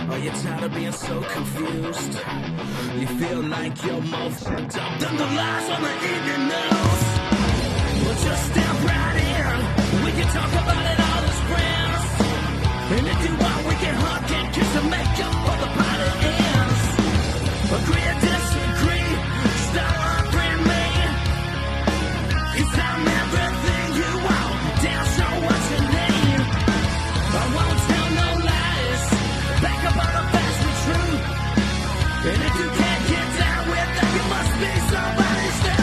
Are you tired of being so confused? You feel like you're more fucked up than the lies on the evening news. Well, just step right in. We can talk about it all as friends. And if you want, we can hug and kiss and make up for the party ends. Agree or disagree, stop arguing me. 'Cause I'm everything you want, damn sure what you need. I won't tell no lies, back up on the facts be true. And if you can't get down with that, you must be somebody's new.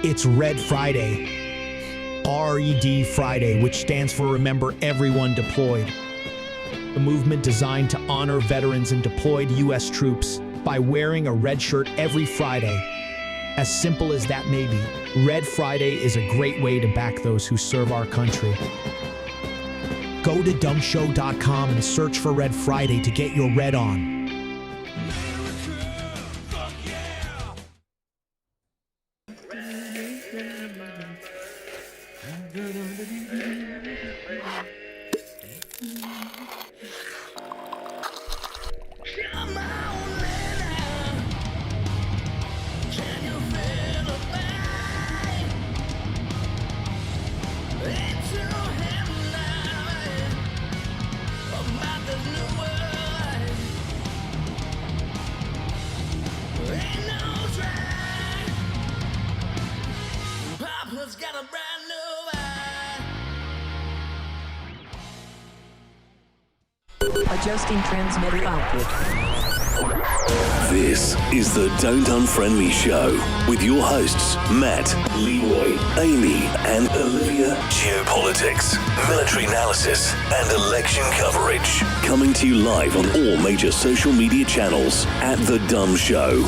It's Red Friday, RED Friday, which stands for Remember Everyone Deployed. A movement designed to honor veterans and deployed U.S. troops by wearing a red shirt every Friday. As simple as that may be, Red Friday is a great way to back those who serve our country. Go to dumbshow.com and search for Red Friday to get your red on. Adjusting transmitter output. This is the Don't Unfriend Me Show with your hosts, Matt, Leroy, Amy, and Olivia. Geopolitics, military analysis, and election coverage. Coming to you live on all major social media channels at The Dumb Show.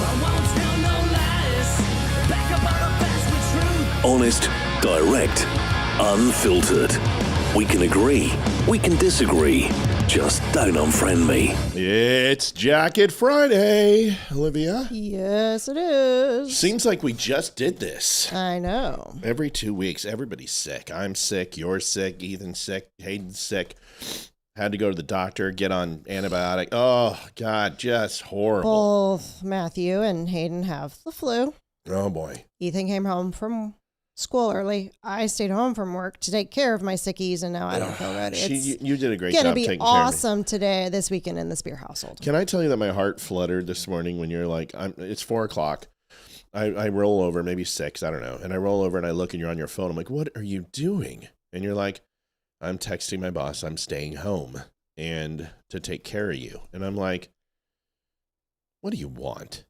Honest, direct, unfiltered. We can agree, we can disagree. Just don't unfriend me. It's Jacket Friday, Olivia. Yes, it is. Seems like we just did this. I know. Every 2 weeks, everybody's sick. I'm sick, you're sick, Ethan's sick, Hayden's sick. Had to go to the doctor, get on antibiotic. Oh, God, just horrible. Both Matthew and Hayden have the flu. Oh, boy. Ethan came home from school early. I stayed home from work to take care of my sickies, and now I don't feel ready. You did a great job taking care of me. It's going to be awesome today, this weekend in the Spear household. Can I tell you that my heart fluttered this morning when you're like, it's 4 o'clock. I roll over, maybe 6, I don't know. And I roll over and I look and you're on your phone. I'm like, what are you doing? And you're like, I'm texting my boss. I'm staying home and to take care of you. And I'm like, what do you want?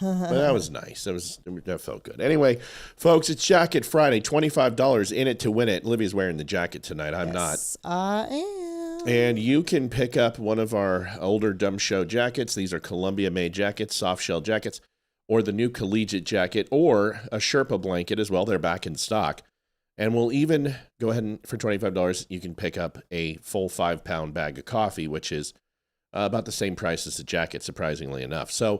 But that was nice. That felt good. Anyway, folks, it's Jacket Friday. $25 in it to win it. Olivia's wearing the jacket tonight. I'm not. I am. And you can pick up one of our older Dumb Show jackets. These are Columbia-made jackets, soft shell jackets, or the new collegiate jacket, or a Sherpa blanket as well. They're back in stock. And we'll even go ahead and for $25, you can pick up a full 5-pound bag of coffee, which is about the same price as the jacket, surprisingly enough. So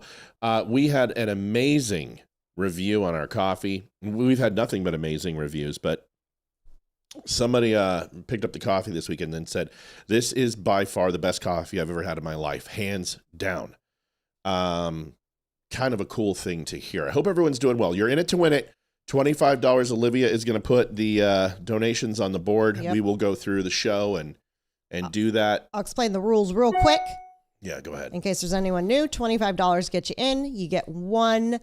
we had an amazing review on our coffee. We've had nothing but amazing reviews, but somebody picked up the coffee this weekend and said, this is by far the best coffee I've ever had in my life, hands down. Kind of a cool thing to hear. I hope everyone's doing well. You're in it to win it. $25. Olivia is going to put the donations on the board. Yep. We will go through the show and do that. I'll explain the rules real quick. Yeah, go ahead. In case there's anyone new, $25 gets you in. You get one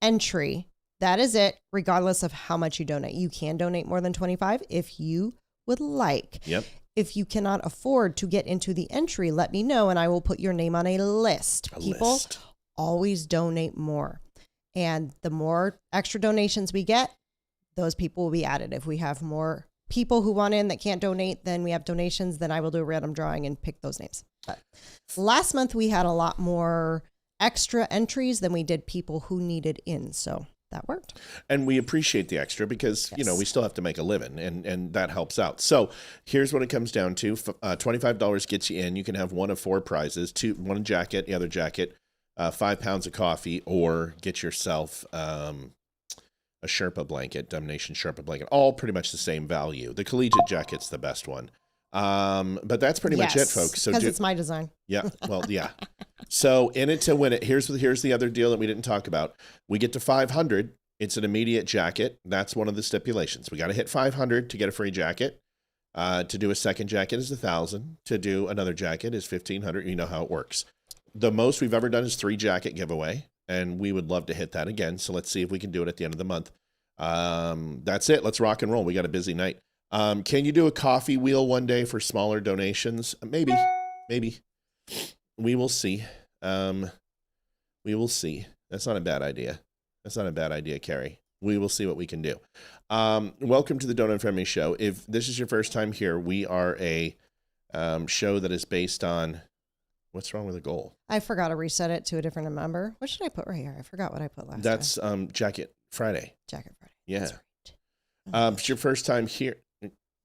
entry. That is it, regardless of how much you donate. You can donate more than $25 if you would like. Yep. If you cannot afford to get into the entry, let me know and I will put your name on a list. People always donate more. And the more extra donations we get, those people will be added. If we have more people who want in that can't donate, then we have donations, then I will do a random drawing and pick those names. But last month we had a lot more extra entries than we did people who needed in. So that worked. And we appreciate the extra because, you know, we still have to make a living and that helps out. So here's what it comes down to. $25 gets you in. You can have one of 4 prizes, one jacket, the other jacket, 5 pounds of coffee, or get yourself a Sherpa blanket, Domination Sherpa blanket, all pretty much the same value. The collegiate jacket's the best one. But that's pretty much it, folks. So because it's my design. Yeah. Well, yeah. So in it to win it, here's the other deal that we didn't talk about. We get to 500. It's an immediate jacket. That's one of the stipulations. We got to hit 500 to get a free jacket. To do a second jacket is 1,000. To do another jacket is 1,500. You know how it works. The most we've ever done is 3 jacket giveaway, and we would love to hit that again. So let's see if we can do it at the end of the month. That's it. Let's rock and roll. We got a busy night. Can you do a coffee wheel one day for smaller donations? Maybe. We will see. We will see. That's not a bad idea. Carrie. We will see what we can do. Welcome to the Don't Unfriend Me show. If this is your first time here, we are a show that is based on what's wrong with the goal. I forgot to reset it to a different number. What should I put right here? I forgot what I put last time. That's Jacket Friday. Jacket Friday. Yeah. That's right. It's your first time here.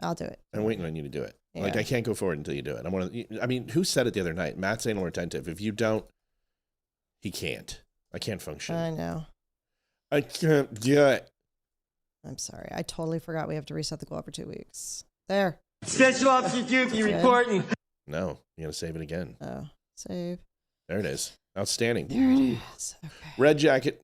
I'll do it. I'm waiting on you to do it. Yeah. Like, I can't go forward until you do it. I mean, who said it the other night? Matt's anal retentive. If you don't, he can't. I can't function. I know. I can't do it. I'm sorry. I totally forgot we have to reset the goal every 2 weeks. There. Special Officer Duke, you reporting. No, you got to save it again. Oh, save. There it is. Outstanding. There it is. Okay. Red jacket.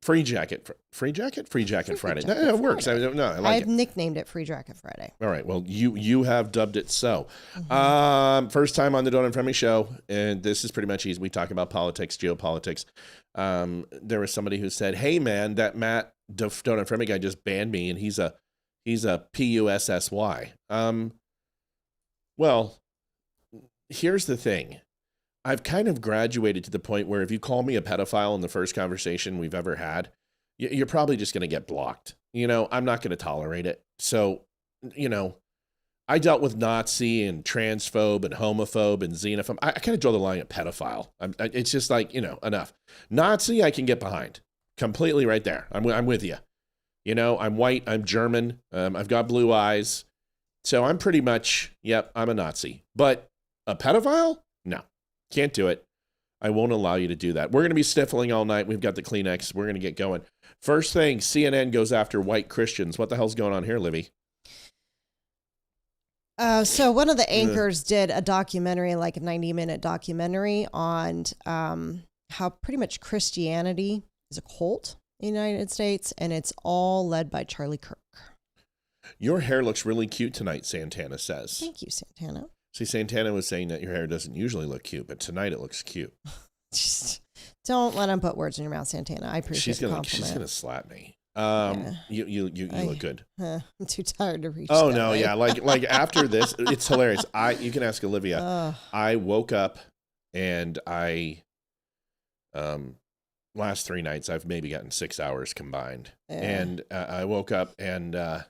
Free jacket. Free jacket Friday. That works. I don't know. I like I've it. nicknamed it Free Jacket Friday. All right. Well, you have dubbed it so. First time on the Don't Unfriend Me show, and this is pretty much easy. We talk about politics, geopolitics. There was somebody who said, "Hey, man, that Matt Don't Unfriend Me guy just banned me, and he's a PUSSY." Well, here's the thing. I've kind of graduated to the point where if you call me a pedophile in the first conversation we've ever had, you're probably just going to get blocked. You know, I'm not going to tolerate it. So, you know, I dealt with Nazi and transphobe and homophobe and xenophobe. I kind of draw the line at pedophile. It's just like, you know, enough. Nazi, I can get behind. Completely right there. I'm with you. You know, I'm white. I'm German. I've got blue eyes. So I'm pretty much, yep, I'm a Nazi. But a pedophile? No. Can't do it. I won't allow you to do that. We're going to be sniffling all night. We've got the Kleenex. We're going to get going. First thing, CNN goes after white Christians. What the hell's going on here, Livy? So one of the anchors did a documentary, like a 90-minute documentary on how pretty much Christianity is a cult in the United States, and it's all led by Charlie Kirk. Your hair looks really cute tonight, Santana says. Thank you, Santana. See, Santana was saying that your hair doesn't usually look cute, but tonight it looks cute. Just don't let him put words in your mouth, Santana. I appreciate the compliment. She's gonna slap me. Yeah. You look good. I'm too tired to reach. Oh that no, way. yeah, like after this, it's hilarious. You can ask Olivia. I woke up and I last 3 nights I've maybe gotten 6 hours combined, and I woke up and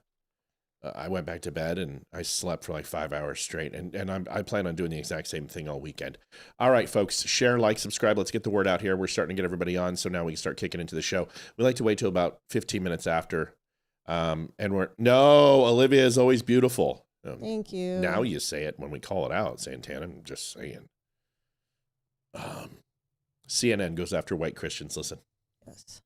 I went back to bed and I slept for like 5 hours straight. And I plan on doing the exact same thing all weekend. All right, folks, share, like, subscribe. Let's get the word out here. We're starting to get everybody on. So now we can start kicking into the show. We like to wait till about 15 minutes after. Olivia is always beautiful. Thank you. Now you say it when we call it out, Santana. I'm just saying. CNN goes after white Christians. Listen. Yes.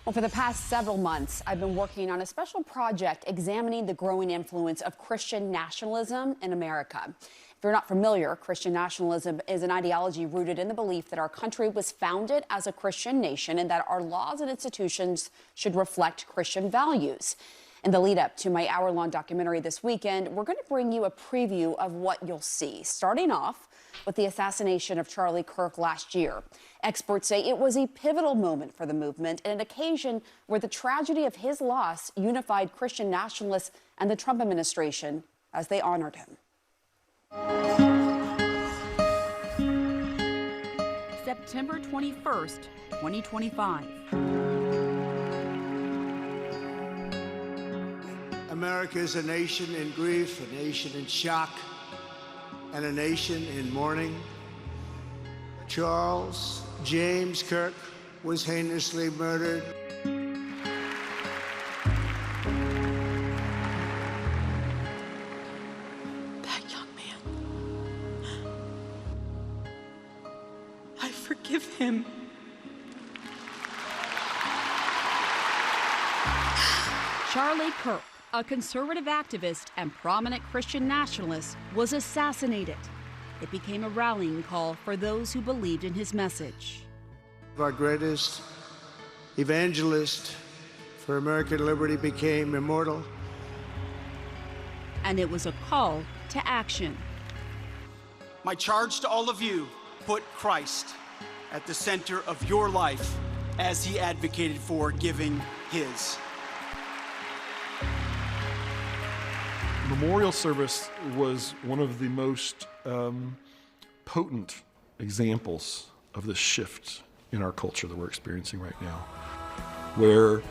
Well, for the past several months, I've been working on a special project examining the growing influence of Christian nationalism in America. If you're not familiar, Christian nationalism is an ideology rooted in the belief that our country was founded as a Christian nation and that our laws and institutions should reflect Christian values. In the lead up to my hour-long documentary this weekend, we're going to bring you a preview of what you'll see. Starting off with the assassination of Charlie Kirk last year. Experts say it was a pivotal moment for the movement and an occasion where the tragedy of his loss unified Christian nationalists and the Trump administration as they honored him. September 21st, 2025. America is a nation in grief, a nation in shock, and a nation in mourning. Charles James Kirk was heinously murdered. That young man, I forgive him. Charlie Kirk, a conservative activist and prominent Christian nationalist, was assassinated. It became a rallying call for those who believed in his message. Our greatest evangelist for American liberty became immortal. And it was a call to action. My charge to all of you, put Christ at the center of your life as he advocated for giving his. Memorial service was one of the most potent examples of this shift in our culture that we're experiencing right now, where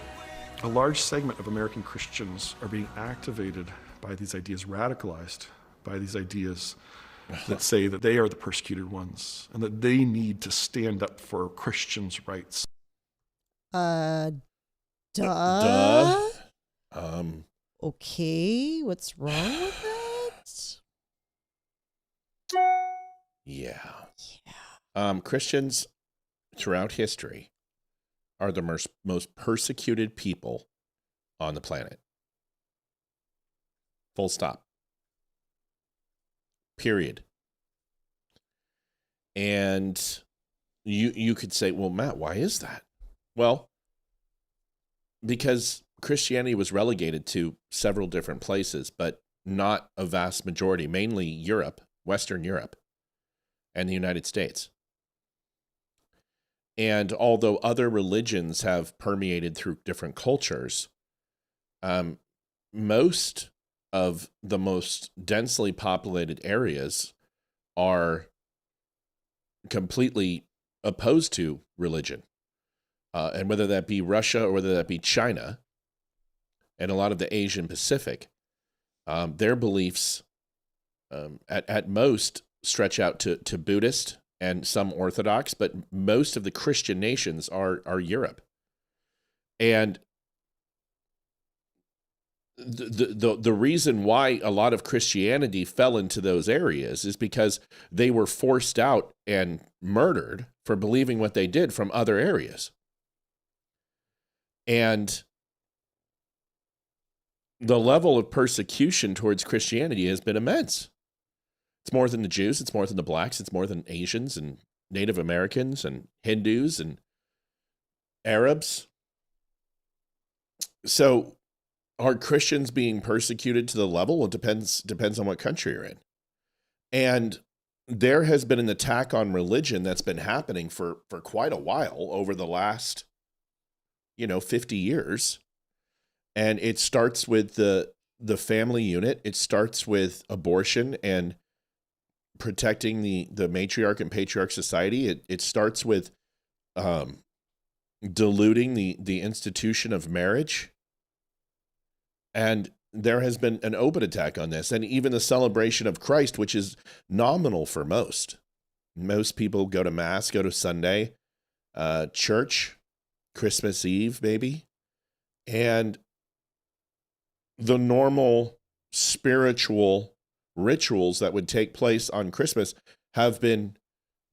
a large segment of American Christians are being activated by these ideas, radicalized by these ideas that say that they are the persecuted ones and that they need to stand up for Christians' rights. Okay, what's wrong with that? Yeah. Christians throughout history are the most persecuted people on the planet. Full stop. Period. And you could say, well, Matt, why is that? Well, because Christianity was relegated to several different places, but not a vast majority, mainly Europe, Western Europe, and the United States. And although other religions have permeated through different cultures, most of the most densely populated areas are completely opposed to religion. And whether that be Russia or whether that be China, and a lot of the Asian Pacific, their beliefs at most stretch out to Buddhist and some Orthodox, but most of the Christian nations are Europe. And the reason why a lot of Christianity fell into those areas is because they were forced out and murdered for believing what they did from other areas. And the level of persecution towards Christianity has been immense. It's more than the Jews, it's more than the blacks, it's more than Asians and Native Americans and Hindus and Arabs. So are Christians being persecuted to the level? It depends on what country you're in. And there has been an attack on religion that's been happening for quite a while over the last, 50 years. And it starts with the family unit. It starts with abortion and protecting the matriarch and patriarch society. It starts with diluting the institution of marriage. And there has been an open attack on this. And even the celebration of Christ, which is nominal for most. Most people go to Mass, go to Sunday, church, Christmas Eve, maybe. And the normal spiritual rituals that would take place on Christmas have been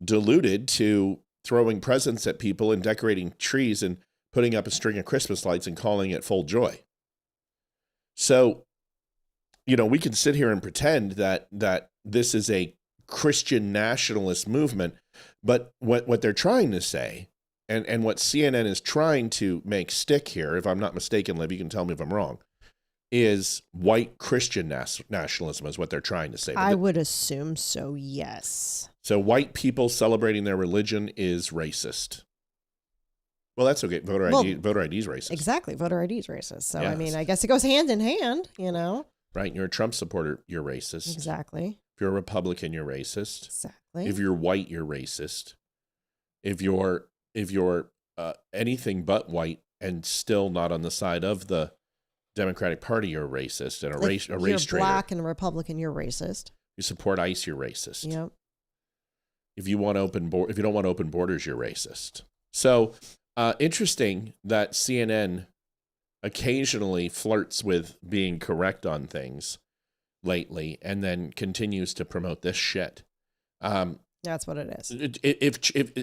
diluted to throwing presents at people and decorating trees and putting up a string of Christmas lights and calling it full joy. So, we can sit here and pretend that this is a Christian nationalist movement, but what they're trying to say, and what CNN is trying to make stick here, if I'm not mistaken, Liv, you can tell me if I'm wrong, is white Christian nationalism is what they're trying to say. I would assume so, yes. So white people celebrating their religion is racist. Well, that's okay. Voter ID is racist. Exactly. Voter ID is racist. So, Yes. I mean, I guess it goes hand in hand, you know? Right. You're a Trump supporter, you're racist. Exactly. If you're a Republican, you're racist. Exactly. If you're white, you're racist. If you're anything but white and still not on the side of the Democratic Party, you're racist and a race traitor. If you're black and a Republican, you're racist. You support ICE, you're racist. Yep. If you want if you don't want open borders, you're racist. So interesting that CNN occasionally flirts with being correct on things lately, and then continues to promote this shit. That's what it is. If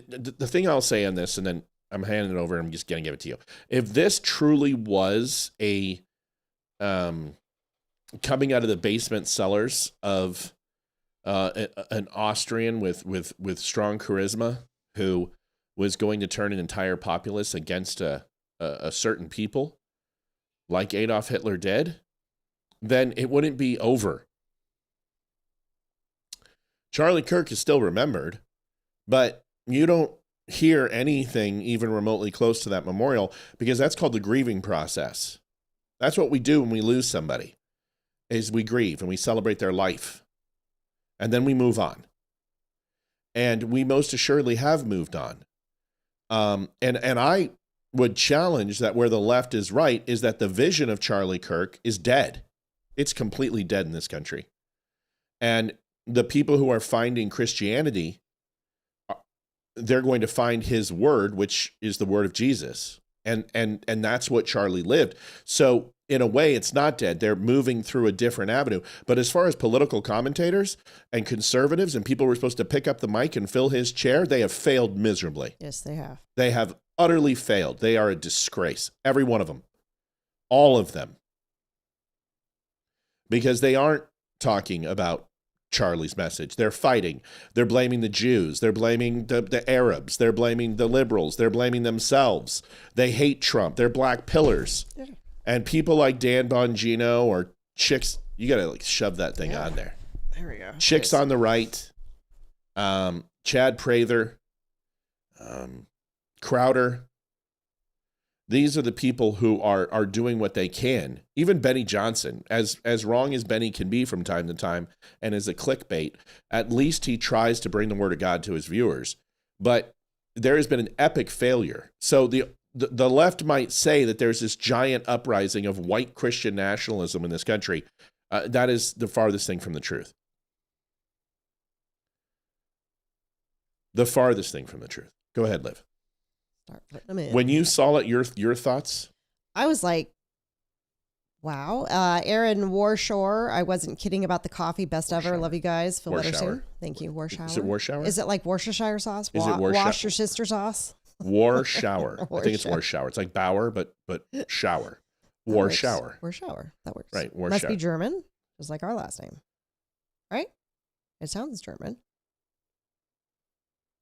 the thing I'll say on this, and then I'm handing it over, I'm just gonna give it to you. If this truly was a coming out of the basement cellars of an Austrian with strong charisma who was going to turn an entire populace against a certain people, like Adolf Hitler did, then it wouldn't be over. Charlie Kirk is still remembered, but you don't hear anything even remotely close to that memorial, because that's called the grieving process. That's what we do when we lose somebody, is we grieve and we celebrate their life, and then we move on. And we most assuredly have moved on. And I would challenge that where the left is right is that the vision of Charlie Kirk is dead. It's completely dead in this country. And the people who are finding Christianity, they're going to find his word, which is the word of Jesus. And that's what Charlie lived. So in a way, it's not dead. They're moving through a different avenue. But as far as political commentators and conservatives and people who are supposed to pick up the mic and fill his chair, they have failed miserably. Yes, they have. They have utterly failed. They are a disgrace. Every one of them. All of them. Because they aren't talking about Charlie's message. They're fighting. They're blaming the Jews. They're blaming the Arabs. They're blaming the liberals. They're blaming themselves. They hate Trump. They're black pillars. Yeah. And people like Dan Bongino or chicks, you got to like shove that thing on there. There we go. Chicks on the right, Chad Prather, Crowder. These are the people who are doing what they can. Even Benny Johnson, as wrong as Benny can be from time to time, and as a clickbait, at least he tries to bring the word of God to his viewers. But there has been an epic failure. So the left might say that there's this giant uprising of white Christian nationalism in this country. That is the farthest thing from the truth. The farthest thing from the truth. Go ahead, Liv. Start putting them in. When you saw it, your thoughts? I was like, wow. Aaron Warshore, I wasn't kidding about the coffee. Best ever. Love you guys. Feel better soon. Thank you. Warshower. Is it Warshower? Is it like Worcestershire sauce? Is it Wash your sister sauce? War shower. I think it's war shower. It's like Bauer, but shower. War shower. War shower. That works. Right. War Must shower. be German, just like our last name. Right? It sounds German.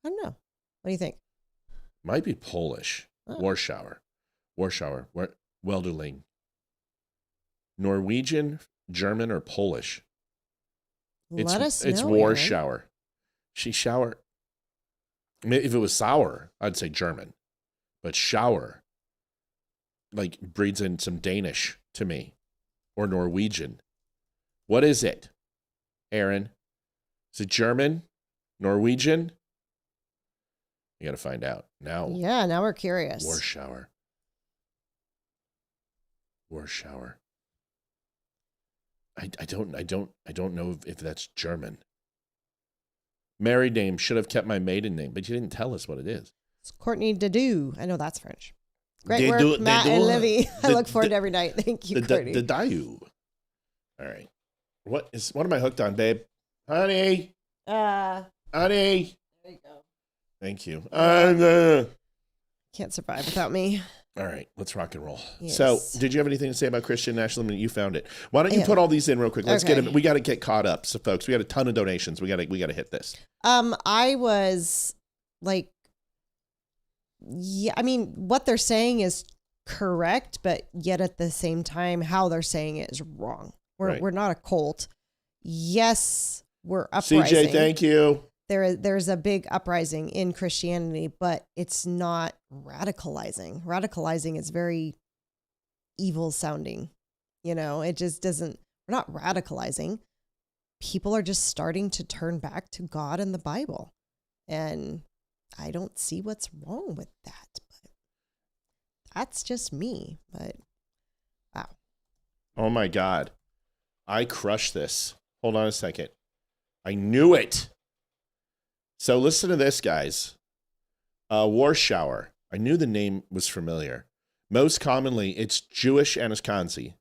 I don't know. What do you think? Might be Polish. Oh. War shower. Welderling. Norwegian, German, or Polish? Let us know. It's war Aaron. shower. She shower. If it was sour, I'd say German. But shower, like, breeds in some Danish to me. Or Norwegian. What is it, Aaron? Is it German? Norwegian? You got to find out now. Yeah, now we're curious. War shower. War shower. I don't know if that's German. Married name, should have kept my maiden name, but you didn't tell us what it is. It's Courtney Dadu. I know that's French. Great work, Matt and Livy. I look forward to every night. Thank you, Courtney. The Dayu. All right. What am I hooked on, babe? Honey. Honey. There you go. Thank you. Can't survive without me. All right, let's rock and roll. Yes. So, did you have anything to say about Christian nationalism? You found it. Why don't you put all these in real quick? Let's get them. We got to get caught up, so folks. We got a ton of donations. We got to hit this. I was like, yeah. I mean, what they're saying is correct, but yet at the same time, how they're saying it is wrong. We're not a cult. Yes, we're uprising. CJ, thank you. There's a big uprising in Christianity, but it's not radicalizing. Radicalizing is very evil sounding. It just doesn't, we're not radicalizing. People are just starting to turn back to God and the Bible. And I don't see what's wrong with that, but that's just me. But wow. Oh my God. I crushed this. Hold on a second. I knew it. So listen to this, guys. Warschauer. I knew the name was familiar. Most commonly, it's Jewish Ashkenazi.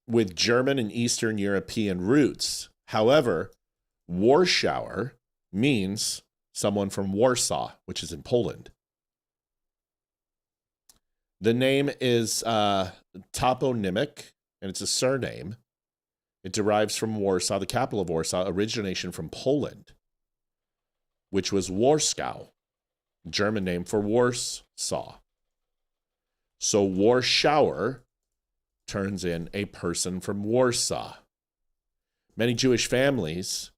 With German and Eastern European roots. However, Warschauer means someone from Warsaw, which is in Poland. The name is toponymic, and it's a surname. It derives from Warsaw, the capital of Warsaw, origination from Poland, which was Warschau, German name for Warsaw. So Warschauer turns in a person from Warsaw. Many Jewish families,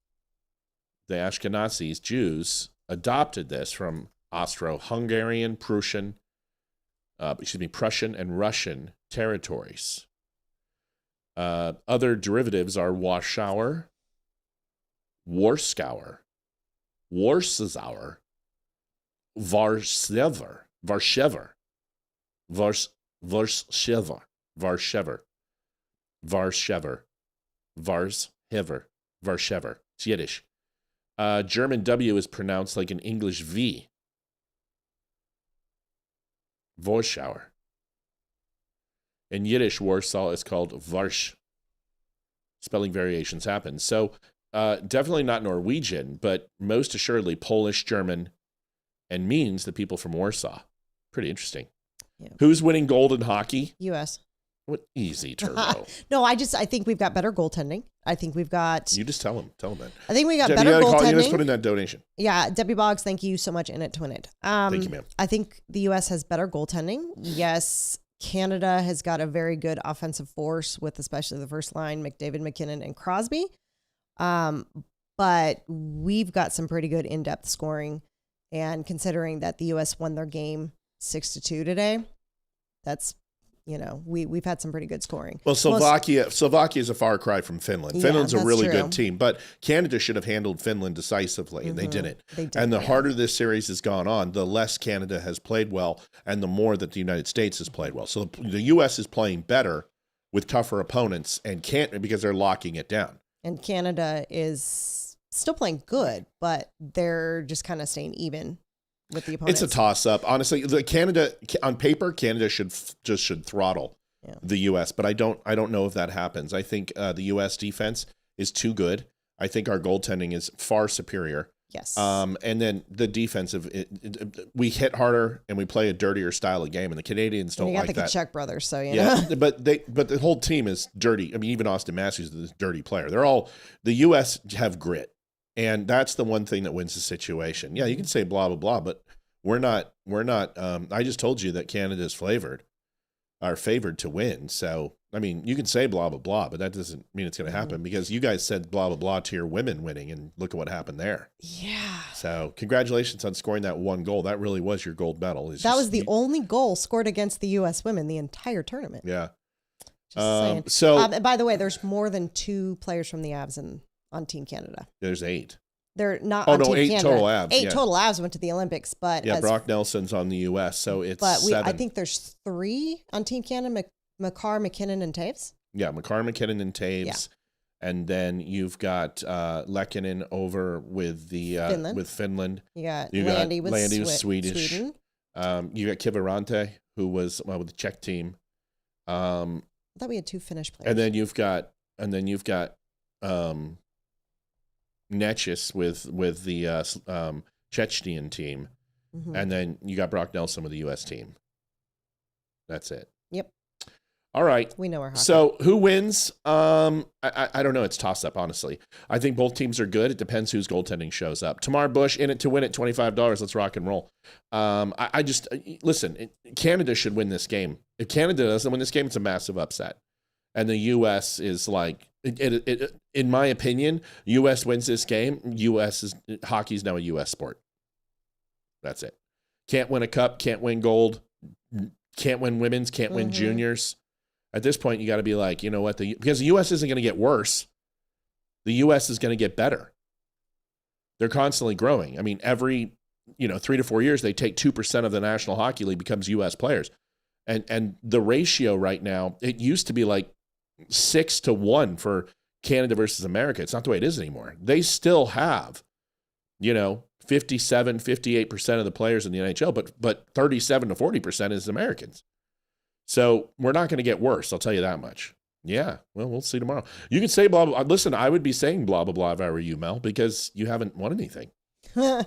the Ashkenazis, Jews, adopted this from Austro-Hungarian, Prussian and Russian territories. Other derivatives are Warschauer, Warskauer, Warsauer, Varshever, It's Yiddish. German W is pronounced like an English V. Warschauer. In Yiddish, Warsaw is called Warsch. Spelling variations happen. So definitely not Norwegian, but most assuredly Polish, German, and means the people from Warsaw. Pretty interesting. Yeah. Who's winning gold in hockey? U.S. What easy, Turbo. No, I think we've got better goaltending. I think we've got... You just tell them that. I think we got better goaltending. You just put in that donation. Yeah, Debbie Boggs, thank you so much. In it to win it. Thank you, ma'am. I think the U.S. has better goaltending. Yes, Canada has got a very good offensive force with especially the first line, McDavid, McKinnon, and Crosby. But we've got some pretty good in-depth scoring. And considering that the U.S. won their game 6-2 today, that's... we've had some pretty good scoring. Well, Slovakia is a far cry from Finland. Finland's a really good team, but Canada should have handled Finland decisively, and they didn't. And the harder this series has gone on, the less Canada has played well, and the more that the United States has played well. So the U.S. is playing better with tougher opponents, and can't because they're locking it down. And Canada is still playing good, but they're just kind of staying even with the opponents. It's a toss-up. Honestly, on paper, Canada should throttle the U.S., but I don't know if that happens. I think the U.S. defense is too good. I think our goaltending is far superior. Yes. And then the defensive, we hit harder and we play a dirtier style of game, and the Canadians don't like that. You got the Kachuk brothers, so but the whole team is dirty. I mean, even Austin Matthews is a dirty player. The U.S. have grit. And that's the one thing that wins the situation. Yeah, you can say blah, blah, blah, but we're not, I just told you that Canada's favored to win. So, I mean, you can say blah, blah, blah, but that doesn't mean it's going to happen because you guys said blah, blah, blah to your women winning, and look at what happened there. Yeah. So congratulations on scoring that one goal. That really was your gold medal. That was the only goal scored against the U.S. women the entire tournament. Yeah. Just saying. By the way, there's more than 2 players from the Avs on Team Canada. There's 8. They're not on Team 8 Canada. Total Avs. 8 total Avs went to the Olympics, but Brock Nelson's on the U.S., so it's 7. I think there's 3 on Team Canada: Makar, McKinnon, and Taves. Yeah, Makar, McKinnon, and Taves. Yeah. And then you've got Lehkonen over with Finland. You got Landy with Swedish. Sweden. You got Kiviranta, who was with the Czech team. I thought we had 2 Finnish players. And then you've got Netchis with the Chechenian team, and then you got Brock Nelson with the U.S. team. That's it. Yep. All right. We know our hockey. So who wins? I don't know. It's toss up, honestly. I think both teams are good. It depends whose goaltending shows up. Tamar Bush in it to win it, $25. Let's rock and roll. I just listen. Canada should win this game. If Canada doesn't win this game, it's a massive upset. And the U.S. is like, in my opinion, U.S. wins this game. Hockey's now a U.S. sport. That's it. Can't win a cup. Can't win gold. Can't win women's. Can't win juniors. At this point, you got to be like, you know what? Because the U.S. isn't going to get worse. The U.S. is going to get better. They're constantly growing. I mean, every 3 to 4 years, they take 2% of the National Hockey League becomes U.S. players. And the ratio right now, it used to be like 6-1 for Canada versus America. It's not the way it is anymore. They still have, 57, 58% of the players in the NHL, but 37 to 40% is Americans. So we're not going to get worse. I'll tell you that much. Yeah. Well, we'll see tomorrow. You could say blah, blah, blah. Listen, I would be saying blah, blah, blah if I were you, Mel, because you haven't won anything. I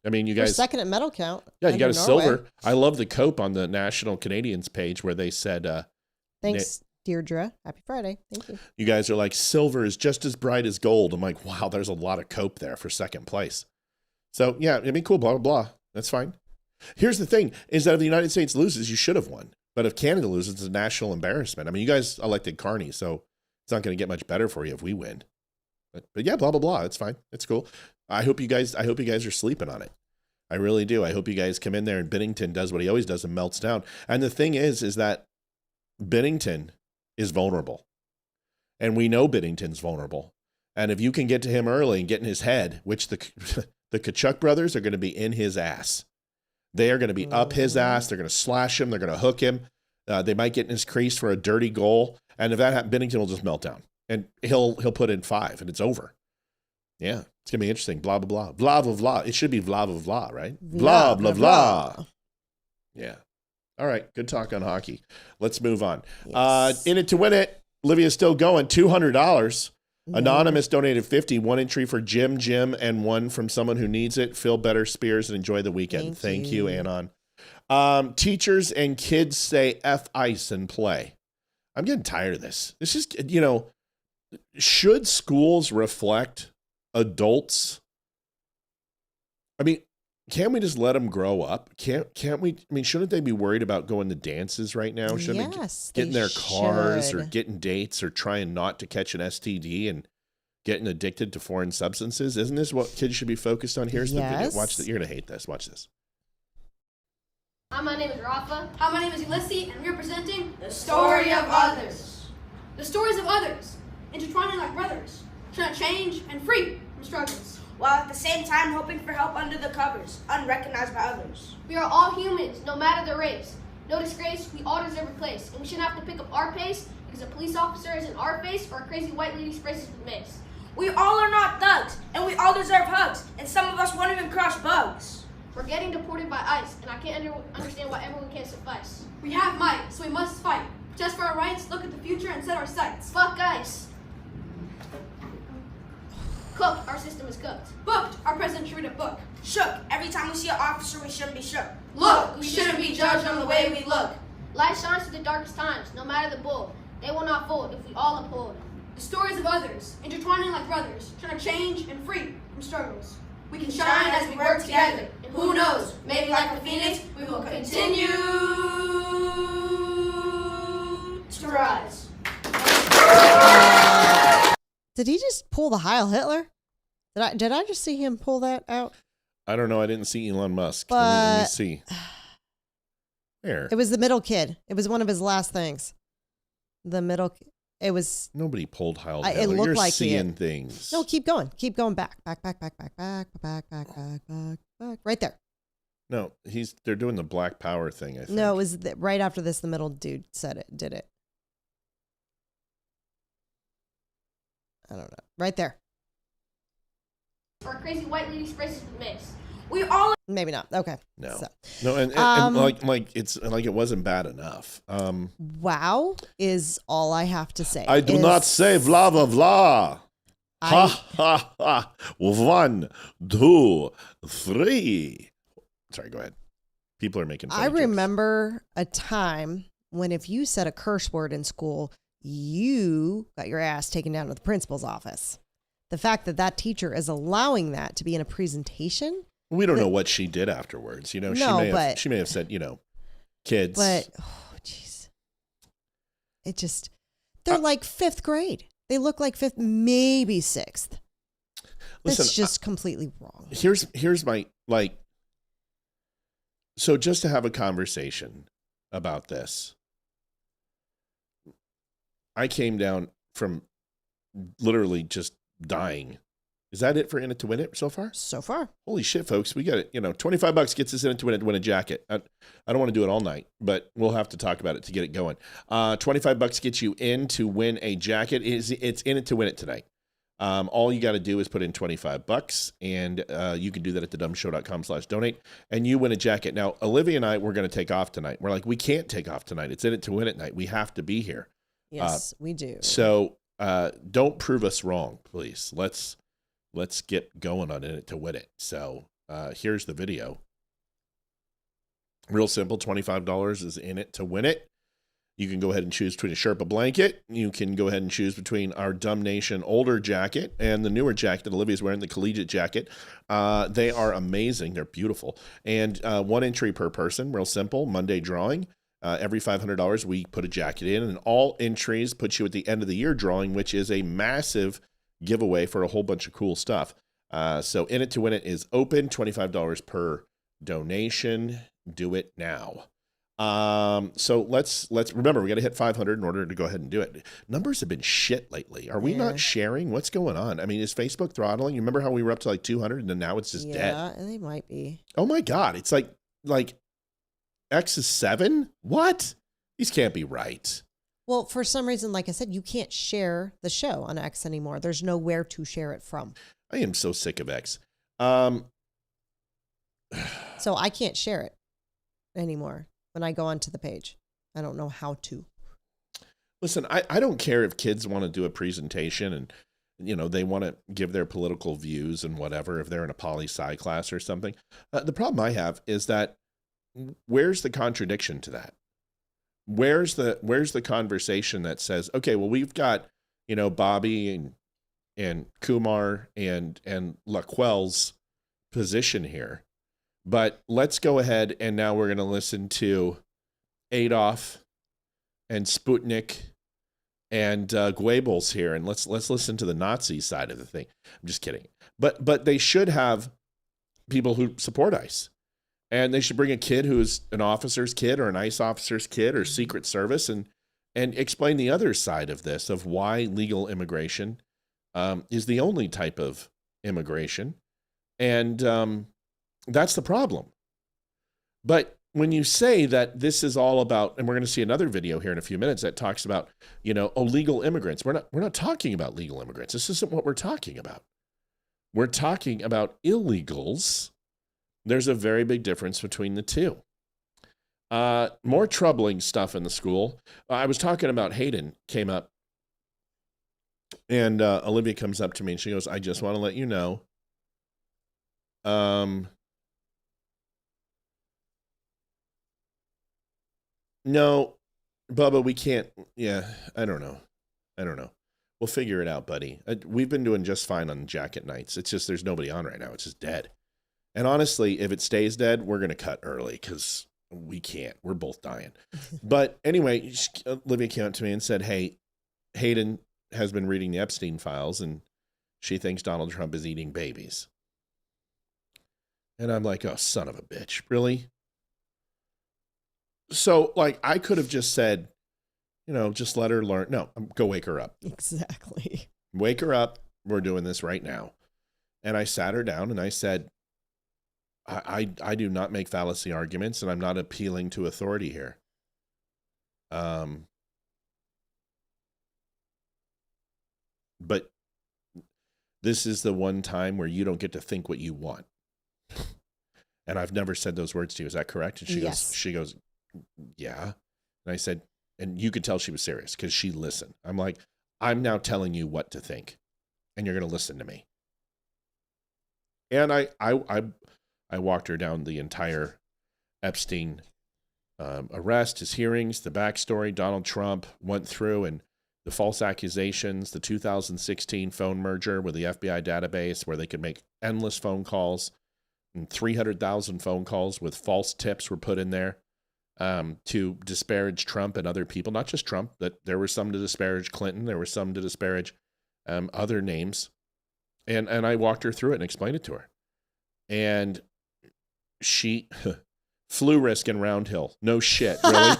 mean, you guys. We're second at medal count. Yeah, you got a silver. I love the cope on the National Canadians page where they said, thanks, Deirdre. Happy Friday. Thank you. You guys are like, silver is just as bright as gold. I'm like, wow, there's a lot of cope there for second place. So, yeah, I mean, cool, blah, blah, blah. That's fine. Here's the thing, is that if the United States loses, you should have won. But if Canada loses, it's a national embarrassment. I mean, you guys elected Carney, so it's not going to get much better for you if we win. But yeah, blah, blah, blah. It's fine. It's cool. I hope you guys are sleeping on it. I really do. I hope you guys come in there and Binnington does what he always does and melts down. And the thing is that Binnington is vulnerable. And we know Binnington's vulnerable. And if you can get to him early and get in his head, which the Tkachuk brothers are going to be in his ass. They are going to be up his ass. They're going to slash him. They're going to hook him. They might get in his crease for a dirty goal. And if that happens, Binnington will just melt down. And he'll put in 5, and it's over. Yeah, it's going to be interesting. Blah, blah, blah. Blah, blah, blah. It should be blah, blah, blah, right? Blah, blah, blah. Yeah. All right, good talk on hockey. Let's move on. Yes. In it to win it, Olivia's still going. $200. Anonymous donated 50, 1 entry for Jim, and 1 from someone who needs it. Feel better, Spears, and enjoy the weekend. Thank you, Anon. Teachers and kids say F ice and play. I'm getting tired of this. This is, should schools reflect adults? I mean, can't we just let them grow up? Can't we? I mean, shouldn't they be worried about going to dances right now? Shouldn't they get in their cars or getting dates or trying not to catch an STD and getting addicted to foreign substances? Isn't this what kids should be focused on? Here's the video. Watch this. You're going to hate this. Watch this. Hi, my name is Rafa. Hi, my name is Ulysses, and we're presenting The Story of Others. The stories of others, intertwining like brothers, trying to change and free from struggles, while at the same time hoping for help under the covers, unrecognized by others. We are all humans, no matter the race. No disgrace, we all deserve a place, and we shouldn't have to pick up our pace because a police officer is in our face or a crazy white lady sprays us with mace. We all are not thugs, and we all deserve hugs, and some of us won't even crush bugs. We're getting deported by ICE, and I can't understand why everyone can't suffice. We have might, so we must fight. Just for our rights, look at the future and set our sights. Fuck ICE. Cooked, our system is cooked. Booked, our president should read a book. Shook, every time we see an officer, we shouldn't be shook. Look, we shouldn't be judged on the way we look. Light shines through the darkest times, no matter the bull. They will not fold if we all uphold the stories of others, intertwining like brothers, trying to change and free from struggles. We can shine as we work together, and who knows, maybe like the phoenix, we will continue to rise. Did he just pull the Heil Hitler? Did I just see him pull that out? I don't know. I didn't see Elon Musk. But let me see. There. It was the middle kid. It was one of his last things. The middle. It was. Nobody pulled Heil Hitler. It looked You're like seeing things. No, keep going. Keep going back. Right there. No, they're doing the Black Power thing, I think. No, it was right after this. The middle dude did it. I don't know. Right there. Or a crazy white lady sprays us with mace. We all. Maybe not. Okay. No. So. No, and like it's like it wasn't bad enough. Wow is all I have to say. I do not say blah blah blah. Ha ha ha. 1, 2, 3. Sorry, go ahead. People are making fun I of jokes. remember a time when if you said a curse word in school, you got your ass taken down to the principal's office. The fact that that teacher is allowing that to be in a presentation. We don't know what she did afterwards. You know, she may have said, you know, kids. But, oh, jeez. It just, they're like 5th grade. They look like 5th, maybe 6th. That's just completely wrong. Here's my, like, so just to have a conversation about this, I came down from literally just dying. Is that it for In It to Win It so far? So far. Holy shit, folks. We got it. You know, $25 gets us In It to Win a jacket. I don't want to do it all night, but we'll have to talk about it to get it going. $25 gets you in to win a jacket. It's In It to Win It tonight. All you got to do is put in $25, and you can do that at thedumbshow.com/donate, and you win a jacket. Now, Olivia and I, we're going to take off tonight. We're like, we can't take off tonight. It's In It to Win It night. We have to be here. Yes, we do. So don't prove us wrong, please. Let's get going on In It to Win It. So here's the video. Real simple. $25 is In It to Win It. You can go ahead and choose between a Sherpa blanket. You can go ahead and choose between our Dumb Nation older jacket and the newer jacket that Olivia's wearing, the collegiate jacket. They are amazing. They're beautiful. And one entry per person. Real simple. Monday drawing. Every $500 we put a jacket in, and all entries put you at the end of the year drawing, which is a massive giveaway for a whole bunch of cool stuff. So In It to Win It is open, $25 per donation. Do it now. So let's remember, we got to hit 500 in order to go ahead and do it. Numbers have been shit lately. Are we not sharing? What's going on? I mean, is Facebook throttling? You remember how we were up to like 200 and then now it's just dead? Yeah, they might be. Oh my God. It's like X is 7? What? These can't be right. Well, for some reason, like I said, you can't share the show on X anymore. There's nowhere to share it from. I am so sick of X. So I can't share it anymore when I go onto the page. I don't know how to. Listen, I don't care if kids want to do a presentation and, you know, they want to give their political views and whatever, if they're in a poli-sci class or something. The problem I have is that where's the contradiction to that? Where's the conversation that says, okay, well, we've got, you know, Bobby and Kumar and Laquelle's position here, but let's go ahead and now we're going to listen to Adolf and Sputnik and Goebbels here, and let's listen to the Nazi side of the thing. I'm just kidding, but they should have people who support ICE. And they should bring a kid who's an officer's kid or an ICE officer's kid or Secret Service and explain the other side of this, of why legal immigration is the only type of immigration. And that's the problem. But when you say that this is all about, and we're going to see another video here in a few minutes that talks about, you know, illegal immigrants. We're not talking about legal immigrants. This isn't what we're talking about. We're talking about illegals. There's a very big difference between the two. More troubling stuff in the school. I was talking about Hayden came up, and Olivia comes up to me and she goes, I just want to let you know. No, Bubba, we can't. Yeah, I don't know. We'll figure it out, buddy. We've been doing just fine on jacket nights. It's just there's nobody on right now. It's just dead. And honestly, if it stays dead, we're going to cut early because we can't. We're both dying. But anyway, Olivia came up to me and said, hey, Hayden has been reading the Epstein files and she thinks Donald Trump is eating babies. And I'm like, oh, son of a bitch. Really? So, like, I could have just said, you know, just let her learn. No, go wake her up. Exactly. Wake her up. We're doing this right now. And I sat her down and I said, I do not make fallacy arguments, and I'm not appealing to authority here. But this is the one time where you don't get to think what you want. And I've never said those words to you. Is that correct? And she goes, yeah. And I said, and you could tell she was serious because she listened. I'm like, I'm now telling you what to think, and you're going to listen to me. And I walked her down the entire Epstein arrest, his hearings, the backstory. Donald Trump went through and the false accusations, the 2016 phone merger with the FBI database where they could make endless phone calls, and 300,000 phone calls with false tips were put in there to disparage Trump and other people, not just Trump, that there were some to disparage Clinton, there were some to disparage other names. And I walked her through it and explained it to her. And she flu risk in Round Hill. No shit, really?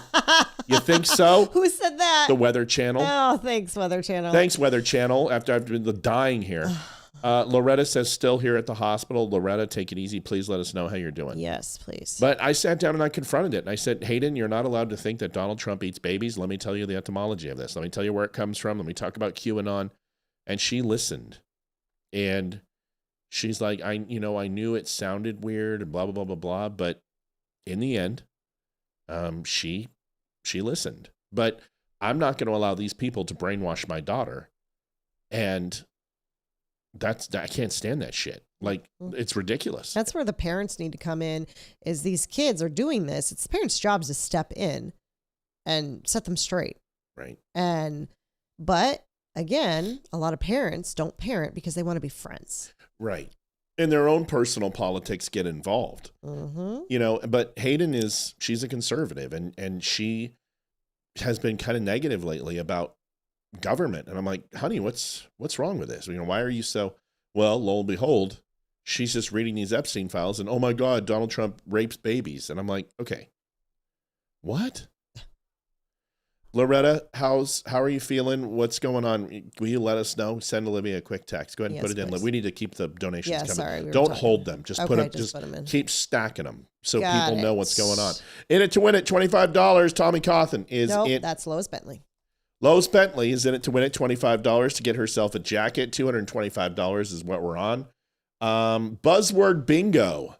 You think so? Who said that? The Weather Channel. Oh, thanks, Weather Channel. Thanks, Weather Channel. After I've been dying here. Loretta says, still here at the hospital. Loretta, take it easy. Please let us know how you're doing. Yes, please. But I sat down and I confronted it. And I said, Hayden, you're not allowed to think that Donald Trump eats babies. Let me tell you the etymology of this. Let me tell you where it comes from. Let me talk about QAnon. And she listened. And she's like, I knew it sounded weird and blah, blah, blah, blah, blah. But in the end, she listened. But I'm not going to allow these people to brainwash my daughter. And I can't stand that shit. Like, it's ridiculous. That's where the parents need to come in, is these kids are doing this. It's the parents' jobs to step in and set them straight. Right. But again, a lot of parents don't parent because they want to be friends. Right. And their own personal politics get involved. Mm-hmm. But Hayden she's a conservative and she has been kind of negative lately about government. And I'm like, honey, what's wrong with this? Why are you so, well, lo and behold, she's just reading these Epstein files and, oh my God, Donald Trump rapes babies. And I'm like, okay, what? Loretta, how are you feeling? What's going on? Will you let us know? Send Olivia a quick text. Go ahead and put it in. Please. We need to keep the donations coming. Sorry, Don't hold them. Just put them in. Keep stacking them so people know what's going on. In it to win it, $25. Tommy Cawthon is in. That's Lois Bentley. Lois Bentley is in it to win it, $25 to get herself a jacket. $225 is what we're on. Buzzword bingo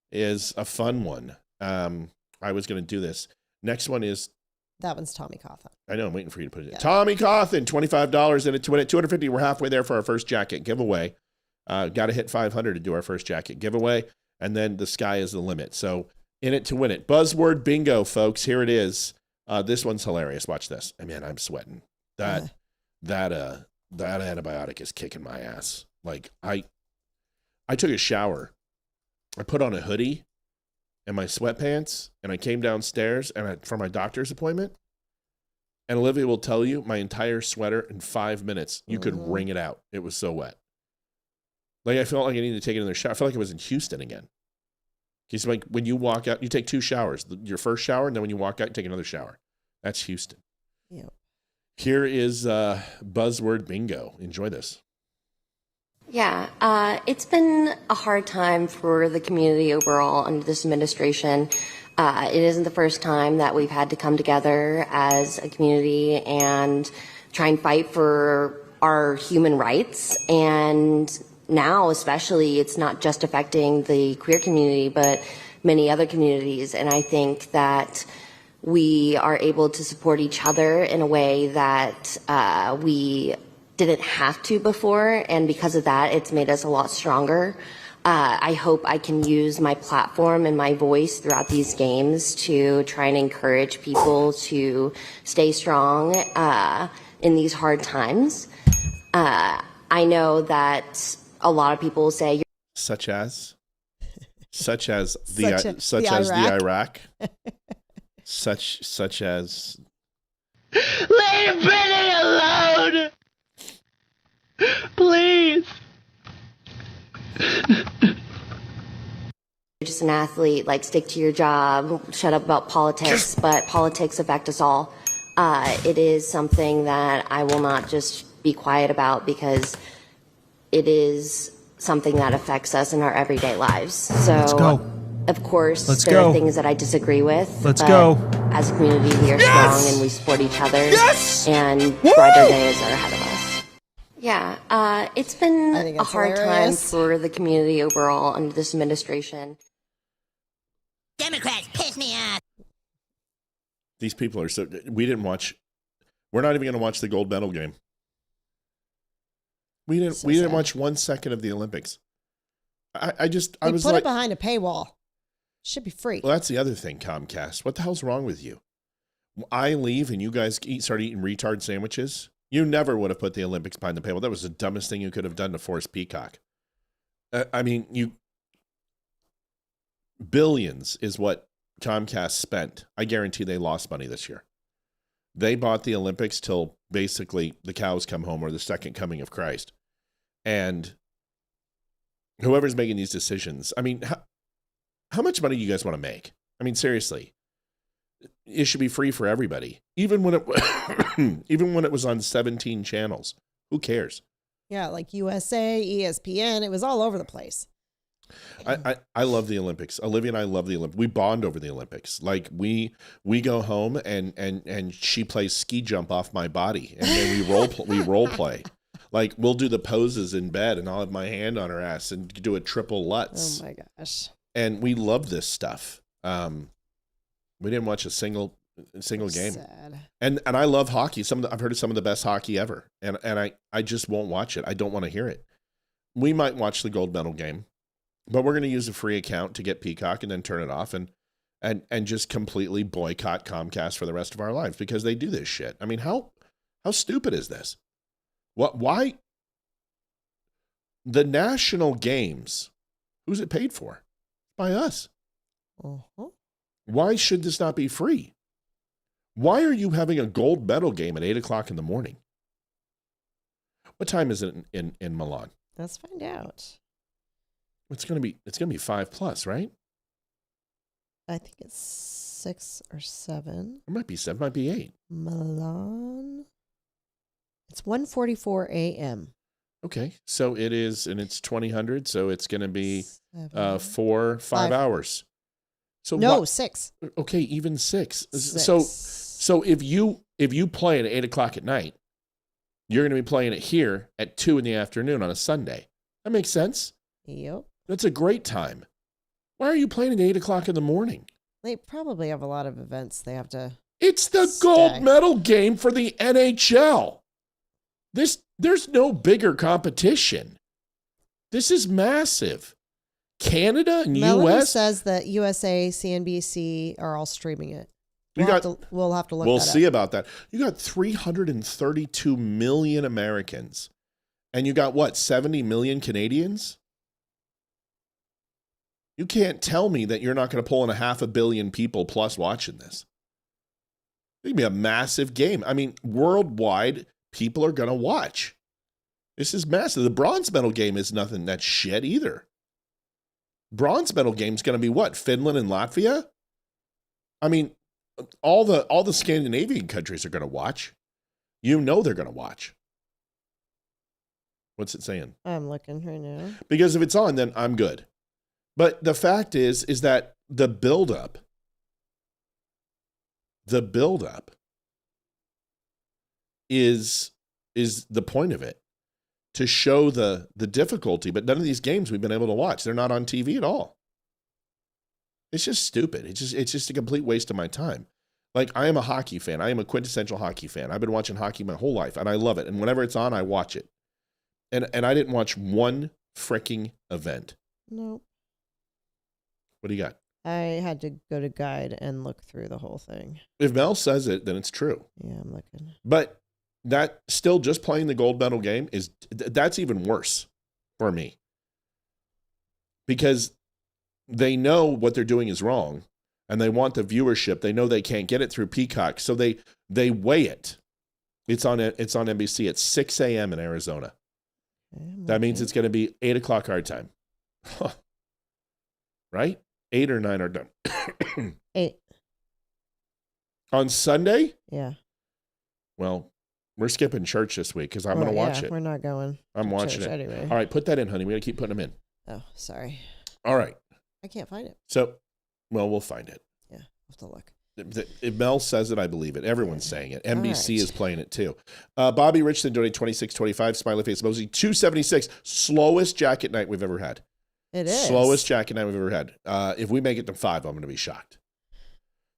is a fun one. I was going to do this. Next one is. That one's Tommy Cawthon. I know. I'm waiting for you to put it in. Tommy Cawthon, $25 in it to win it. $250. We're halfway there for our first jacket giveaway. Got to hit 500 to do our first jacket giveaway. And then the sky is the limit. So in it to win it. Buzzword bingo, folks. Here it is. This one's hilarious. Watch this. I mean, I'm sweating. That antibiotic is kicking my ass. Like I took a shower. I put on a hoodie and my sweatpants, and I came downstairs for my doctor's appointment. And Olivia will tell you my entire sweater in 5 minutes, you could wring it out. It was so wet. Like I felt like I needed to take another shower. I felt like I was in Houston again. Because like when you walk out, you take 2 showers. Your first shower, and then when you walk out, you take another shower. That's Houston. Yep. Here is Buzzword bingo. Enjoy this. Yeah, it's been a hard time for the community overall under this administration. It isn't the first time that we've had to come together as a community and try and fight for our human rights. And now, especially, it's not just affecting the queer community, but many other communities. And I think that we are able to support each other in a way that we didn't have to before, and because of that, it's made us a lot stronger. I hope I can use my platform and my voice throughout these games to try and encourage people to stay strong in these hard times. I know that a lot of people say, such as the Iraq, such as. Leave Brittany alone. Please. You're just an athlete, like stick to your job, shut up about politics, but politics affect us all. It is something that I will not just be quiet about because it is something that affects us in our everyday lives. So, let's go. Of course, there are things that I disagree with. Let's go. As a community, we are strong and we support each other. And brighter days are ahead of us. Yeah, it's been a hard time for the community overall under this administration. Democrats piss me off. These people are so. We're not even going to watch the gold medal game. We didn't watch 1 second of the Olympics. I was put like, it behind a paywall. Should be free. Well, that's the other thing, Comcast. What the hell's wrong with you? I leave and you guys start eating retard sandwiches. You never would have put the Olympics behind the paywall. That was the dumbest thing you could have done to force Peacock. I mean, billions is what Comcast spent. I guarantee they lost money this year. They bought the Olympics till basically the cows come home or the second coming of Christ. And whoever's making these decisions, I mean, how much money do you guys want to make? I mean, seriously, it should be free for everybody. Even when it was on 17 channels, who cares? Yeah, like USA, ESPN, it was all over the place. I love the Olympics. Olivia and I love the Olympics. We bond over the Olympics. Like we go home and she plays ski jump off my body, and then we role play. Like we'll do the poses in bed, and I'll have my hand on her ass and do a triple Lutz. Oh my gosh! And we love this stuff. We didn't watch a single game. Sad. And I love hockey. I've heard of some of the best hockey ever, and I just won't watch it. I don't want to hear it. We might watch the gold medal game, but we're going to use a free account to get Peacock and then turn it off and just completely boycott Comcast for the rest of our lives because they do this shit. I mean, how stupid is this? Why? The national games, who's it paid for? By us. Uh-huh. Why should this not be free? Why are you having a gold medal game at 8 o'clock in the morning? What time is it in Milan? Let's find out. It's gonna be 5+, right? I think it's 6 or 7. It might be 7, might be 8. Milan. It's 1:44 a.m. Okay, so it is, and it's 2000, so it's going to be 5 hours. So no, 6. Okay, even 6. So if you play it at 8 o'clock at night, you're going to be playing it here at 2 in the afternoon on a Sunday. That makes sense. Yep. That's a great time. Why are you playing at 8 o'clock in the morning? They probably have a lot of events they have to. It's the gold medal game for the NHL. There's no bigger competition. This is massive. Canada and Melanie US says that USA, CNBC are all streaming it. We'll have to look that up. We'll see about that. You got 332 million Americans. And you got what, 70 million Canadians? You can't tell me that you're not going to pull in 500 million people plus watching this. It's going to be a massive game. I mean, worldwide, people are going to watch. This is massive. The bronze medal game is nothing that's shit either. Bronze medal game is going to be what? Finland and Latvia? I mean, all the Scandinavian countries are going to watch. You know they're going to watch. What's it saying? I'm looking right now. Because if it's on, then I'm good. But the fact is that the buildup is the point of it, to show the difficulty. But none of these games we've been able to watch. They're not on TV at all. It's just stupid. It's just a complete waste of my time. Like, I am a hockey fan. I am a quintessential hockey fan. I've been watching hockey my whole life, and I love it. And whenever it's on, I watch it. And I didn't watch one freaking event. Nope. What do you got? I had to go to guide and look through the whole thing. If Mel says it, then it's true. Yeah, I'm looking. But that still, just playing the gold medal game that's even worse for me. Because they know what they're doing is wrong, and they want the viewership. They know they can't get it through Peacock, so they weigh it. It's on NBC at 6 a.m. in Arizona. That means it's going to be 8 o'clock our time. Huh. Right? 8 or 9 are done. 8. On Sunday? Yeah. Well, we're skipping church this week because I'm going to watch it. We're not going. I'm watching it. Anyway. All right, put that in, honey. We got to keep putting them in. Oh, sorry. All right. I can't find it. So, well, we'll find it. Yeah, we'll have to look. If Mel says it, I believe it. Everyone's saying it. NBC is playing it too. Bobby Richardson donated $26.25. Smiley face emoji. $2.76. Slowest jacket night we've ever had. It is. Slowest jacket night we've ever had. If we make it to 5, I'm going to be shocked.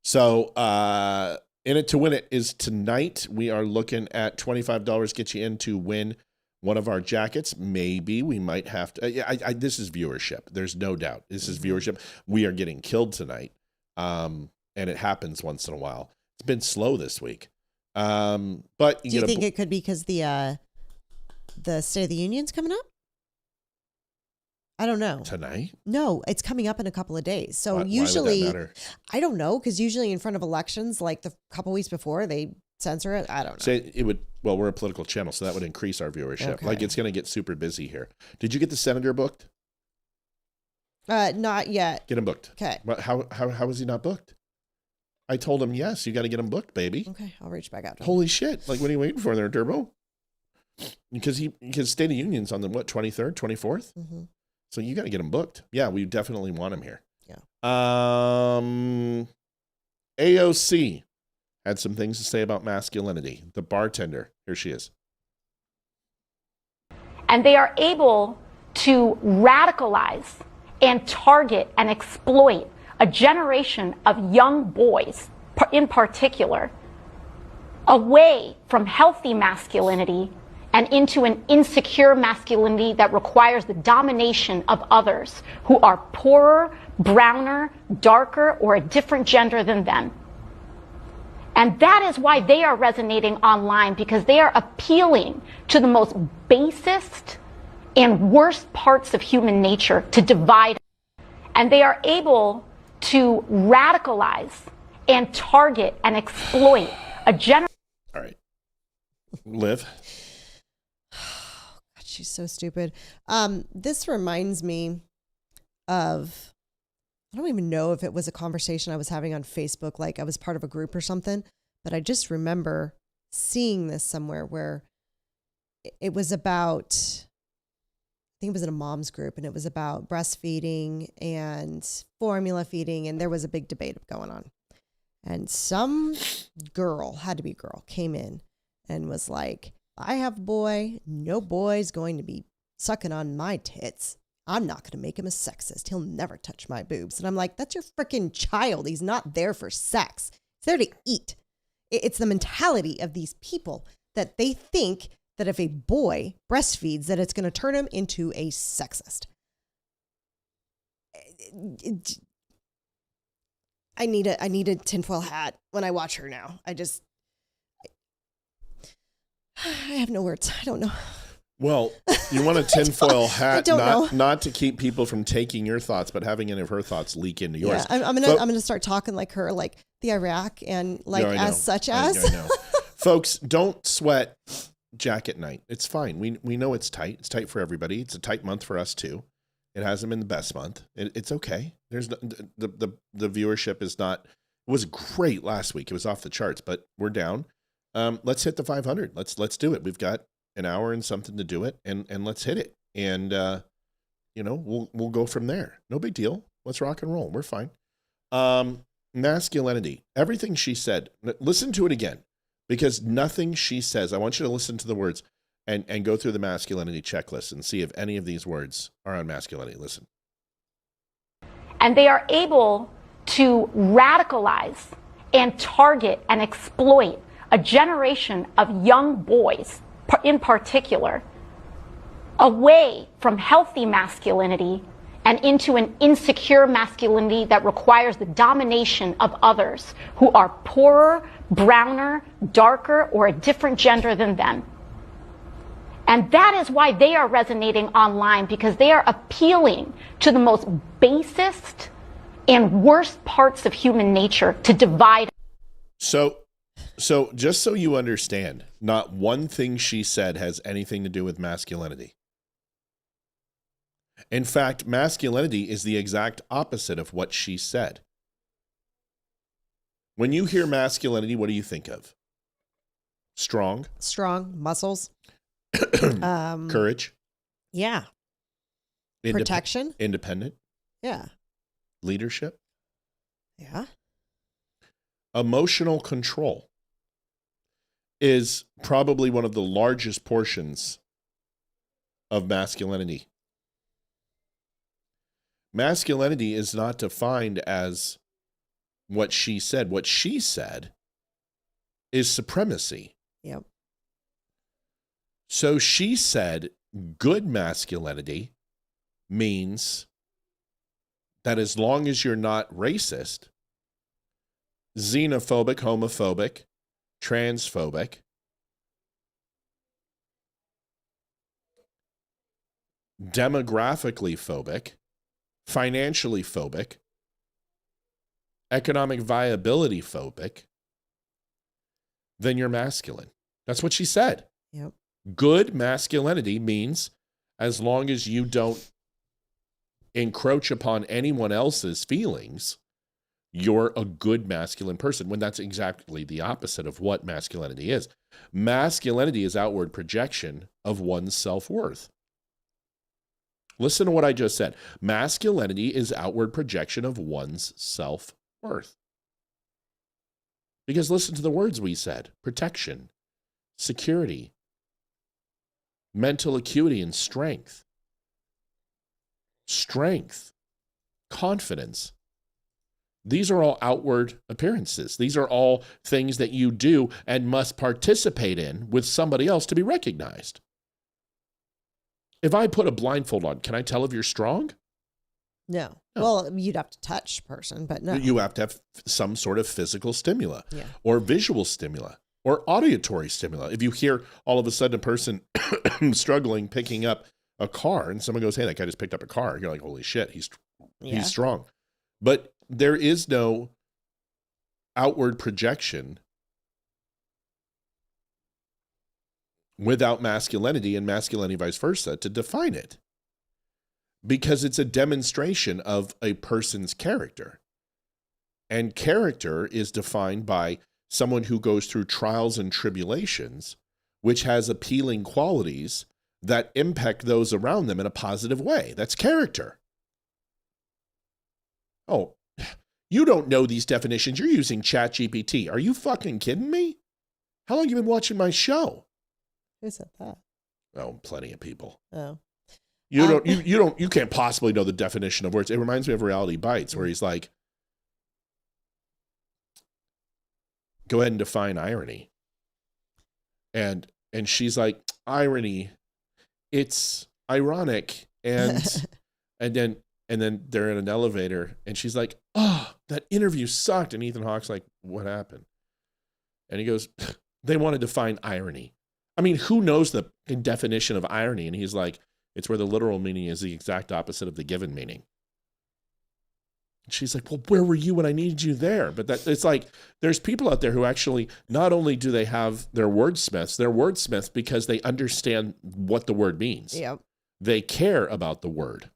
So, In It to Win It is tonight. We are looking at $25 get you in to win one of our jackets, maybe we might have to. This is viewership. There's no doubt. This is viewership. We are getting killed tonight, and it happens once in a while. It's been slow this week. But do you think it could be because the State of the Union's coming up? I don't know. Tonight? No, it's coming up in a couple of days. So Why usually, would that matter? I don't know, because usually in front of elections, like the couple weeks before, they censor it. I don't know. Say it would. Well, we're a political channel, so that would increase our viewership. Okay. Like it's going to get super busy here. Did you get the senator booked? Not yet. Get him booked. Okay. But how is he not booked? I told him yes. You got to get him booked, baby. Okay, I'll reach back out to him. Holy shit! Like, what are you waiting for there, Turbo? Because State of Union's on the 23rd, 24th. Mm-hmm. So you got to get him booked. Yeah, we definitely want him here. Yeah. AOC had some things to say about masculinity. The bartender, here she is. And they are able to radicalize and target and exploit a generation of young boys, in particular, away from healthy masculinity and into an insecure masculinity that requires the domination of others who are poorer, browner, darker, or a different gender than them. And that is why they are resonating online, because they are appealing to the most basest and worst parts of human nature to divide. And they are able to radicalize and target and exploit a generation. All right. Liv. God, she's so stupid. This reminds me of, I don't even know if it was a conversation I was having on Facebook, like I was part of a group or something, but I just remember seeing this somewhere where it was about, I think it was in a mom's group, and it was about breastfeeding and formula feeding, and there was a big debate going on. And some girl, had to be a girl, came in and was like, I have a boy, no boy's going to be sucking on my tits. I'm not going to make him a sexist. He'll never touch my boobs. And I'm like, that's your freaking child. He's not there for sex. He's there to eat. It's the mentality of these people that they think that if a boy breastfeeds, that it's going to turn him into a sexist. I need a tinfoil hat when I watch her now. I have no words. I don't know. Well, you want a tinfoil hat, know. not to keep people from taking your thoughts, but having any of her thoughts leak into yours. Yeah, I'm gonna start talking like her, like the Iraq and like I know. Folks, don't sweat jacket night. It's fine. We know it's tight. It's tight for everybody. It's a tight month for us too. It hasn't been the best month. It's okay. There's the viewership is not. It was great last week. It was off the charts, but we're down. Let's hit the 500. Let's do it. We've got an hour and something to do it, and let's hit it. And we'll go from there. No big deal. Let's rock and roll. We're fine. Masculinity. Everything she said. Listen to it again, because nothing she says. I want you to listen to the words and go through the masculinity checklist and see if any of these words are on masculinity. Listen. And they are able to radicalize and target and exploit a generation of young boys, in particular, away from healthy masculinity and into an insecure masculinity that requires the domination of others who are poorer, browner, darker, or a different gender than them. And that is why they are resonating online, because they are appealing to the most basest and worst parts of human nature to divide. So just so you understand, not one thing she said has anything to do with masculinity. In fact, masculinity is the exact opposite of what she said. When you hear masculinity, what do you think of? Strong, muscles, courage. Yeah. Protection. Independent. Yeah. Leadership. Yeah. Emotional control is probably one of the largest portions of masculinity. Masculinity is not defined as what she said. What she said is supremacy. Yep. So she said good masculinity means that as long as you're not racist, xenophobic, homophobic, transphobic, demographically phobic, financially phobic, economic viability phobic, then you're masculine. That's what she said. Yep. Good masculinity means as long as you don't encroach upon anyone else's feelings, you're a good masculine person, when that's exactly the opposite of what masculinity is. Masculinity is outward projection of one's self-worth. Listen to what I just said. Masculinity is outward projection of one's self-worth. Because listen to the words we said: protection, security, mental acuity and strength. Strength, confidence. These are all outward appearances. These are all things that you do and must participate in with somebody else to be recognized. If I put a blindfold on, can I tell if you're strong? No. Well, you'd have to touch a person, but no. You have to have some sort of physical stimuli, Yeah. or visual stimuli, or auditory stimuli. If you hear all of a sudden a person struggling picking up a car and someone goes, hey, that guy just picked up a car, you're like, holy shit, he's strong. But there is no outward projection without masculinity, and masculinity vice versa, to define it. Because it's a demonstration of a person's character. And character is defined by someone who goes through trials and tribulations, which has appealing qualities that impact those around them in a positive way. That's character. Oh, you don't know these definitions. You're using ChatGPT. Are you fucking kidding me? How long have you been watching my show? Who said that? Oh, plenty of people. Oh. You can't possibly know the definition of words. It reminds me of Reality Bites, where he's like, go ahead and define irony. And she's like, irony, it's ironic. And and then they're in an elevator and she's like, oh, that interview sucked. And Ethan Hawke's like, what happened? And he goes, they want to define irony. I mean, who knows the definition of irony? And he's like, it's where the literal meaning is the exact opposite of the given meaning. And she's like, well, where were you when I needed you there? But it's like, there's people out there who actually, not only do they have they're wordsmiths because they understand what the word means. Yep. They care about the word.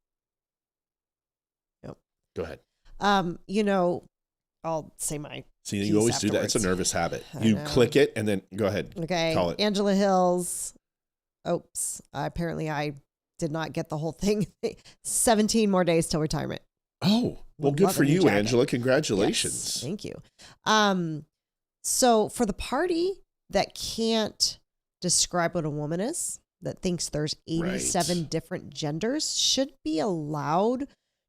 Yep. Go ahead. I'll say my See, you always do that. It's a nervous habit. You click it and then go ahead. Okay. Call it. Angela Hills. Oops. Apparently I did not get the whole thing. 17 more days till retirement. Oh, well, good for you, Angela. Congratulations. Yes, thank you. So for the party that can't describe what a woman is, that thinks there's 87 different genders, should be allowed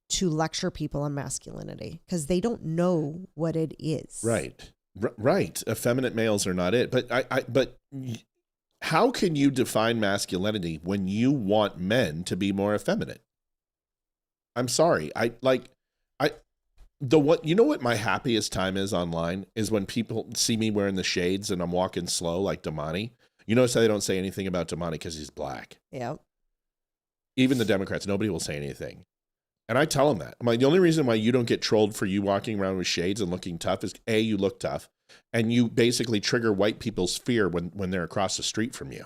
to lecture people on masculinity because they don't know what it is. Right. Right. Effeminate males are not it. But how can you define masculinity when you want men to be more effeminate? I'm sorry. You know what my happiest time is online is when people see me wearing the shades and I'm walking slow like Damani. You notice how they don't say anything about Damani because he's black. Yeah. Even the Democrats, nobody will say anything. And I tell them that. I'm like, the only reason why you don't get trolled for you walking around with shades and looking tough is A, you look tough, and you basically trigger white people's fear when they're across the street from you.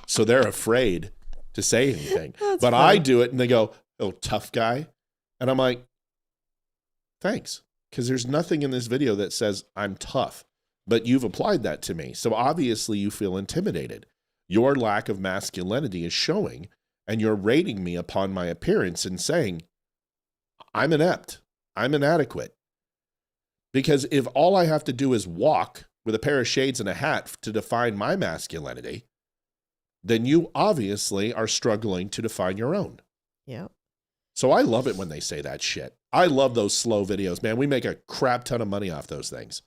So they're afraid to say anything. But funny. I do it and they go, oh, tough guy. And I'm like, thanks. Because there's nothing in this video that says I'm tough, but you've applied that to me. So obviously you feel intimidated. Your lack of masculinity is showing, and you're rating me upon my appearance and saying, I'm inept, I'm inadequate. Because if all I have to do is walk with a pair of shades and a hat to define my masculinity, then you obviously are struggling to define your own. Yeah. So I love it when they say that shit. I love those slow videos, man. We make a crap ton of money off those things.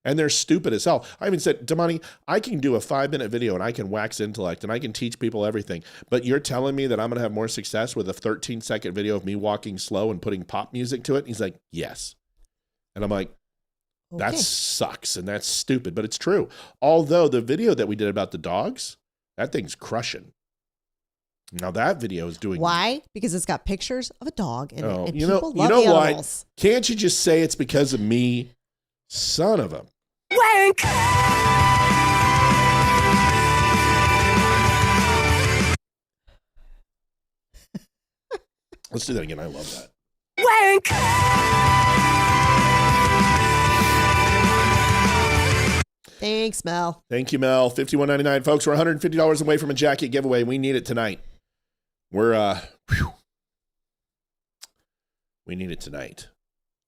And they're stupid as hell. I even said, Damani, I can do a 5-minute video and I can wax intellect and I can teach people everything. But you're telling me that I'm going to have more success with a 13-second video of me walking slow and putting pop music to it? And he's like, yes. And I'm like, that sucks and that's stupid, but it's true. Although the video that we did about the dogs, that thing's crushing. Now that video is doing... Why? Because it's got pictures of a dog in it. And you people know, love animals. what? Can't you just say it's because of me? Son of a... Wank! Let's do that again. I love that. Wank! Thanks, Mel. Thank you, Mel. $51.99, folks. We're $150 away from a jacket giveaway. We need it tonight. We need it tonight.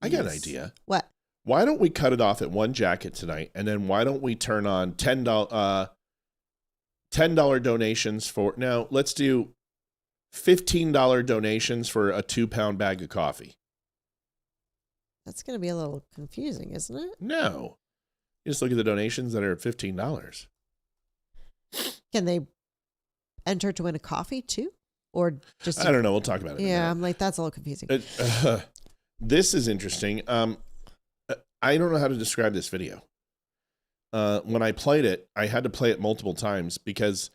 I got an idea. What? Why don't we cut it off at one jacket tonight, and then why don't we turn on $10 donations for... Now, let's do $15 donations for a 2-pound bag of coffee. That's going to be a little confusing, isn't it? No. You just look at the donations that are $15. Can they enter to win a coffee, too? Or just... I don't know. We'll talk about it. Yeah, I'm like, that's a little confusing. This is interesting. I don't know how to describe this video. When I played it, I had to play it multiple times because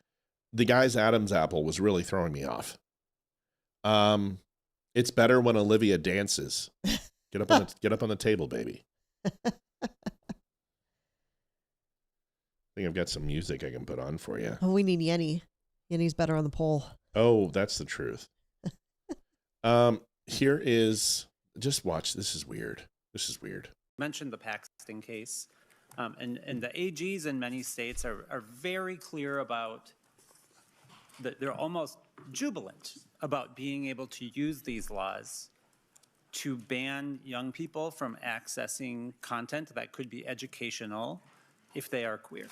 the guy's Adam's apple was really throwing me off. It's better when Olivia dances. Get up on the table, baby. I think I've got some music I can put on for you. Oh, we need Yenny. Yenny's better on the pole. Oh, that's the truth. Here is... Just watch. This is weird. Mentioned the Paxton case, and the AGs in many states are very clear about that. They're almost jubilant about being able to use these laws to ban young people from accessing content that could be educational if they are queer.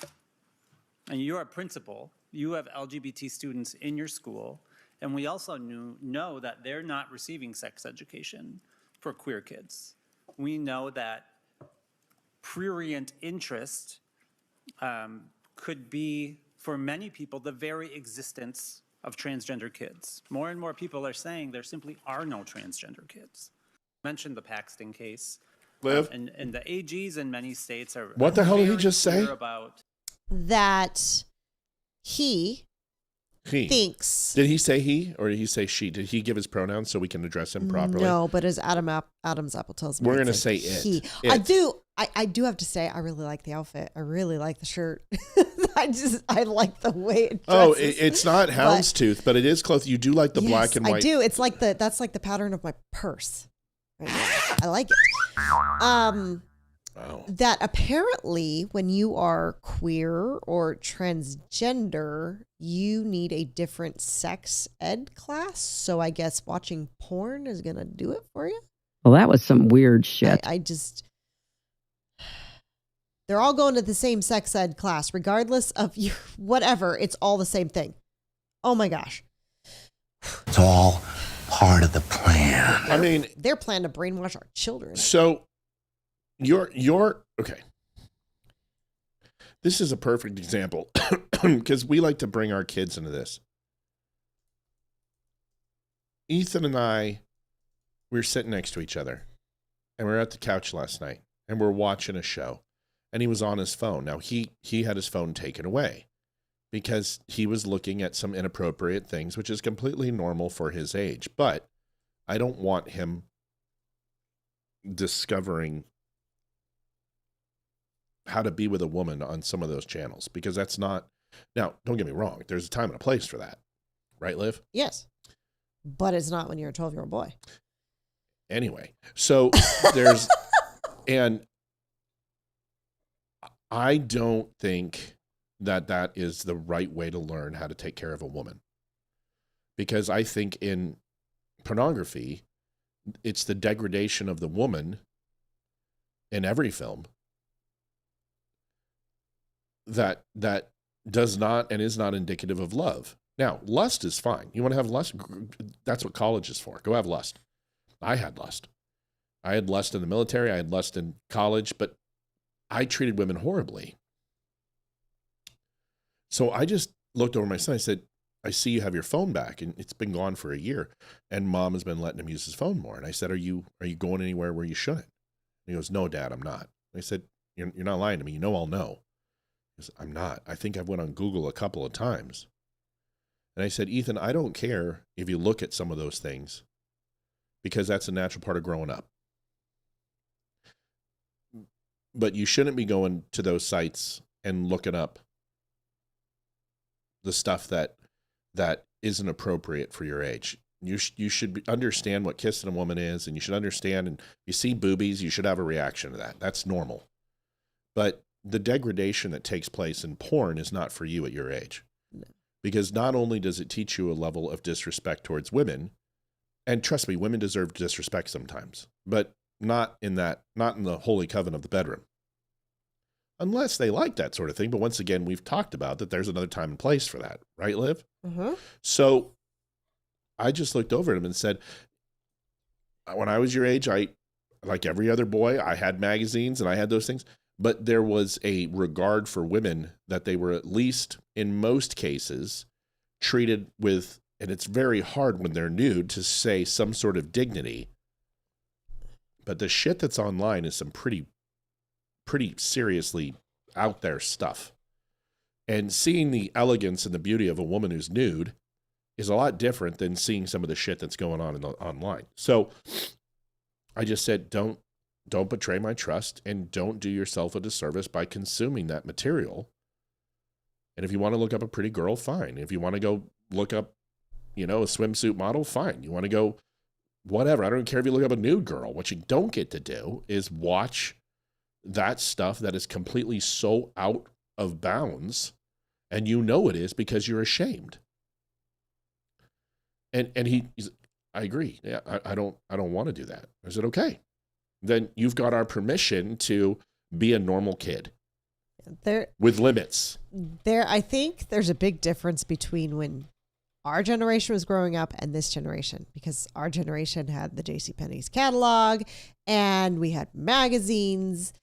And you're a principal, you have LGBT students in your school, and we also know that they're not receiving sex education for queer kids. We know that prurient interest could be, for many people, the very existence of transgender kids. More and more people are saying there simply are no transgender kids. Mentioned the Paxton case. Liv? And the AGs in many states are... What the hell did he just say? About that he thinks... Did he say he or did he say she? Did he give his pronouns so we can address him properly? No, but as Adam's apple tells me, we're going to say it. He. I do have to say, I really like the outfit. I really like the shirt. I like the way it dresses. Oh, it's not houndstooth, but it is close. You do like the black and white. I do. It's like that's like the pattern of my purse. Right now. I like it. That apparently when you are queer or transgender, you need a different sex ed class. So I guess watching porn is going to do it for you. Well, that was some weird shit. They're all going to the same sex ed class, regardless of you, whatever. It's all the same thing. Oh my gosh. It's all part of the plan. I mean, their plan to brainwash our children. So you're okay. This is a perfect example because we like to bring our kids into this. Ethan and I, we were sitting next to each other and we were at the couch last night and we're watching a show and he was on his phone. Now he had his phone taken away because he was looking at some inappropriate things, which is completely normal for his age. But I don't want him discovering how to be with a woman on some of those channels because that's not... Now, don't get me wrong. There's a time and a place for that. Right, Liv? Yes. But it's not when you're a 12-year-old boy. Anyway, so there's... And I don't think that is the right way to learn how to take care of a woman. Because I think in pornography, it's the degradation of the woman in every film that does not and is not indicative of love. Now, lust is fine. You want to have lust? That's what college is for. Go have lust. I had lust. I had lust in the military. I had lust in college, but I treated women horribly. So I just looked over my son. I said, I see you have your phone back, and it's been gone for a year, and mom has been letting him use his phone more. And I said, are you going anywhere where you shouldn't? And he goes, no, Dad, I'm not. I said, you're not lying to me. You know I'll know. He goes, I'm not. I think I've went on Google a couple of times. And I said, Ethan, I don't care if you look at some of those things, because that's a natural part of growing up. But you shouldn't be going to those sites and looking up the stuff that isn't appropriate for your age. You should understand what kissing a woman is, and you should understand, and you see boobies, you should have a reaction to that. That's normal. But the degradation that takes place in porn is not for you at your age. No. Because not only does it teach you a level of disrespect towards women, and trust me, women deserve disrespect sometimes, but not in the holy coven of the bedroom. Unless they like that sort of thing. But once again, we've talked about that there's another time and place for that. Right, Liv? Mm-hmm. So I just looked over at him and said, when I was your age, like every other boy, I had magazines and I had those things. But there was a regard for women that they were, at least in most cases, treated with, and it's very hard when they're nude to say some sort of dignity. But the shit that's online is some pretty seriously out there stuff. And seeing the elegance and the beauty of a woman who's nude is a lot different than seeing some of the shit that's going on online. So I just said, don't betray my trust, and don't do yourself a disservice by consuming that material. And if you want to look up a pretty girl, fine. If you want to go look up, a swimsuit model, fine. You want to go whatever. I don't care if you look up a nude girl. What you don't get to do is watch that stuff that is completely so out of bounds, and it is because you're ashamed. And he's, I agree. Yeah, I don't want to do that. I said, okay, then you've got our permission to be a normal kid with limits. I think there's a big difference between when our generation was growing up and this generation, because our generation had the JCPenney's catalog and we had magazines.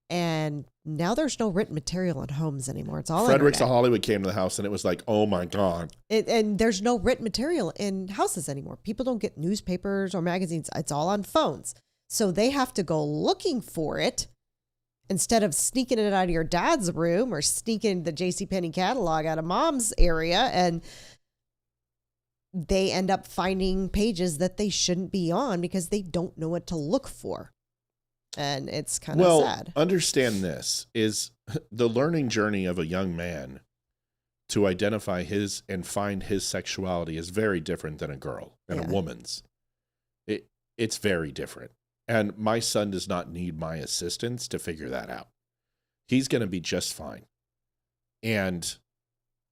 And now there's no written material in homes anymore. It's all Fredericks internet. of Hollywood came to the house, and it was like, oh my God. And there's no written material in houses anymore. People don't get newspapers or magazines. It's all on phones. So they have to go looking for it instead of sneaking it out of your dad's room or sneaking the JCPenney catalog out of mom's area. And they end up finding pages that they shouldn't be on because they don't know what to look for. And it's kind of sad. Understand this is the learning journey of a young man to identify his and find his sexuality is very different than a girl and a woman's. It's very different. And my son does not need my assistance to figure that out. He's going to be just fine. And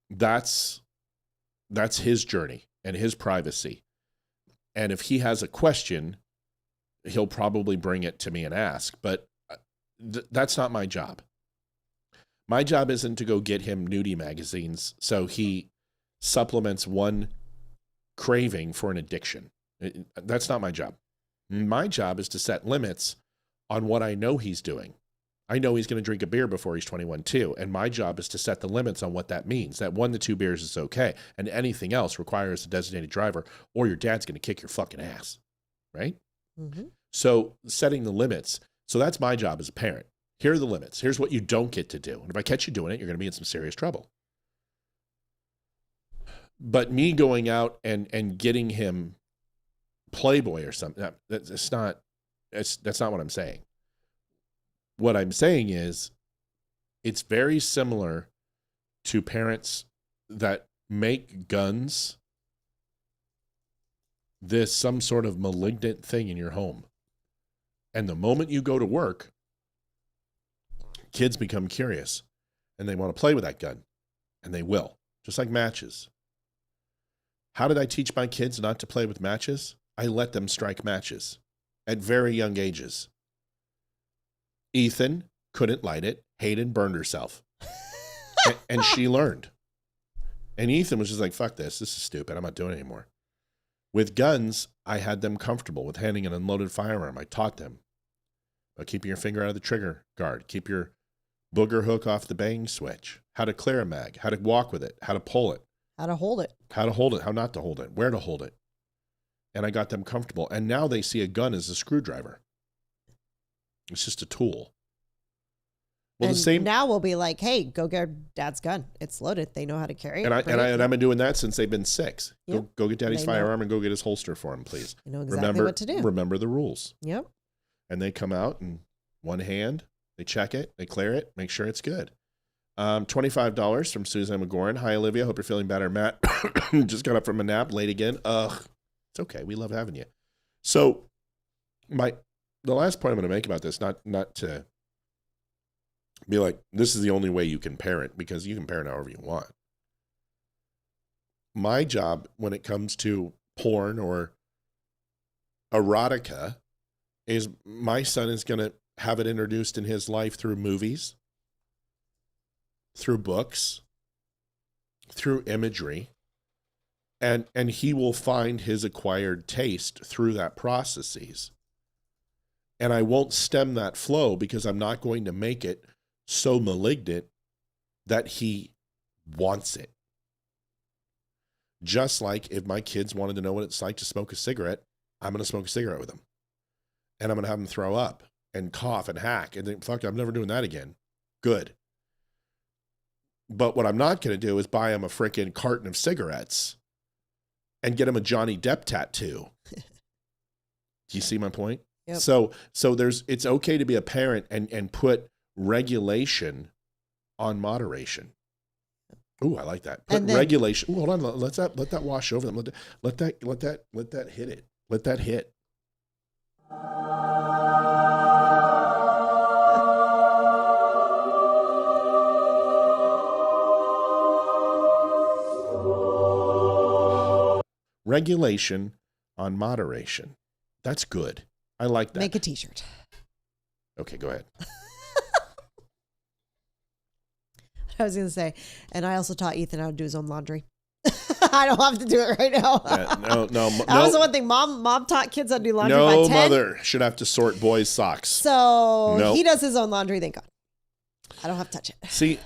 that's his journey and his privacy. And if he has a question, he'll probably bring it to me and ask, but that's not my job. My job isn't to go get him nudie magazines so he supplements one craving for an addiction. That's not my job. My job is to set limits on what I know he's doing. I know he's going to drink a beer before he's 21 too, and my job is to set the limits on what that means. That 1 to 2 beers is okay, and anything else requires a designated driver, or your dad's going to kick your fucking ass, right? Mm-hmm. So setting the limits. So that's my job as a parent. Here are the limits. Here's what you don't get to do. And if I catch you doing it, you're going to be in some serious trouble. But me going out and getting him Playboy or something, that's not what I'm saying. What I'm saying is it's very similar to parents that make guns some sort of malignant thing in your home. And the moment you go to work, kids become curious and they want to play with that gun, and they will, just like matches. How did I teach my kids not to play with matches? I let them strike matches at very young ages. Ethan couldn't light it. Hayden burned herself. and she learned. And Ethan was just like, fuck this. This is stupid. I'm not doing it anymore. With guns, I had them comfortable with handling an unloaded firearm. I taught them about keeping your finger out of the trigger guard. Keep your booger hook off the bang switch, how to clear a mag, how to walk with it, how to pull it, How to hold it. how not to hold it, where to hold it. And I got them comfortable. And now they see a gun as a screwdriver. It's just a tool. Well, and the same now we'll be like, hey, go get Dad's gun. It's loaded. They know how to carry it. And bring it. I've been doing that since they've been 6. Yep. Go get Daddy's They know. firearm and go get his holster for him, please. They know exactly what to do. Remember the rules. Yep. And they come out and one hand, they check it, they clear it, make sure it's good. $25 from Suzanne McGoran. Hi, Olivia. Hope you're feeling better. Matt just got up from a nap, late again. Ugh. It's okay. We love having you. So the last point I'm going to make about this, not to be like, this is the only way you can parent, because you can parent however you want. My job when it comes to porn or erotica is my son is going to have it introduced in his life through movies, through books, through imagery, and he will find his acquired taste through that processes. And I won't stem that flow because I'm not going to make it so malignant that he wants it. Just like if my kids wanted to know what it's like to smoke a cigarette, I'm going to smoke a cigarette with them. And I'm going to have them throw up and cough and hack and think, fuck, I'm never doing that again. Good. But what I'm not going to do is buy him a freaking carton of cigarettes and get him a Johnny Depp tattoo. Do you see my point? Yep. So it's okay to be a parent and put regulation on moderation. Ooh, I like that. Put regulation. Ooh, hold on. Let that wash over them. Let that hit it. Let that hit. Regulation on moderation. That's good. I like that. Make a t-shirt. Okay, go ahead. I was going to say, and I also taught Ethan how to do his own laundry. I don't have to do it right now. No. That was the one thing. Mom taught kids how to do laundry by 10. No mother should have to sort boys' socks. So he does his own laundry, thank God. I don't have to touch it. See,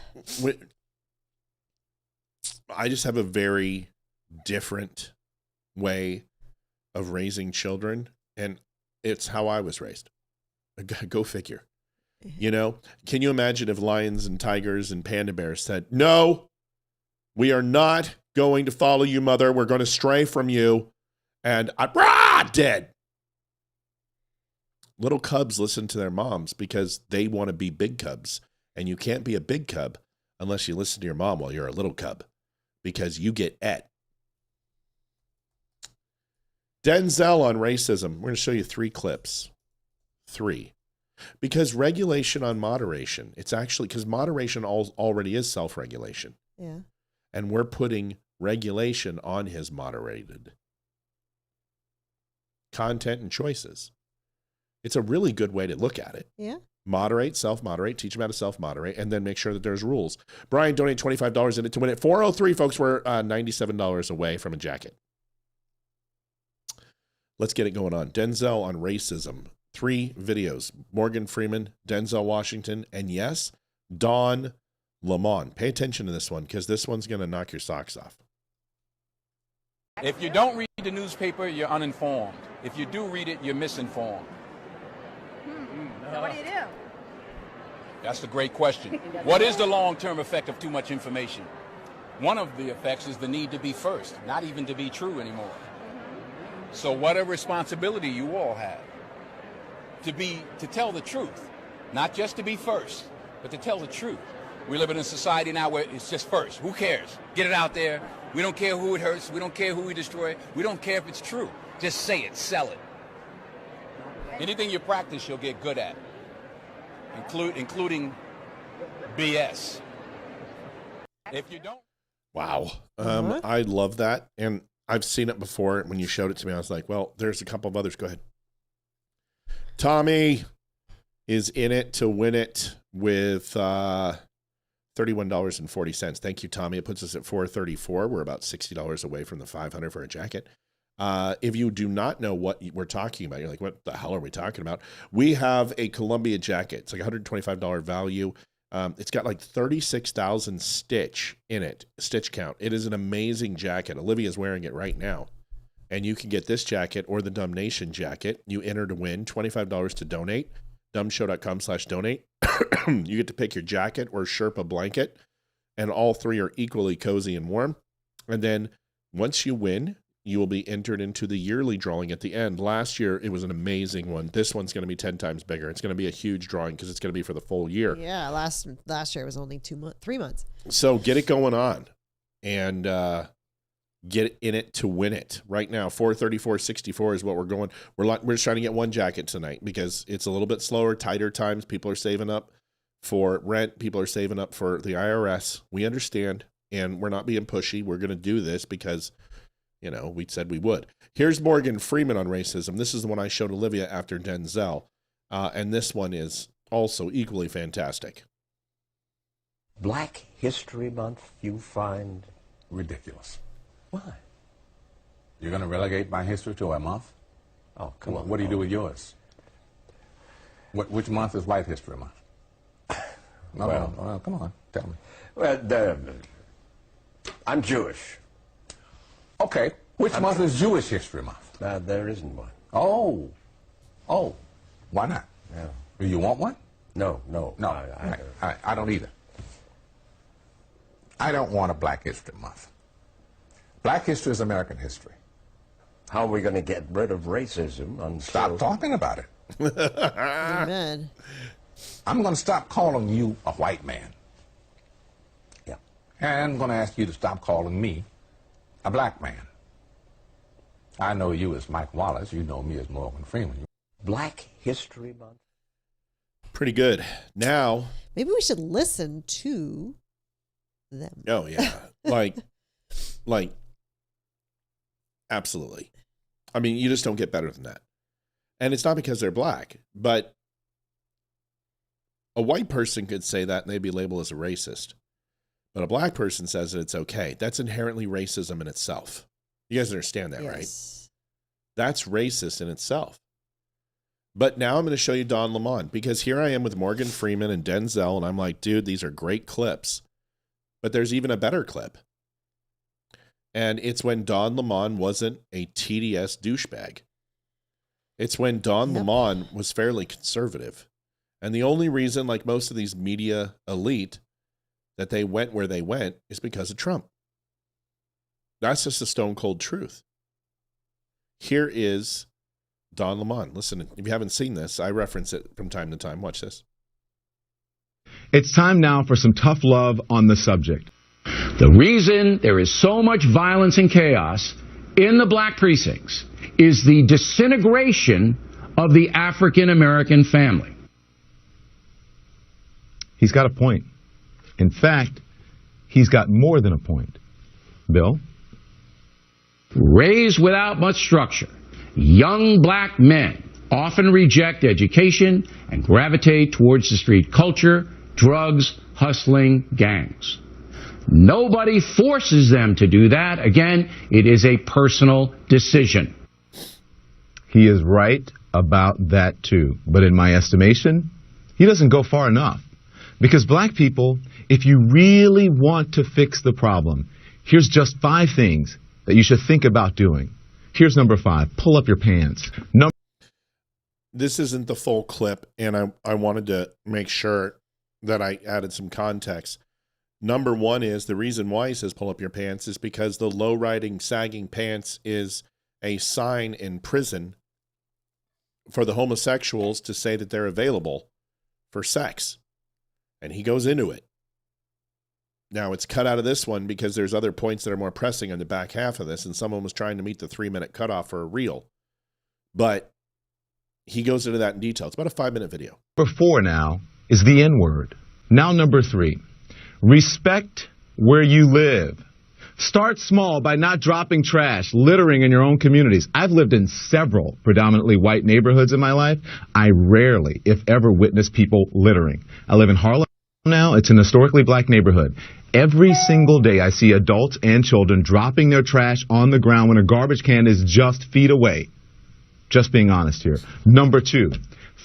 I just have a very different way of raising children, and it's how I was raised. Go figure. You know, can you imagine if lions and tigers and panda bears said, no, we are not going to follow you, mother. We're going to stray from you. And dead. Little cubs listen to their moms because they want to be big cubs. And you can't be a big cub unless you listen to your mom while you're a little cub, because you get et. Denzel on racism. We're going to show you 3 clips. 3. Because regulation on moderation, it's actually, because moderation already is self-regulation. Yeah. And we're putting regulation on his moderated content and choices. It's a really good way to look at it. Yeah. Moderate, self-moderate, teach them how to self-moderate, and then make sure that there's rules. Brian, donate $25 in it to win it. 403, folks, we're $97 away from a jacket. Let's get it going on. Denzel on racism. 3 videos. Morgan Freeman, Denzel Washington, and yes, Don Lemon. Pay attention to this one, because this one's going to knock your socks off. If you don't read the newspaper, you're uninformed. If you do read it, you're misinformed. So what do you do? That's a great question. What is the long-term effect of too much information? One of the effects is the need to be first, not even to be true anymore. So what a responsibility you all have to tell the truth, not just to be first, but to tell the truth. We live in a society now where it's just first. Who cares? Get it out there. We don't care who it hurts. We don't care who we destroy. We don't care if it's true. Just say it, sell it. Anything you practice, you'll get good at, including BS. If you don't. Wow. I love that. And I've seen it before. When you showed it to me, I was like, well, there's a couple of others. Go ahead. Tommy is in it to win it with $31.40. Thank you, Tommy. It puts us at $434. We're about $60 away from the $500 for a jacket. If you do not know what we're talking about, you're like, what the hell are we talking about? We have a Columbia jacket. It's like $125 value. It's got like 36,000 stitch in it, stitch count. It is an amazing jacket. Olivia's wearing it right now. And you can get this jacket or the Dumb Nation jacket. You enter to win $25 to donate. Dumbshow.com/donate. You get to pick your jacket or Sherpa blanket. And all three are equally cozy and warm. And then once you win, you will be entered into the yearly drawing at the end. Last year, it was an amazing one. This one's going to be 10 times bigger. It's going to be a huge drawing because it's going to be for the full year. Yeah, last year it was only 3 months. So get it going on and get in it to win it. Right now, 434.64 is what we're going. We're just trying to get one jacket tonight because it's a little bit slower, tighter times. People are saving up for rent. People are saving up for the IRS. We understand, and we're not being pushy. We're going to do this because we said we would. Here's Morgan Freeman on racism. This is the one I showed Olivia after Denzel. And this one is also equally fantastic. Black History Month you find ridiculous. Why? You're going to relegate my history to a month? Oh, come on. What do you do with yours? Which month is White History Month? Well, come on, tell me. Well, I'm Jewish. Okay. Which month is Jewish History Month? There isn't one. Oh. Why not? Yeah. Do you want one? No. I don't either. I don't want a Black History Month. Black history is American history. How are we going to get rid of racism? Stop talking about it. Amen. I'm going to stop calling you a white man. Yeah. And I'm going to ask you to stop calling me a black man. I know you as Mike Wallace. You know me as Morgan Freeman. Black History Month. Pretty good. Now, maybe we should listen to them. Oh, yeah. Like, absolutely. I mean, you just don't get better than that. And it's not because they're black, but a white person could say that and they'd be labeled as a racist. But a black person says that it's okay. That's inherently racism in itself. You guys understand that, right? That's racist in itself. But now I'm going to show you Don Lemon, because here I am with Morgan Freeman and Denzel, and I'm like, dude, these are great clips. But there's even a better clip. And it's when Don Lemon wasn't a TDS douchebag. It's when Don Lemon was fairly conservative. And the only reason, like most of these media elite, that they went where they went is because of Trump. That's just the stone cold truth. Here is Don Lemon. Listen, if you haven't seen this, I reference it from time to time. Watch this. It's time now for some tough love on the subject. The reason there is so much violence and chaos in the black precincts is the disintegration of the African American family. He's got a point. In fact, he's got more than a point. Bill? Raised without much structure, young black men often reject education and gravitate towards the street culture, drugs, hustling, gangs. Nobody forces them to do that. Again, it is a personal decision. He is right about that too. But in my estimation, he doesn't go far enough. Because black people, if you really want to fix the problem, here's just 5 things that you should think about doing. Here's number 5. Pull up your pants. This isn't the full clip, and I wanted to make sure that I added some context. Number 1 is the reason why he says pull up your pants is because the low-riding, sagging pants is a sign in prison for the homosexuals to say that they're available for sex. And he goes into it. Now, it's cut out of this one because there's other points that are more pressing on the back half of this, and someone was trying to meet the 3-minute cutoff for a reel. But he goes into that in detail. It's about a 5-minute video. Number 4 now is the N-word. Now number 3, respect where you live. Start small by not dropping trash, littering in your own communities. I've lived in several predominantly white neighborhoods in my life. I rarely, if ever, witness people littering. I live in Harlem now. It's an historically black neighborhood. Every single day I see adults and children dropping their trash on the ground when a garbage can is just feet away. Just being honest here. Number 2,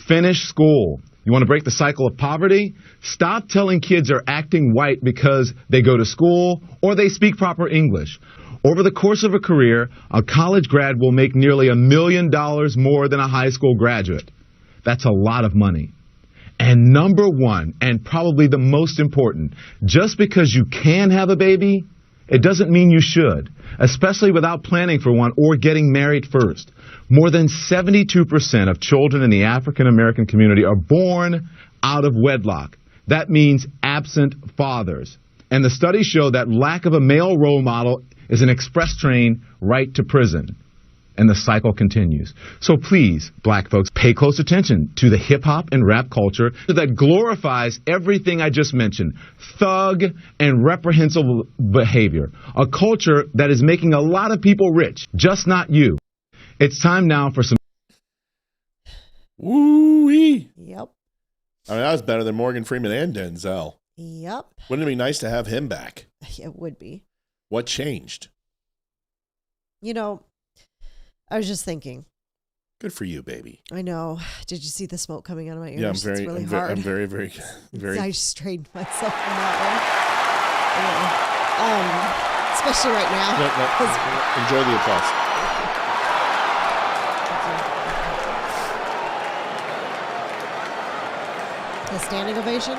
finish school. You want to break the cycle of poverty? Stop telling kids are acting white because they go to school or they speak proper English. Over the course of a career, a college grad will make nearly $1 million more than a high school graduate. That's a lot of money. And number one, and probably the most important, just because you can have a baby, it doesn't mean you should, especially without planning for one or getting married first. More than 72% of children in the African American community are born out of wedlock. That means absent fathers. And the studies show that lack of a male role model is an express train right to prison. And the cycle continues. So please, black folks, pay close attention to the hip-hop and rap culture that glorifies everything I just mentioned, thug and reprehensible behavior, a culture that is making a lot of people rich, just not you. It's time now for some... Woo-wee. Yep. I mean, that was better than Morgan Freeman and Denzel. Yep. Wouldn't it be nice to have him back? It would be. What changed? You know, I was just thinking. Good for you, baby. I know. Did you see the smoke coming out of my ears? Yeah, It's really I'm hard. very. I straightened myself from that one. Anyway, especially right now. No. Enjoy the applause. The standing ovation?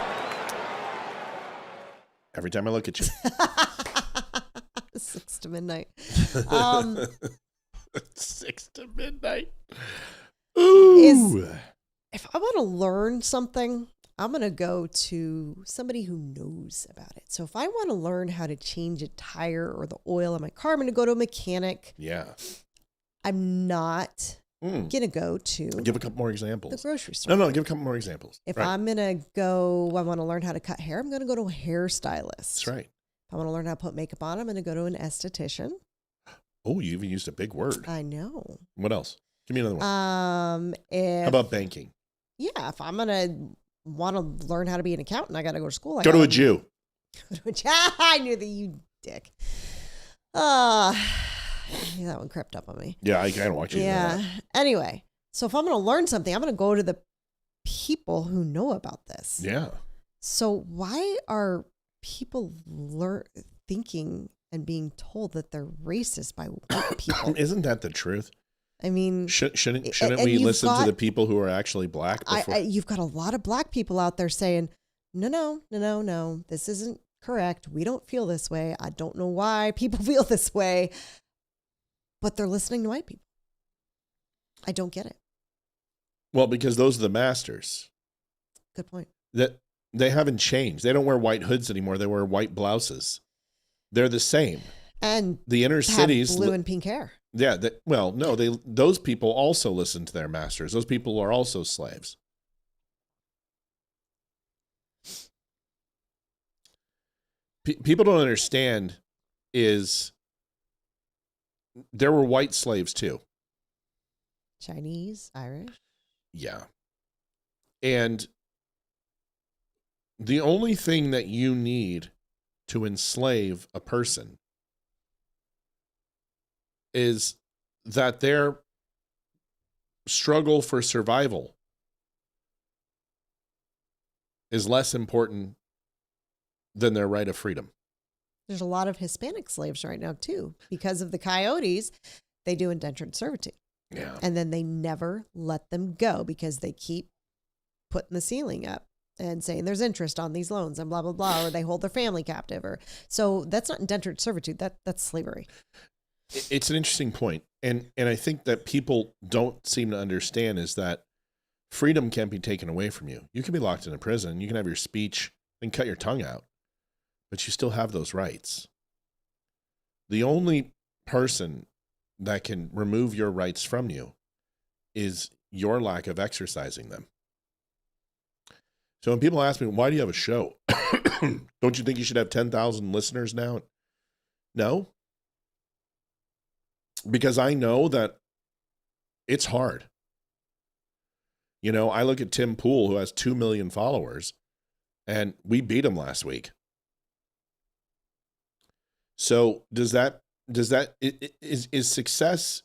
Every time I look at you. 6 to midnight. 6 to midnight. Ooh. If I want to learn something, I'm going to go to somebody who knows about it. So if I want to learn how to change a tire or the oil in my car, I'm going to go to a mechanic. Yeah. I'm not going to go to... Give a couple more examples. The grocery store. No, give a couple more examples. If I'm going to go, I want to learn how to cut hair, I'm going to go to a hairstylist. That's right. If I want to learn how to put makeup on, I'm going to go to an esthetician. Oh, you even used a big word. I know. What else? Give me another one. How about banking? Yeah, if I'm going to want to learn how to be an accountant, I got to go to school. Go to a Jew. I knew that, you dick. That one crept up on me. Yeah, I don't want you to know that. Anyway, so if I'm going to learn something, I'm going to go to the people who know about this. Yeah. So why are people thinking and being told that they're racist by white people? Isn't that the truth? I mean, shouldn't we listen to the people who are actually black? You've got a lot of black people out there saying, no, this isn't correct. We don't feel this way. I don't know why people feel this way, but they're listening to white people. I don't get it. Well, because those are the masters. Good point. That they haven't changed. They don't wear white hoods anymore. They wear white blouses. They're the same. And the inner cities, blue and pink hair. Yeah. Those people also listen to their masters. Those people are also slaves. People don't understand is there were white slaves too. Chinese, Irish. Yeah. And the only thing that you need to enslave a person is that their struggle for survival is less important than their right of freedom. There's a lot of Hispanic slaves right now too. Because of the coyotes, they do indentured servitude. Yeah. And then they never let them go because they keep putting the ceiling up and saying there's interest on these loans and blah, blah, blah, or they hold their family captive. So that's not indentured servitude. That's slavery. It's an interesting point. And I think that people don't seem to understand is that freedom can't be taken away from you. You can be locked in a prison. You can have your speech and cut your tongue out, but you still have those rights. The only person that can remove your rights from you is your lack of exercising them. So when people ask me, why do you have a show? Don't you think you should have 10,000 listeners now? No. Because I know that it's hard. You know, I look at Tim Pool, who has 2 million followers, and we beat him last week. So is success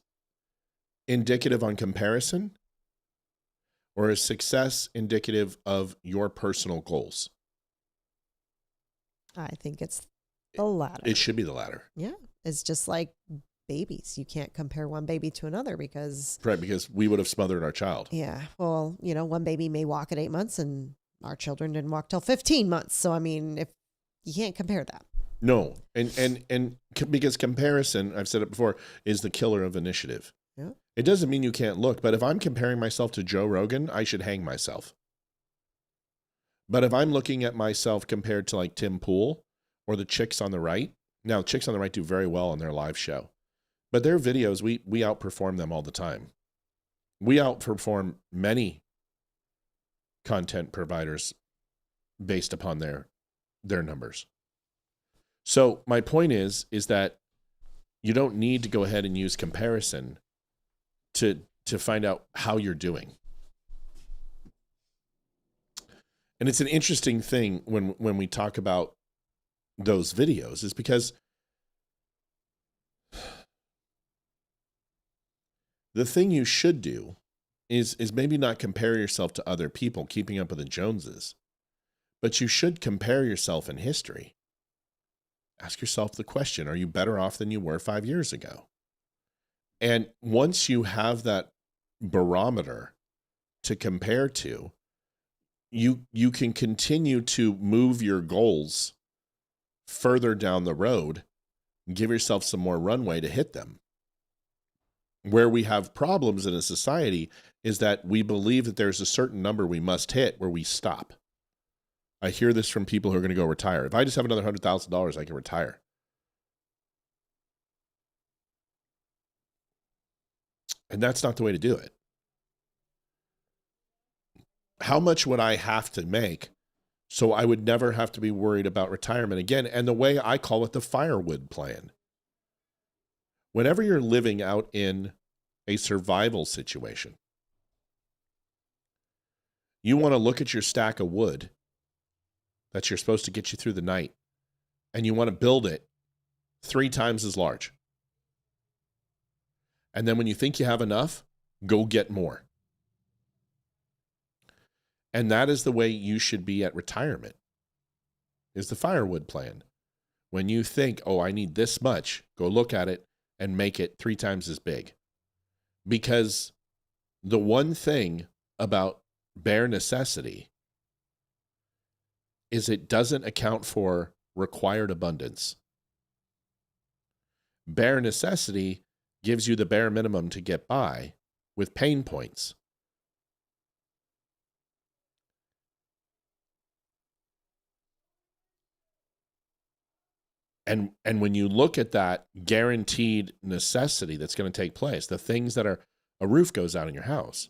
indicative on comparison? Or is success indicative of your personal goals? I think it's the latter. It should be the latter. Yeah. It's just like babies. You can't compare one baby to another because... Right, because we would have smothered our child. Yeah. Well, one baby may walk at 8 months and our children didn't walk till 15 months. So, I mean, if you can't compare that. No. And because comparison, I've said it before, is the killer of initiative. Yeah. It doesn't mean you can't look, but if I'm comparing myself to Joe Rogan, I should hang myself. But if I'm looking at myself compared to like Tim Pool or the Chicks on the Right, now Chicks on the Right do very well on their live show, but their videos, we outperform them all the time. We outperform many content providers based upon their numbers. So my point is that you don't need to go ahead and use comparison to find out how you're doing. And it's an interesting thing when we talk about those videos, is because the thing you should do is maybe not compare yourself to other people keeping up with the Joneses, but you should compare yourself in history. Ask yourself the question, are you better off than you were 5 years ago? And once you have that barometer to compare to, you can continue to move your goals further down the road, give yourself some more runway to hit them. Where we have problems in a society is that we believe that there's a certain number we must hit where we stop. I hear this from people who are going to go retire. If I just have another $100,000, I can retire. And that's not the way to do it. How much would I have to make so I would never have to be worried about retirement again? And the way I call it, the firewood plan. Whenever you're living out in a survival situation, you want to look at your stack of wood that you're supposed to get you through the night, and you want to build it 3 times as large. And then when you think you have enough, go get more. And that is the way you should be at retirement, is the firewood plan. When you think, oh, I need this much, go look at it and make it 3 times as big. Because the one thing about bare necessity is it doesn't account for required abundance. Bare necessity gives you the bare minimum to get by with pain points. And when you look at that guaranteed necessity that's going to take place, the things that are, a roof goes out in your house,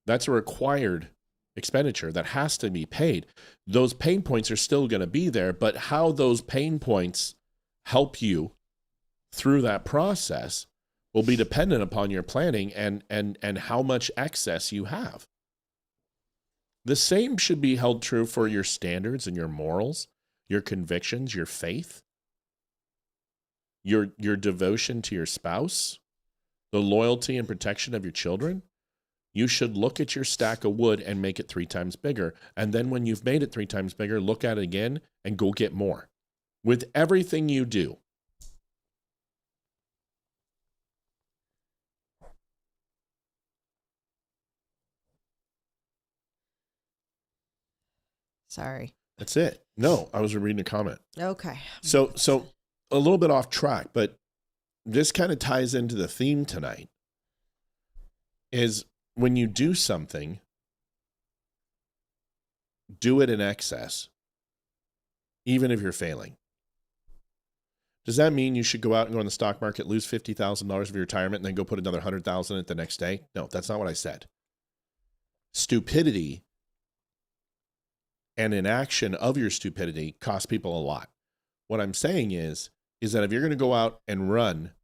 that's a required expenditure that has to be paid. Those pain points are still going to be there, but how those pain points help you through that process will be dependent upon your planning and how much excess you have. The same should be held true for your standards and your morals, your convictions, your faith, your devotion to your spouse, the loyalty and protection of your children. You should look at your stack of wood and make it 3 times bigger. And then when you've made it 3 times bigger, look at it again and go get more. With everything you do. Sorry. That's it. No, I was reading a comment. Okay. So a little bit off track, but this kind of ties into the theme tonight. Is when you do something, do it in excess, even if you're failing. Does that mean you should go out and go in the stock market, lose $50,000 of your retirement, and then go put another $100,000 in it the next day? No, that's not what I said. Stupidity and inaction of your stupidity costs people a lot. What I'm saying is that if you're going to go out and run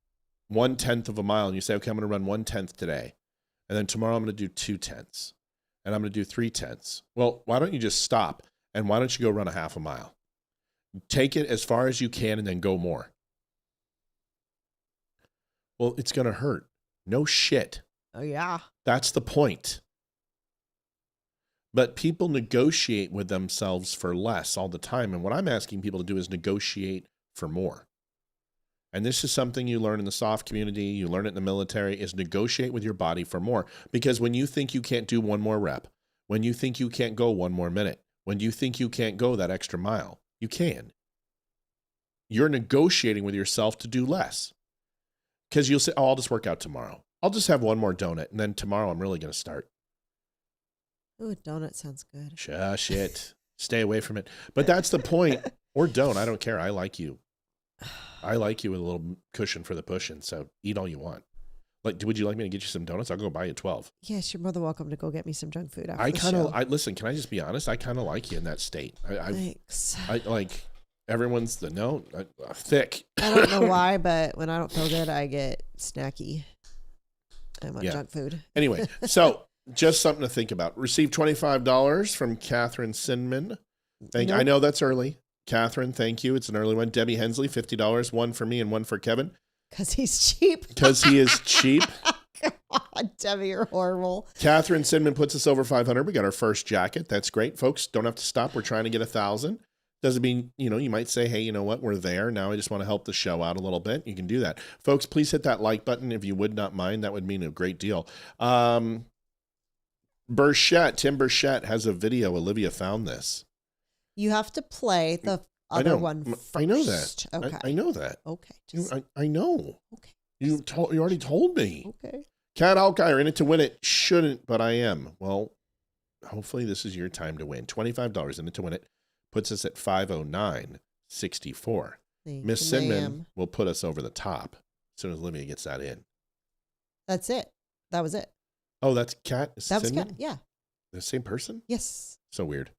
1/10 of a mile, and you say, okay, I'm going to run 1/10 today, and then tomorrow I'm going to do 2/10, and I'm going to do 3/10. Well, why don't you just stop, and why don't you go run a half a mile? Take it as far as you can and then go more. Well, it's going to hurt. No shit. Oh, yeah. That's the point. But people negotiate with themselves for less all the time. And what I'm asking people to do is negotiate for more. And this is something you learn in the soft community, you learn it in the military, is negotiate with your body for more. Because when you think you can't do one more rep, when you think you can't go one more minute, when you think you can't go that extra mile, you can. You're negotiating with yourself to do less. Because you'll say, oh, I'll just work out tomorrow. I'll just have one more donut, and then tomorrow I'm really going to start. Ooh, a donut sounds good. Shush it. Stay away from it. But that's the point. Or don't. I don't care. I like you. I like you with a little cushion for the pushing. So eat all you want. Like, would you like me to get you some donuts? I'll go buy you 12. Yes, you're more than welcome to go get me some junk food after I the kind show. of, listen, can I just be honest? I kind of like you in that state. Thanks. I like, everyone's thick. I don't know why, but when I don't feel good, I get snacky. I want junk food. Anyway, so just something to think about. Received $25 from Catherine Sinman. I know that's early. Catherine, thank you. It's an early one. Debbie Hensley, $50. One for me and one for Kevin. Because he's cheap. Because he is cheap. God, Debbie, you're horrible. Catherine Sinman puts us over 500. We got our first jacket. That's great. Folks, don't have to stop. We're trying to get 1,000. Doesn't mean, you might say, hey, you know what? We're there. Now I just want to help the show out a little bit. You can do that. Folks, please hit that like button if you would not mind. That would mean a great deal. Tim Burchett has a video. Olivia found this. You have to play the other one first. I know that. Okay. I know that. Okay. I know. Okay. You already told me. Okay. Cat Alki, in it to win it. Shouldn't, but I am. Well, hopefully this is your time to win. $25 in it to win it. Puts us at 509.64. Miss Sinman will put us over the top as soon as Olivia gets that in. That's it. That was it. Oh, that's Cat? That was Cat, yeah. The same person? Yes. So weird.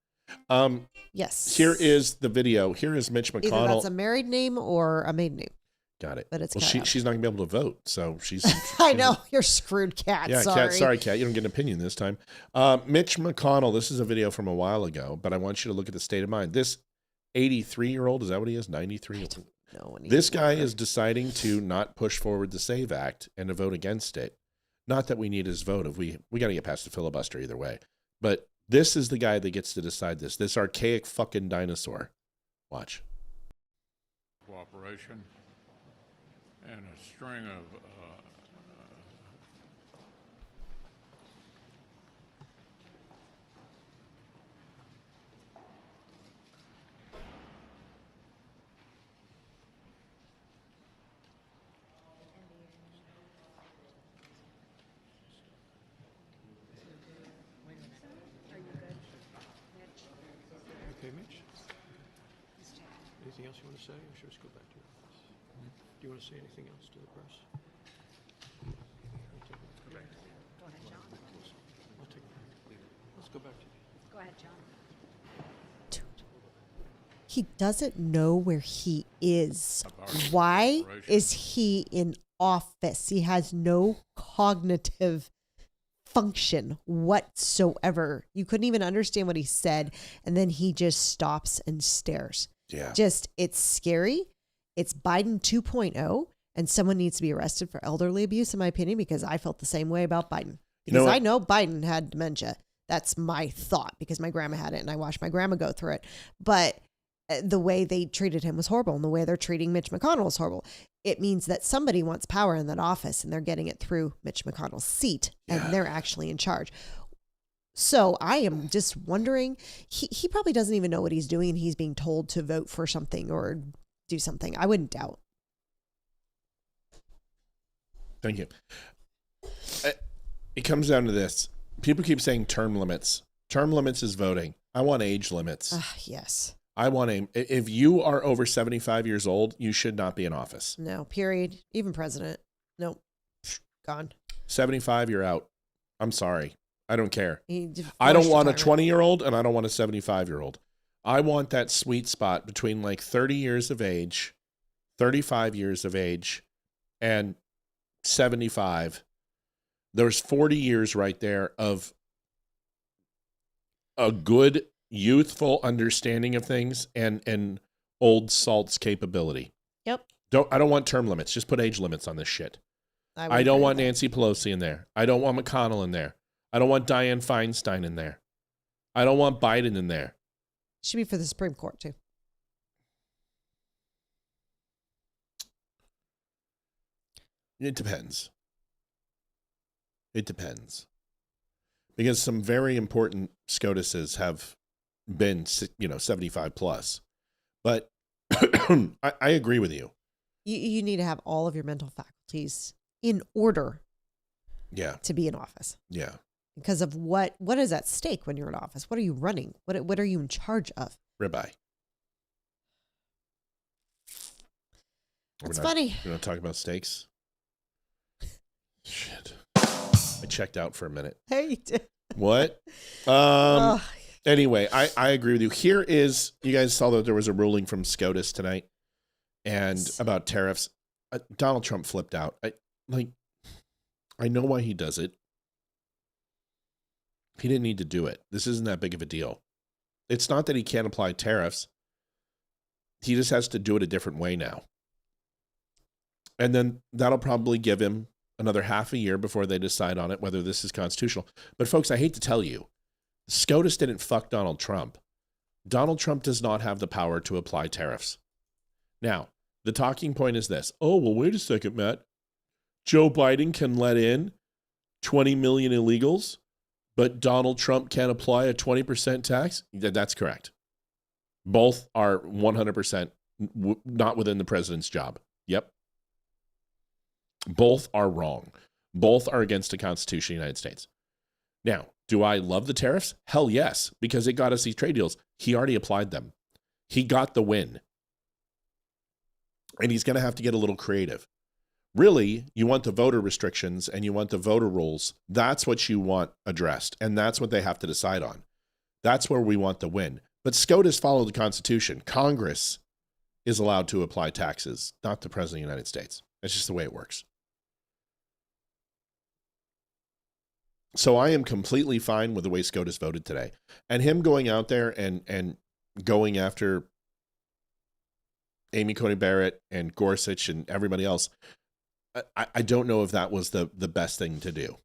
Yes. Here is the video. Here is Mitch McConnell. Either that's a married name or a maiden name. Got it. But it's she's not going to be able to vote, so she's... I know. You're screwed, Cat. Yeah, sorry. Cat. Sorry, Cat. You don't get an opinion this time. Mitch McConnell, this is a video from a while ago, but I want you to look at the state of mind. This 83-year-old, is that what he is? 93? No. This guy is deciding to not push forward the SAVE Act and to vote against it. Not that we need his vote. If we got to get past the filibuster either way. But this is the guy that gets to decide this. This archaic fucking dinosaur. Watch. Cooperation and a string of Okay, Mitch. Anything else you want to say, or should we just go back to your office? Do you want to say anything else to the press? Go ahead, John. I'll take a break. Let's go back to you. Go ahead, John. He doesn't know where he is. Why is he in office? He has no cognitive function whatsoever. You couldn't even understand what he said. And then he just stops and stares. Yeah. It's scary. It's Biden 2.0. And someone needs to be arrested for elderly abuse, in my opinion, because I felt the same way about Biden. Because I know Biden had dementia. That's my thought, because my grandma had it and I watched my grandma go through it. But the way they treated him was horrible, and the way they're treating Mitch McConnell is horrible. It means that somebody wants power in that office, and they're getting it through Mitch McConnell's seat, and they're actually in charge. So I am just wondering, he probably doesn't even know what he's doing, and he's being told to vote for something or do something. I wouldn't doubt. Thank you. It comes down to this. People keep saying term limits. Term limits is voting. I want age limits. Yes. I want if you are over 75 years old, you should not be in office. No, period. Even president. Nope. Gone. 75, you're out. I'm sorry. I don't care. I don't want a 20-year-old and I don't want a 75-year-old. I want that sweet spot between like 30 years of age, 35 years of age, and 75. There's 40 years right there of a good youthful understanding of things and old salt's capability. Yep. I don't want term limits. Just put age limits on this shit. I don't want Nancy Pelosi in there. I don't want McConnell in there. I don't want Dianne Feinstein in there. I don't want Biden in there. Should be for the Supreme Court too. It depends. It depends. Because some very important SCOTUSs have been, 75 plus. But I agree with you. You need to have all of your mental faculties in order. Yeah. To be in office. Yeah. Because of what is at stake when you're in office? What are you running? What are you in charge of? Ribeye. That's funny. We're not talking about steaks. Shit. I checked out for a minute. Hey, you did. What? Anyway, I agree with you. Here is, you guys saw that there was a ruling from SCOTUS tonight and about tariffs. Donald Trump flipped out. I know why he does it. He didn't need to do it. This isn't that big of a deal. It's not that he can't apply tariffs. He just has to do it a different way now. And then that'll probably give him another half a year before they decide on it, whether this is constitutional. But folks, I hate to tell you, SCOTUS didn't fuck Donald Trump. Donald Trump does not have the power to apply tariffs. Now, the talking point is this. Oh, well, wait a second, Matt. Joe Biden can let in 20 million illegals, but Donald Trump can't apply a 20% tax? That's correct. Both are 100% not within the president's job. Yep. Both are wrong. Both are against the Constitution of the United States. Now, do I love the tariffs? Hell yes, because it got us these trade deals. He already applied them. He got the win. And he's going to have to get a little creative. Really, you want the voter restrictions and you want the voter rules. That's what you want addressed. And that's what they have to decide on. That's where we want the win. But SCOTUS followed the Constitution. Congress is allowed to apply taxes, not the President of the United States. That's just the way it works. So I am completely fine with the way SCOTUS voted today. And him going out there and going after Amy Coney Barrett and Gorsuch and everybody else, I don't know if that was the best thing to do.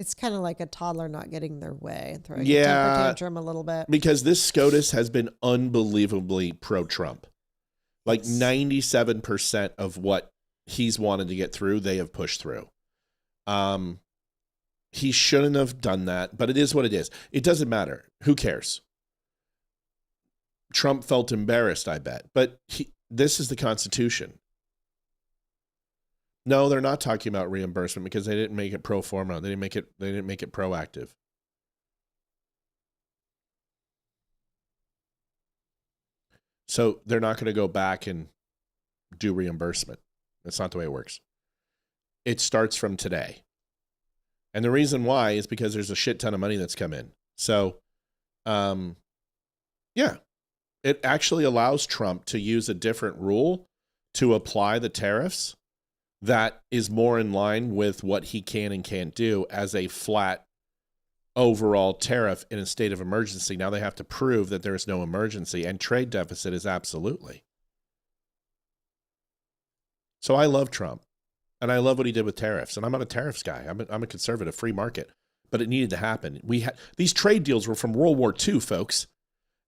It's kind of like a toddler not getting their way and throwing a Yeah, temper tantrum a little bit. Because this SCOTUS has been unbelievably pro-Trump. Like 97% of what he's wanted to get through, they have pushed through. He shouldn't have done that, but it is what it is. It doesn't matter. Who cares? Trump felt embarrassed, I bet. But this is the Constitution. No, they're not talking about reimbursement because they didn't make it pro forma. They didn't make it proactive. So they're not going to go back and do reimbursement. That's not the way it works. It starts from today. And the reason why is because there's a shit ton of money that's come in. So, yeah, it actually allows Trump to use a different rule to apply the tariffs that is more in line with what he can and can't do as a flat overall tariff in a state of emergency. Now they have to prove that there is no emergency, and trade deficit is absolutely. So I love Trump. And I love what he did with tariffs. And I'm not a tariffs guy. I'm a conservative, free market. But it needed to happen. These trade deals were from World War II, folks.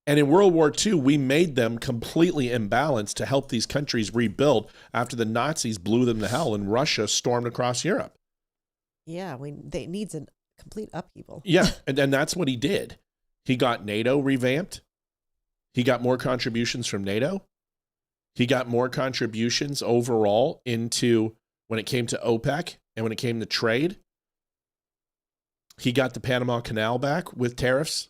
And in World War II, we made them completely imbalanced to help these countries rebuild after the Nazis blew them to hell and Russia stormed across Europe. Yeah, it needs a complete upheaval. Yeah, and that's what he did. He got NATO revamped. He got more contributions from NATO. He got more contributions overall into when it came to OPEC and when it came to trade. He got the Panama Canal back with tariffs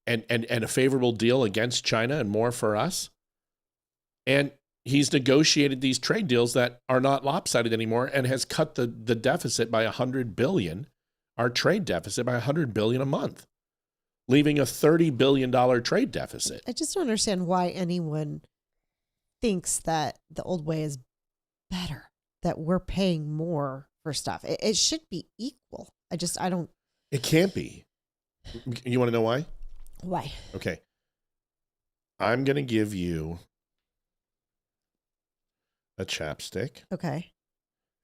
and a favorable deal against China and more for us. And he's negotiated these trade deals that are not lopsided anymore and has cut the deficit by $100 billion, our trade deficit by $100 billion a month, leaving a $30 billion trade deficit. I just don't understand why anyone thinks that the old way is better, that we're paying more for stuff. It should be equal. I don't. It can't be. You want to know why? Why? Okay. I'm going to give you a chapstick. Okay.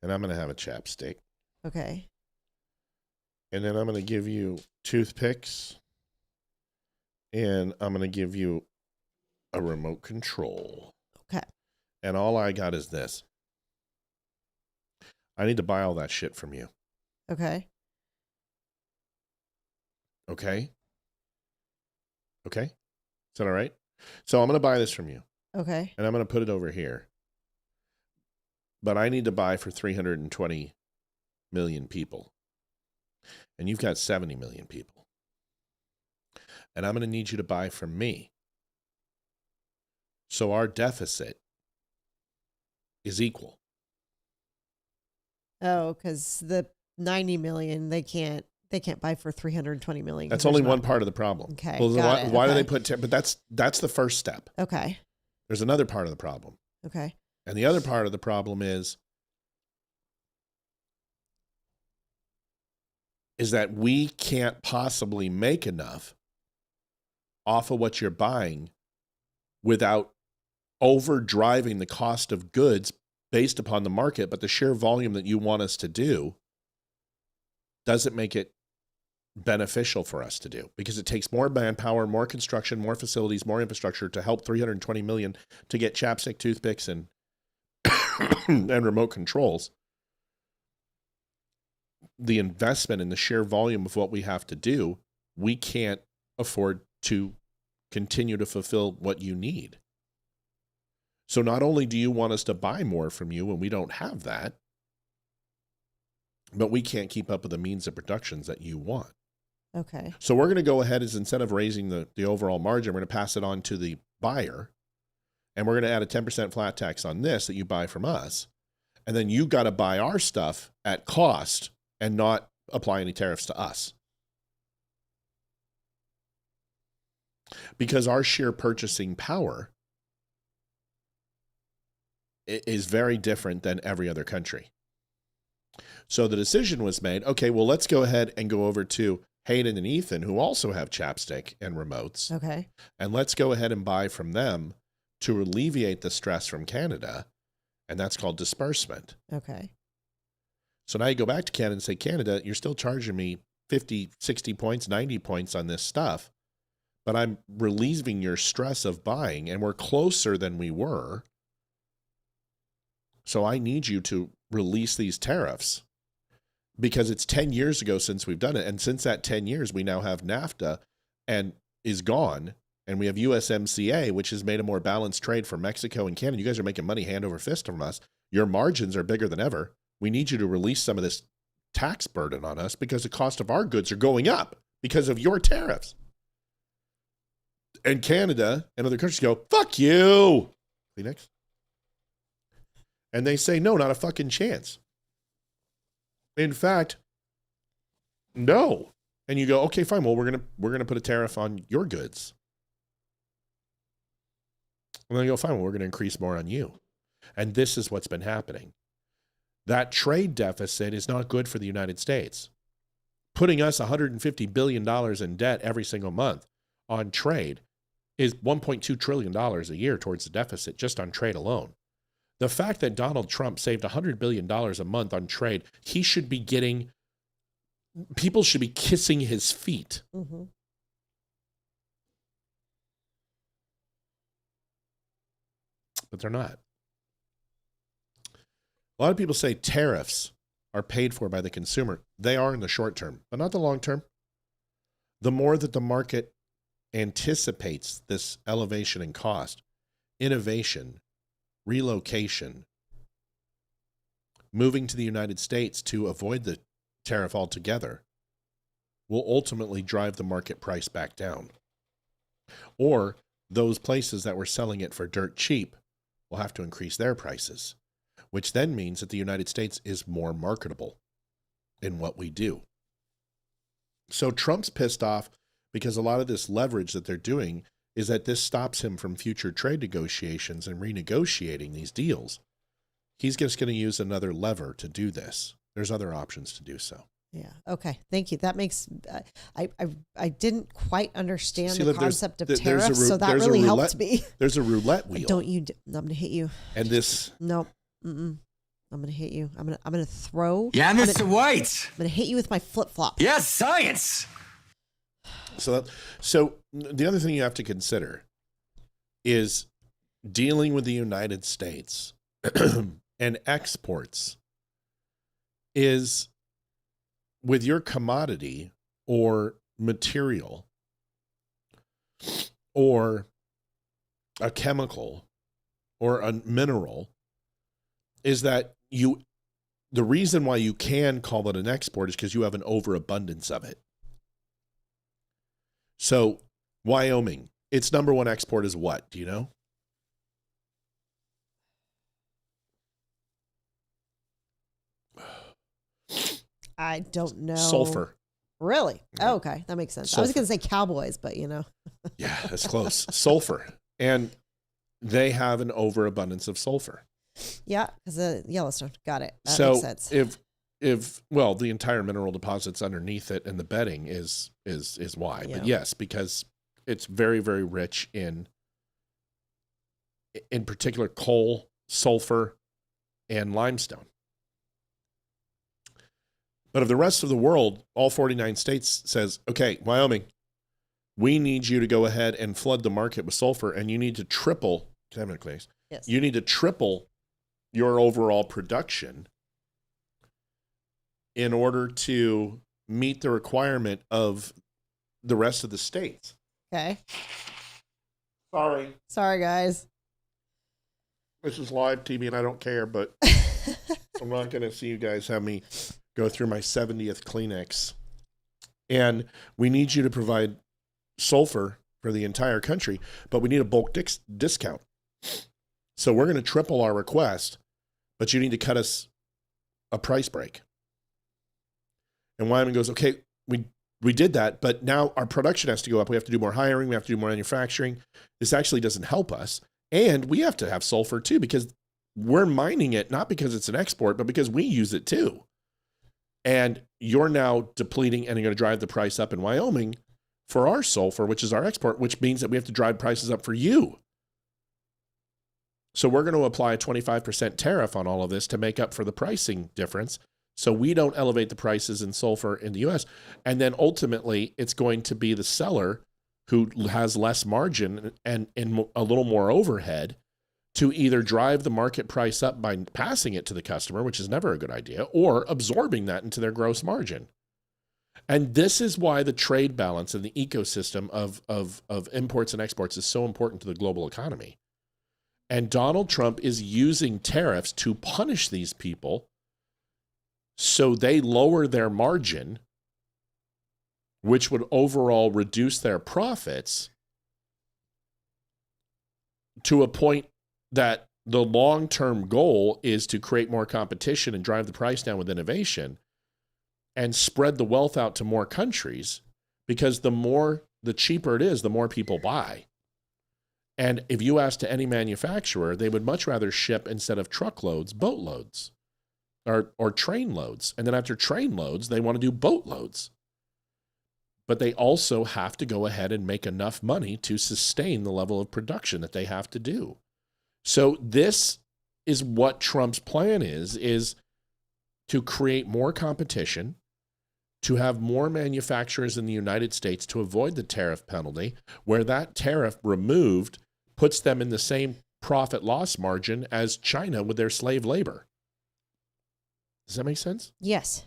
And I'm going to have a chapstick. Okay. And then I'm going to give you toothpicks. And I'm going to give you a remote control. Okay. And all I got is this. I need to buy all that shit from you. Okay. Okay? Okay? Is that all right? So I'm going to buy this from you. Okay. And I'm going to put it over here. But I need to buy for 320 million people. And you've got 70 million people. And I'm going to need you to buy from me. So our deficit is equal. Oh, because the 90 million, they can't buy for 320 million. That's only one part of the problem. Okay. Well, got why it. do they Okay. put, but that's the first step. Okay. There's another part of the problem. Okay. And the other part of the problem is that we can't possibly make enough off of what you're buying without overdriving the cost of goods based upon the market, but the sheer volume that you want us to do doesn't make it beneficial for us to do, because it takes more manpower, more construction, more facilities, more infrastructure to help 320 million to get chapstick, toothpicks, and and remote controls. The investment in the sheer volume of what we have to do, we can't afford to continue to fulfill what you need. So not only do you want us to buy more from you when we don't have that, but we can't keep up with the means of productions that you want. Okay. So we're going to go ahead, as instead of raising the overall margin, we're going to pass it on to the buyer, and we're going to add a 10% flat tax on this that you buy from us. And then you got to buy our stuff at cost and not apply any tariffs to us. Because our sheer purchasing power is very different than every other country. So the decision was made, okay, well, let's go ahead and go over to Hayden and Ethan, who also have chapstick and remotes. Okay. And let's go ahead and buy from them to alleviate the stress from Canada. And that's called disbursement. Okay. So now you go back to Canada and say, Canada, you're still charging me 50, 60 points, 90 points on this stuff, but I'm relieving your stress of buying, and we're closer than we were. So I need you to release these tariffs, because it's 10 years ago since we've done it. And since that 10 years, we now have NAFTA and is gone. And we have USMCA, which has made a more balanced trade for Mexico and Canada. You guys are making money hand over fist from us. Your margins are bigger than ever. We need you to release some of this tax burden on us, because the cost of our goods are going up because of your tariffs. And Canada and other countries go, fuck you. Kleenex. And they say, no, not a fucking chance. In fact, no. And you go, okay, fine. Well, we're gonna put a tariff on your goods. And then you go, fine. Well, we're gonna increase more on you. And this is what's been happening. That trade deficit is not good for the United States. Putting us $150 billion in debt every single month on trade is $1.2 trillion a year towards the deficit just on trade alone. The fact that Donald Trump saved $100 billion a month on trade, he should be getting, people should be kissing his feet. Mm-hmm. But they're not. A lot of people say tariffs are paid for by the consumer. They are in the short term, but not the long term. The more that the market anticipates this elevation in cost, innovation, relocation, moving to the United States to avoid the tariff altogether, will ultimately drive the market price back down. Or those places that were selling it for dirt cheap will have to increase their prices, which then means that the United States is more marketable in what we do. So Trump's pissed off because a lot of this leverage that they're doing is that this stops him from future trade negotiations and renegotiating these deals. He's just going to use another lever to do this. There's other options to do so. Yeah. Okay. Thank you. That makes, I didn't quite understand See, the look, concept of tariffs, so that really helped me. There's a roulette wheel. Don't you, I'm going to hit you. And this. Nope. Mm-mm. I'm gonna hit you. I'm gonna throw. Yeah, Mr. White. I'm gonna hit you with my flip flop. Yes, science. So the other thing you have to consider is dealing with the United States and exports is with your commodity or material or a chemical or a mineral is that the reason why you can call it an export is because you have an overabundance of it. So Wyoming, its number one export is what? Do you know? I don't know. Sulfur. Really? Oh, okay. That makes sense. I was going to say cowboys, but Yeah, that's close. Sulfur. And they have an overabundance of sulfur. Yeah, because Yellowstone. Got it. That So makes sense. if the entire mineral deposits underneath it and the bedding is why. Yeah. But yes, because it's very, very rich in particular coal, sulfur, and limestone. But if the rest of the world, all 49 states says, okay, Wyoming, we need you to go ahead and flood the market with sulfur, and you need to triple, Yes. you need to triple your overall production in order to meet the requirement of the rest of the states. Okay. Sorry, guys. This is live TV, and I don't care, but I'm not going to see you guys have me go through my 70th Kleenex. And we need you to provide sulfur for the entire country, but we need a bulk discount. So we're going to triple our request, but you need to cut us a price break. And Wyoming goes, okay, we did that, but now our production has to go up. We have to do more hiring. We have to do more manufacturing. This actually doesn't help us. And we have to have sulfur too, because we're mining it, not because it's an export, but because we use it too. And you're now depleting and you're going to drive the price up in Wyoming for our sulfur, which is our export, which means that we have to drive prices up for you. So we're going to apply a 25% tariff on all of this to make up for the pricing difference, so we don't elevate the prices in sulfur in the U.S. And then ultimately, it's going to be the seller who has less margin and a little more overhead to either drive the market price up by passing it to the customer, which is never a good idea, or absorbing that into their gross margin. And this is why the trade balance and the ecosystem of imports and exports is so important to the global economy. And Donald Trump is using tariffs to punish these people so they lower their margin, which would overall reduce their profits to a point that the long-term goal is to create more competition and drive the price down with innovation and spread the wealth out to more countries, because the cheaper it is, the more people buy. And if you ask to any manufacturer, they would much rather ship, instead of truckloads, boatloads or train loads. And then after train loads, they want to do boatloads. But they also have to go ahead and make enough money to sustain the level of production that they have to do. So this is what Trump's plan is to create more competition, to have more manufacturers in the United States to avoid the tariff penalty, where that tariff removed puts them in the same profit loss margin as China with their slave labor. Does that make sense? Yes.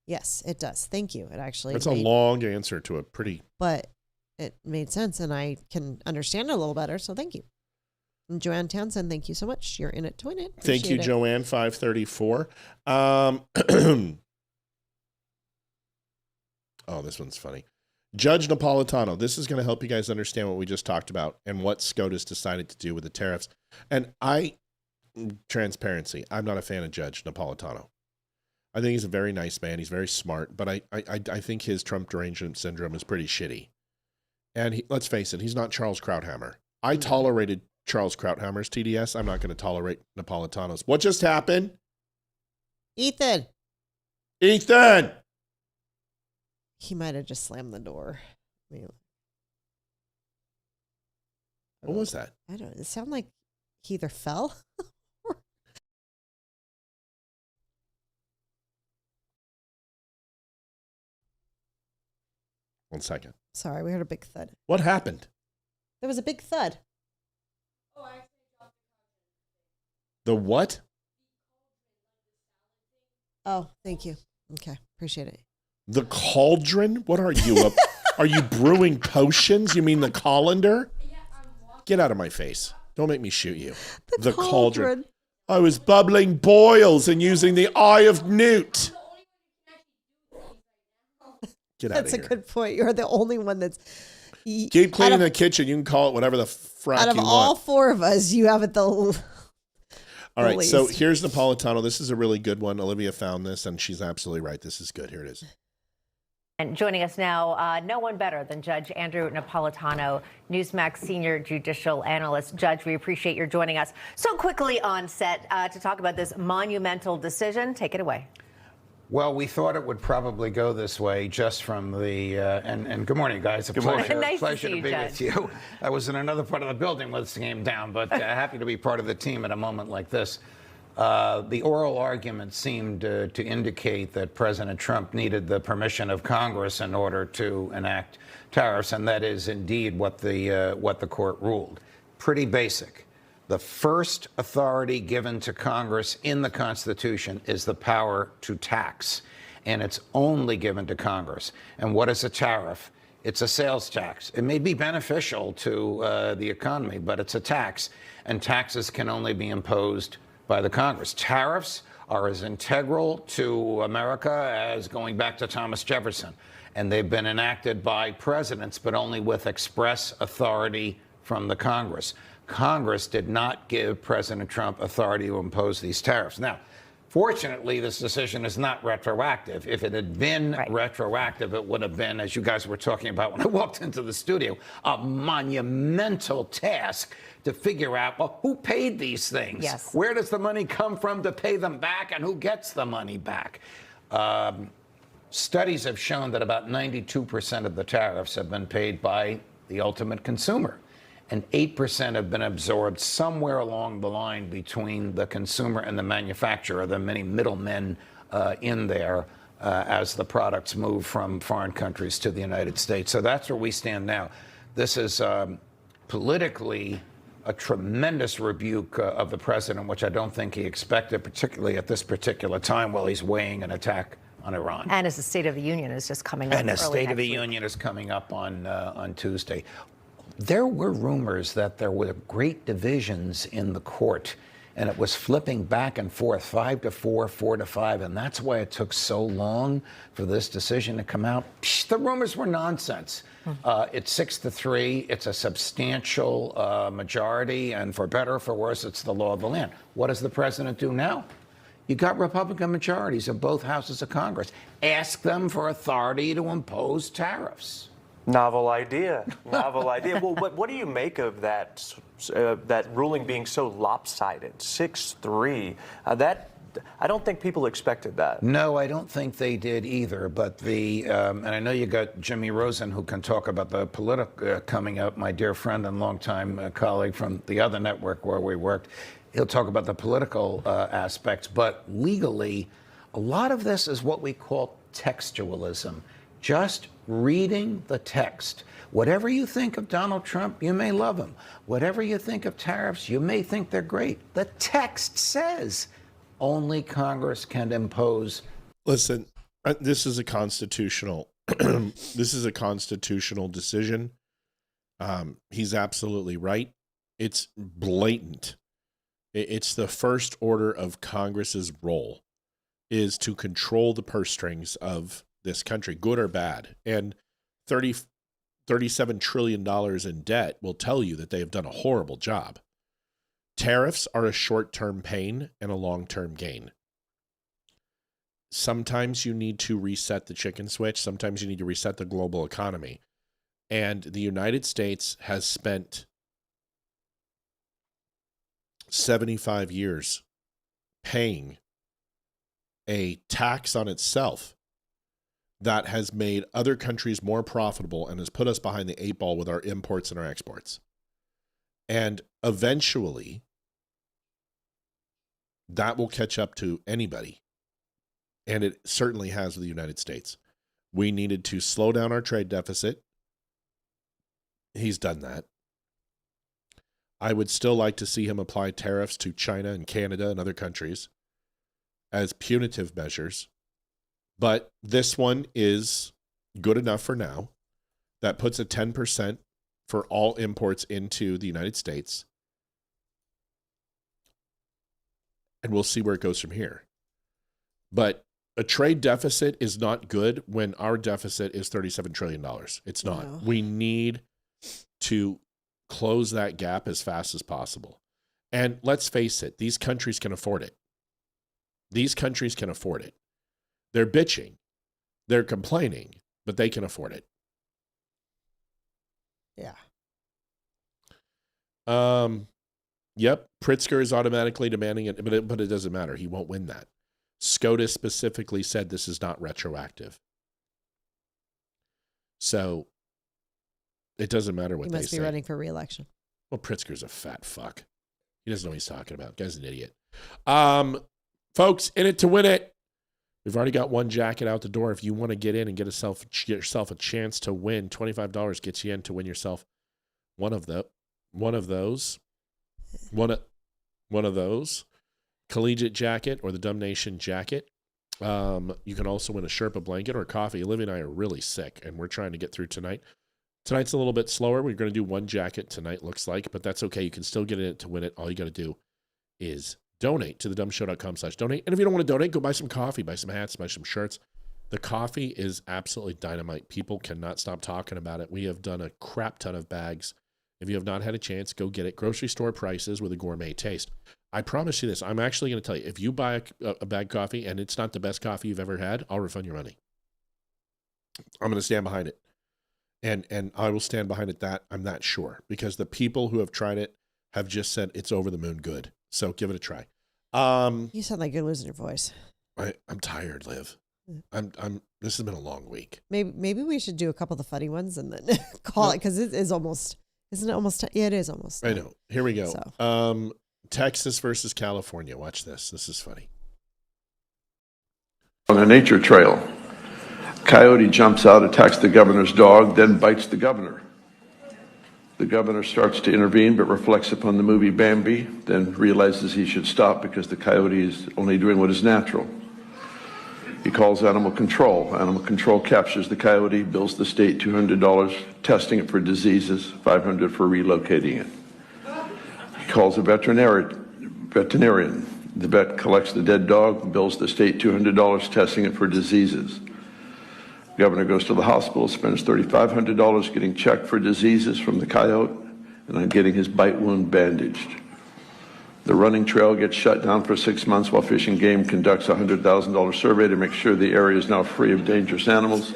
Yes, it does. Thank you. It actually. That's a long answer to a pretty. But it made sense, and I can understand it a little better. So thank you. And Joanne Townsend, thank you so much. You're in it to win it. Thank you, Joanne, 534. Oh, this one's funny. Judge Napolitano, this is going to help you guys understand what we just talked about and what SCOTUS decided to do with the tariffs. And transparency, I'm not a fan of Judge Napolitano. I think he's a very nice man. He's very smart, but I think his Trump derangement syndrome is pretty shitty. And let's face it, he's not Charles Krauthammer. I tolerated Charles Krauthammer's TDS. I'm not going to tolerate Napolitano's. What just happened? Ethan. He might have just slammed the door. What was that? I don't know. It sounded like he either fell 1 second. Sorry, we heard a big thud. What happened? There was a big thud. The what? Oh, thank you. Okay, appreciate it. The cauldron? What are you? Are you brewing potions? You mean the colander? Get out of my face. Don't make me shoot you. The cauldron. I was bubbling boils and using the eye of newt. Get out of here. That's a good point. You're the only one that's... Keep cleaning the kitchen. You can call it whatever the frack out of you all want. 4 of us, you have it the All right, least. so here's Napolitano. This is a really good one. Olivia found this, and she's absolutely right. This is good. Here it is. And joining us now, no one better than Judge Andrew Napolitano, Newsmax senior judicial analyst. Judge, we appreciate your joining us so quickly on set to talk about this monumental decision. Take it away. Well, we thought it would probably go this way just from the, and good morning, guys. Good morning. Nice to pleasure see you, be Judge. with you. I was in another part of the building when this came down, but happy to be part of the team at a moment like this. The oral argument seemed to indicate that President Trump needed the permission of Congress in order to enact tariffs, and that is indeed what the court ruled. Pretty basic. The first authority given to Congress in the Constitution is the power to tax, and it's only given to Congress. And what is a tariff? It's a sales tax. It may be beneficial to the economy, but it's a tax, and taxes can only be imposed by the Congress. Tariffs are as integral to America as going back to Thomas Jefferson, and they've been enacted by presidents, but only with express authority from the Congress. Congress did not give President Trump authority to impose these tariffs. Now, fortunately, this decision is not retroactive. If it had been retroactive, it would have been, as you guys were talking about when I walked into the studio, a monumental task to figure out, well, who paid these things? Yes. Where does the money come from to pay them back, and who gets the money back? Studies have shown that about 92% of the tariffs have been paid by the ultimate consumer, and 8% have been absorbed somewhere along the line between the consumer and the manufacturer. There are many middlemen in there as the products move from foreign countries to the United States. So that's where we stand now. This is politically a tremendous rebuke of the president, which I don't think he expected, particularly at this particular time while he's weighing an attack on Iran. And as the State of the Union is just coming up. And the State of the next week. Union is coming up on Tuesday. There were rumors that there were great divisions in the court, and it was flipping back and forth, 5-4, 4-5, and that's why it took so long for this decision to come out. The rumors were nonsense. It's 6-3. It's a substantial majority, and for better or for worse, it's the law of the land. What does the president do now? You got Republican majorities in both houses of Congress. Ask them for authority to impose tariffs. Novel idea. Novel idea. Well, what do you make of that ruling being so lopsided? 6-3. I don't think people expected that. No, I don't think they did either. But and I know you got Jimmy Rosen, who can talk about the political coming up, my dear friend and longtime colleague from the other network where we worked. He'll talk about the political aspects. But legally, a lot of this is what we call textualism. Just reading the text. Whatever you think of Donald Trump, you may love him. Whatever you think of tariffs, you may think they're great. The text says only Congress can impose. Listen, this is a constitutional this is a constitutional decision. He's absolutely right. It's blatant. It's the first order of Congress's role is to control the purse strings of this country, good or bad. And $37 trillion in debt will tell you that they have done a horrible job. Tariffs are a short-term pain and a long-term gain. Sometimes you need to reset the chicken switch. Sometimes you need to reset the global economy. And the United States has spent 75 years paying a tax on itself that has made other countries more profitable and has put us behind the 8 ball with our imports and our exports. And eventually, that will catch up to anybody. And it certainly has with the United States. We needed to slow down our trade deficit. He's done that. I would still like to see him apply tariffs to China and Canada and other countries as punitive measures. But this one is good enough for now. That puts a 10% for all imports into the United States. And we'll see where it goes from here. But a trade deficit is not good when our deficit is $37 trillion. It's not. No. We need to close that gap as fast as possible. And let's face it, these countries can afford it. These countries can afford it. They're bitching. They're complaining, but they can afford it. Yeah. Yep. Pritzker is automatically demanding it, but it doesn't matter. He won't win that. SCOTUS specifically said this is not retroactive. So it doesn't matter what they say. He must be running for re-election. Well, Pritzker's a fat fuck. He doesn't know what he's talking about. Guy's an idiot. Folks, in it to win it. We've already got one jacket out the door. If you want to get in and get yourself a chance to win, $25 gets you in to win yourself one of those collegiate jacket or the Dumb Nation jacket. You can also win a Sherpa blanket or a coffee. Olivia and I are really sick, and we're trying to get through tonight. Tonight's a little bit slower. We're going to do one jacket tonight, looks like, but that's okay. You can still get in it to win it. All you got to do is donate to thedumbshow.com/donate. And if you don't want to donate, go buy some coffee, buy some hats, buy some shirts. The coffee is absolutely dynamite. People cannot stop talking about it. We have done a crap ton of bags. If you have not had a chance, go get it. Grocery store prices with a gourmet taste. I promise you this. I'm actually going to tell you, if you buy a bag coffee and it's not the best coffee you've ever had, I'll refund your money. I'm going to stand behind it. And I will stand behind it I'm that sure. Because the people who have tried it have just said it's over the moon good. So give it a try. You sound like you're losing your voice. I'm tired, Liv. This has been a long week. Maybe we should do a couple of the funny ones and then call it, because it is almost, isn't it almost? Yeah, it is almost. I know. Here we go. So. Texas versus California. Watch this. This is funny. On a nature trail, coyote jumps out, attacks the governor's dog, then bites the governor. The governor starts to intervene, but reflects upon the movie Bambi, then realizes he should stop because the coyote is only doing what is natural. He calls animal control. Animal control captures the coyote, bills the state $200, testing it for diseases, $500 for relocating it. He calls a veterinarian. The vet collects the dead dog, bills the state $200, testing it for diseases. The governor goes to the hospital, spends $3,500 getting checked for diseases from the coyote, and then getting his bite wound bandaged. The running trail gets shut down for 6 months while Fish and Game conducts a $100,000 survey to make sure the area is now free of dangerous animals.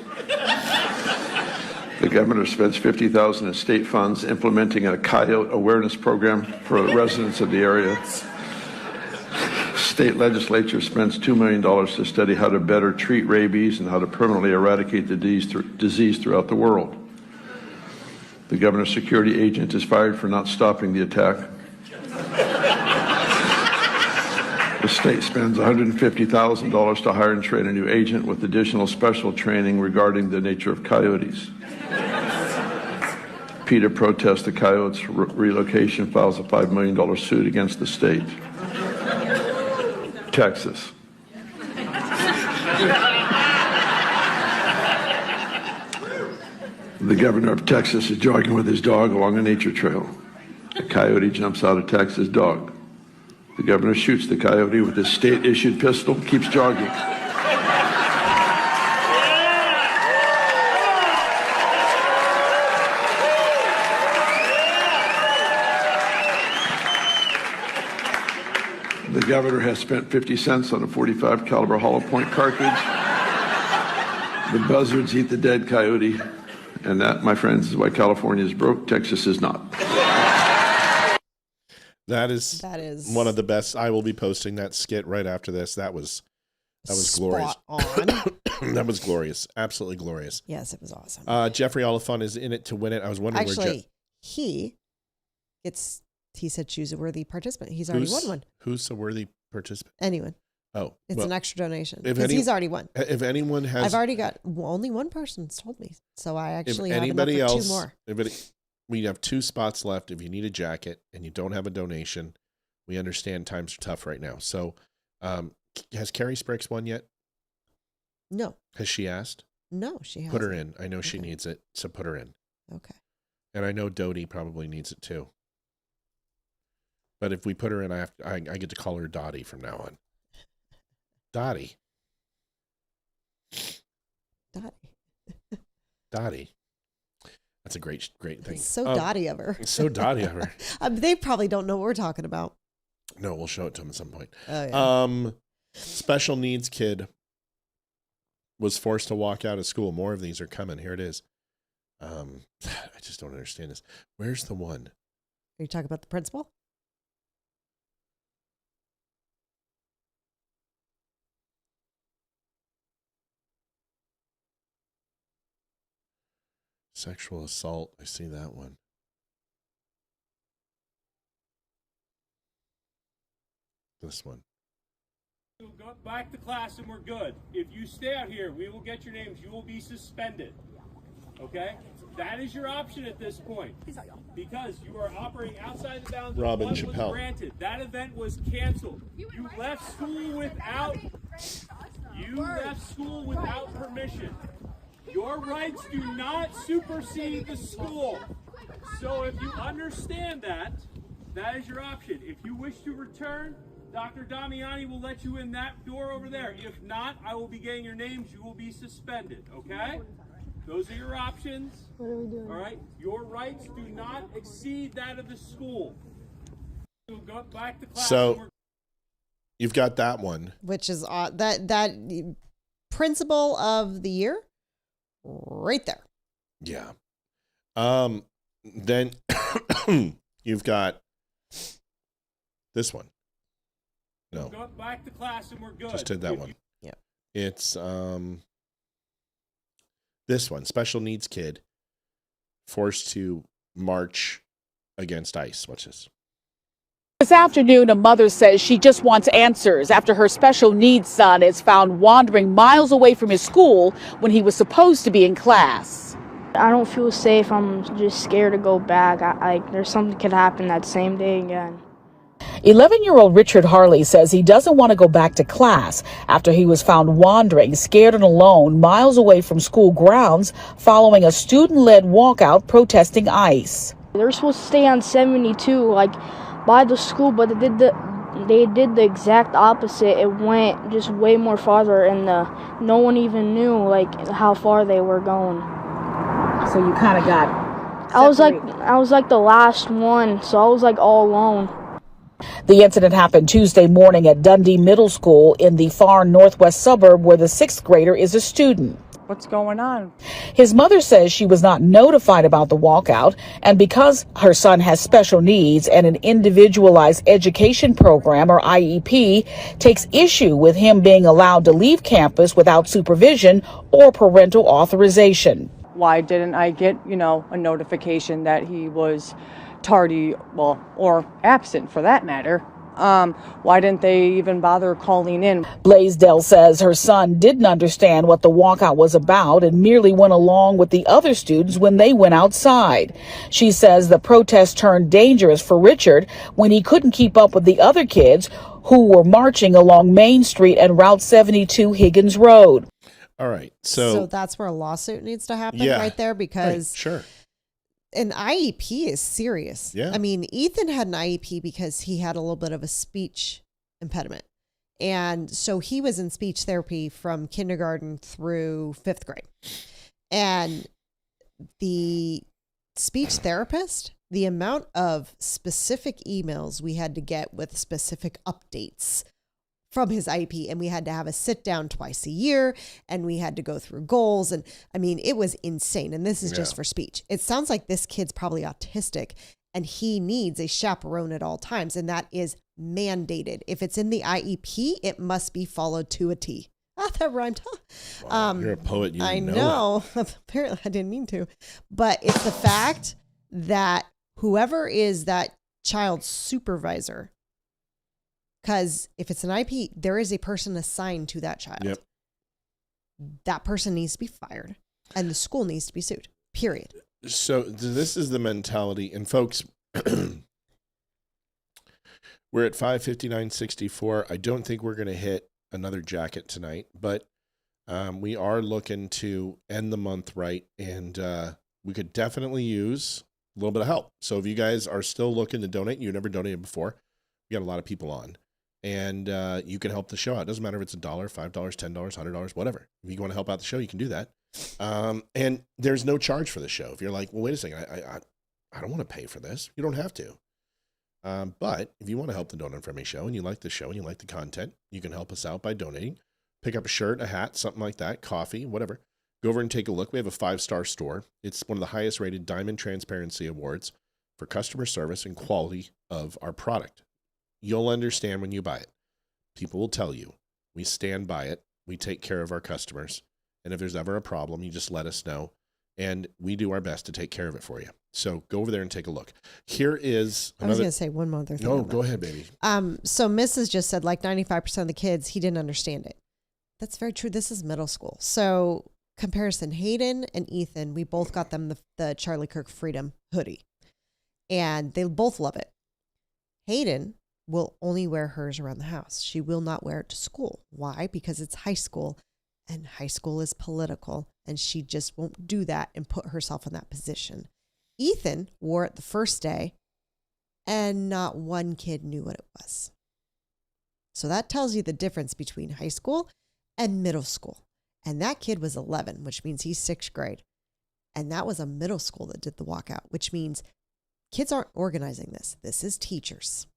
The governor spends $50,000 in state funds implementing a coyote awareness program for residents of the area. State legislature spends $2 million to study how to better treat rabies and how to permanently eradicate the disease throughout the world. The governor's security agent is fired for not stopping the attack. The state spends $150,000 to hire and train a new agent with additional special training regarding the nature of coyotes. PETA protests the coyotes' relocation, files a $5 million suit against the state. Texas. The governor of Texas is jogging with his dog along a nature trail. A coyote jumps out, attacks his dog. The governor shoots the coyote with his state-issued pistol, keeps jogging. The governor has spent 50 cents on a .45 caliber hollow point cartridge. The buzzards eat the dead coyote. And that, my friends, is why California is broke. Texas is not. That is one of the best. I will be posting that skit right after this. That was glorious. That was glorious. Absolutely glorious. Yes, it was awesome. Jeffrey Oliphant is in it to win it. I was wondering he said choose a worthy participant. He's already won one. Who's a worthy participant? Anyone. Oh, It's well, an extra donation if because he's already won. If anyone has, I've already got only one person's told me, so I actually if have anybody enough for else, 2 more. we have 2 spots left. If you need a jacket and you don't have a donation, we understand times are tough right now. So, has Carrie Spriggs won yet? No. Has she asked? No, she hasn't. Put her in. I know she needs it, so put her in. Okay. And I know Dodie probably needs it too. But if we put her in, I get to call her Dottie from now on. Dottie. Dottie. That's a great thing. It's so Dottie of her. So Dottie of her. They probably don't know what we're talking about. No, we'll show it to them at some point. Oh, yeah. Special needs kid was forced to walk out of school. More of these are coming. Here it is. I just don't understand this. Where's the one? Are you talking about the principal? Sexual assault. I see that one. This one. We'll go back to class and we're good. If you stay out here, we will get your names. You will be suspended. Okay? That is your option at this point. Because you are operating outside the bounds of what was granted. That event was canceled. You left school without permission. Your rights do not supersede the school. So if you understand that, that is your option. If you wish to return, Dr. Damiani will let you in that door over there. If not, I will be getting your names. You will be suspended, okay? Those are your options. What are we doing? All right? Your rights do not exceed that of the school. We'll go back to class. So you've got that one. Which is that principal of the year right there. Yeah. Then you've got this one. No. Go back to class and we're good. Just did that one. Yeah. It's this one, special needs kid forced to march against ICE. Watch this. This afternoon, a mother says she just wants answers after her special needs son is found wandering miles away from his school when he was supposed to be in class. I don't feel safe. I'm just scared to go back. There's something could happen that same day again. 11-year-old Richard Harley says he doesn't want to go back to class after he was found wandering, scared and alone, miles away from school grounds following a student-led walkout protesting ICE. They were supposed to stay on 72, by the school, but they did the exact opposite. It went just way more farther, and no one even knew how far they were going. So you kind of got I was like the last one, so I was all alone. The incident happened Tuesday morning at Dundee Middle School in the far northwest suburb where the 6th grader is a student. What's going on? His mother says she was not notified about the walkout, and because her son has special needs and an individualized education program, or IEP, takes issue with him being allowed to leave campus without supervision or parental authorization. Why didn't I get, a notification that he was tardy, or absent for that matter? Why didn't they even bother calling in? Blaisdell says her son didn't understand what the walkout was about and merely went along with the other students when they went outside. She says the protest turned dangerous for Richard when he couldn't keep up with the other kids who were marching along Main Street and Route 72 Higgins Road. All right. So that's where a lawsuit needs to happen right there because sure. An IEP is serious. Yeah. I mean, Ethan had an IEP because he had a little bit of a speech impediment. And so he was in speech therapy from kindergarten through 5th grade. And the speech therapist, the amount of specific emails we had to get with specific updates from his IEP, and we had to have a sit down twice a year, and we had to go through goals. And I mean, it was insane. And this is just for speech. It sounds like this kid's probably autistic and he needs a chaperone at all times. And that is mandated. If it's in the IEP, it must be followed to a T. Ah, that rhymed. Wow, you're a poet. You I didn't know. Apparently I didn't mean to, but it's the fact that whoever is that child's supervisor Because if it's an IP, there is a person assigned to that child. Yep. That person needs to be fired, and the school needs to be sued. Period. So this is the mentality, and folks, we're at 5:59:64. I don't think we're going to hit another jacket tonight, but we are looking to end the month right, and we could definitely use a little bit of help. So if you guys are still looking to donate, you never donated before, we got a lot of people on, and you can help the show out. It doesn't matter if it's $1, $5, $10, $100, whatever. If you want to help out the show, you can do that. And there's no charge for the show. If you're like, well, wait a second, I don't want to pay for this. You don't have to. But if you want to help the Don't Unfriend Me show and you like the show and you like the content, you can help us out by donating. Pick up a shirt, a hat, something like that, coffee, whatever. Go over and take a look. We have a 5-star store. It's one of the highest rated Diamond Transparency Awards for customer service and quality of our product. You'll understand when you buy it. People will tell you. We stand by it. We take care of our customers. And if there's ever a problem, you just let us know. And we do our best to take care of it for you. So go over there and take a look. Here is another... I was going to say one more other thing. No, go ahead, baby. So Mrs. just said like 95% of the kids, he didn't understand it. That's very true. This is middle school. So comparison, Hayden and Ethan, we both got them the Charlie Kirk Freedom hoodie. And they both love it. Hayden will only wear hers around the house. She will not wear it to school. Why? Because it's high school. And high school is political, and she just won't do that and put herself in that position. Ethan wore it the first day, and not one kid knew what it was. So that tells you the difference between high school and middle school. And that kid was 11, which means he's 6th grade. And that was a middle school that did the walkout, which means kids aren't organizing this. This is teachers.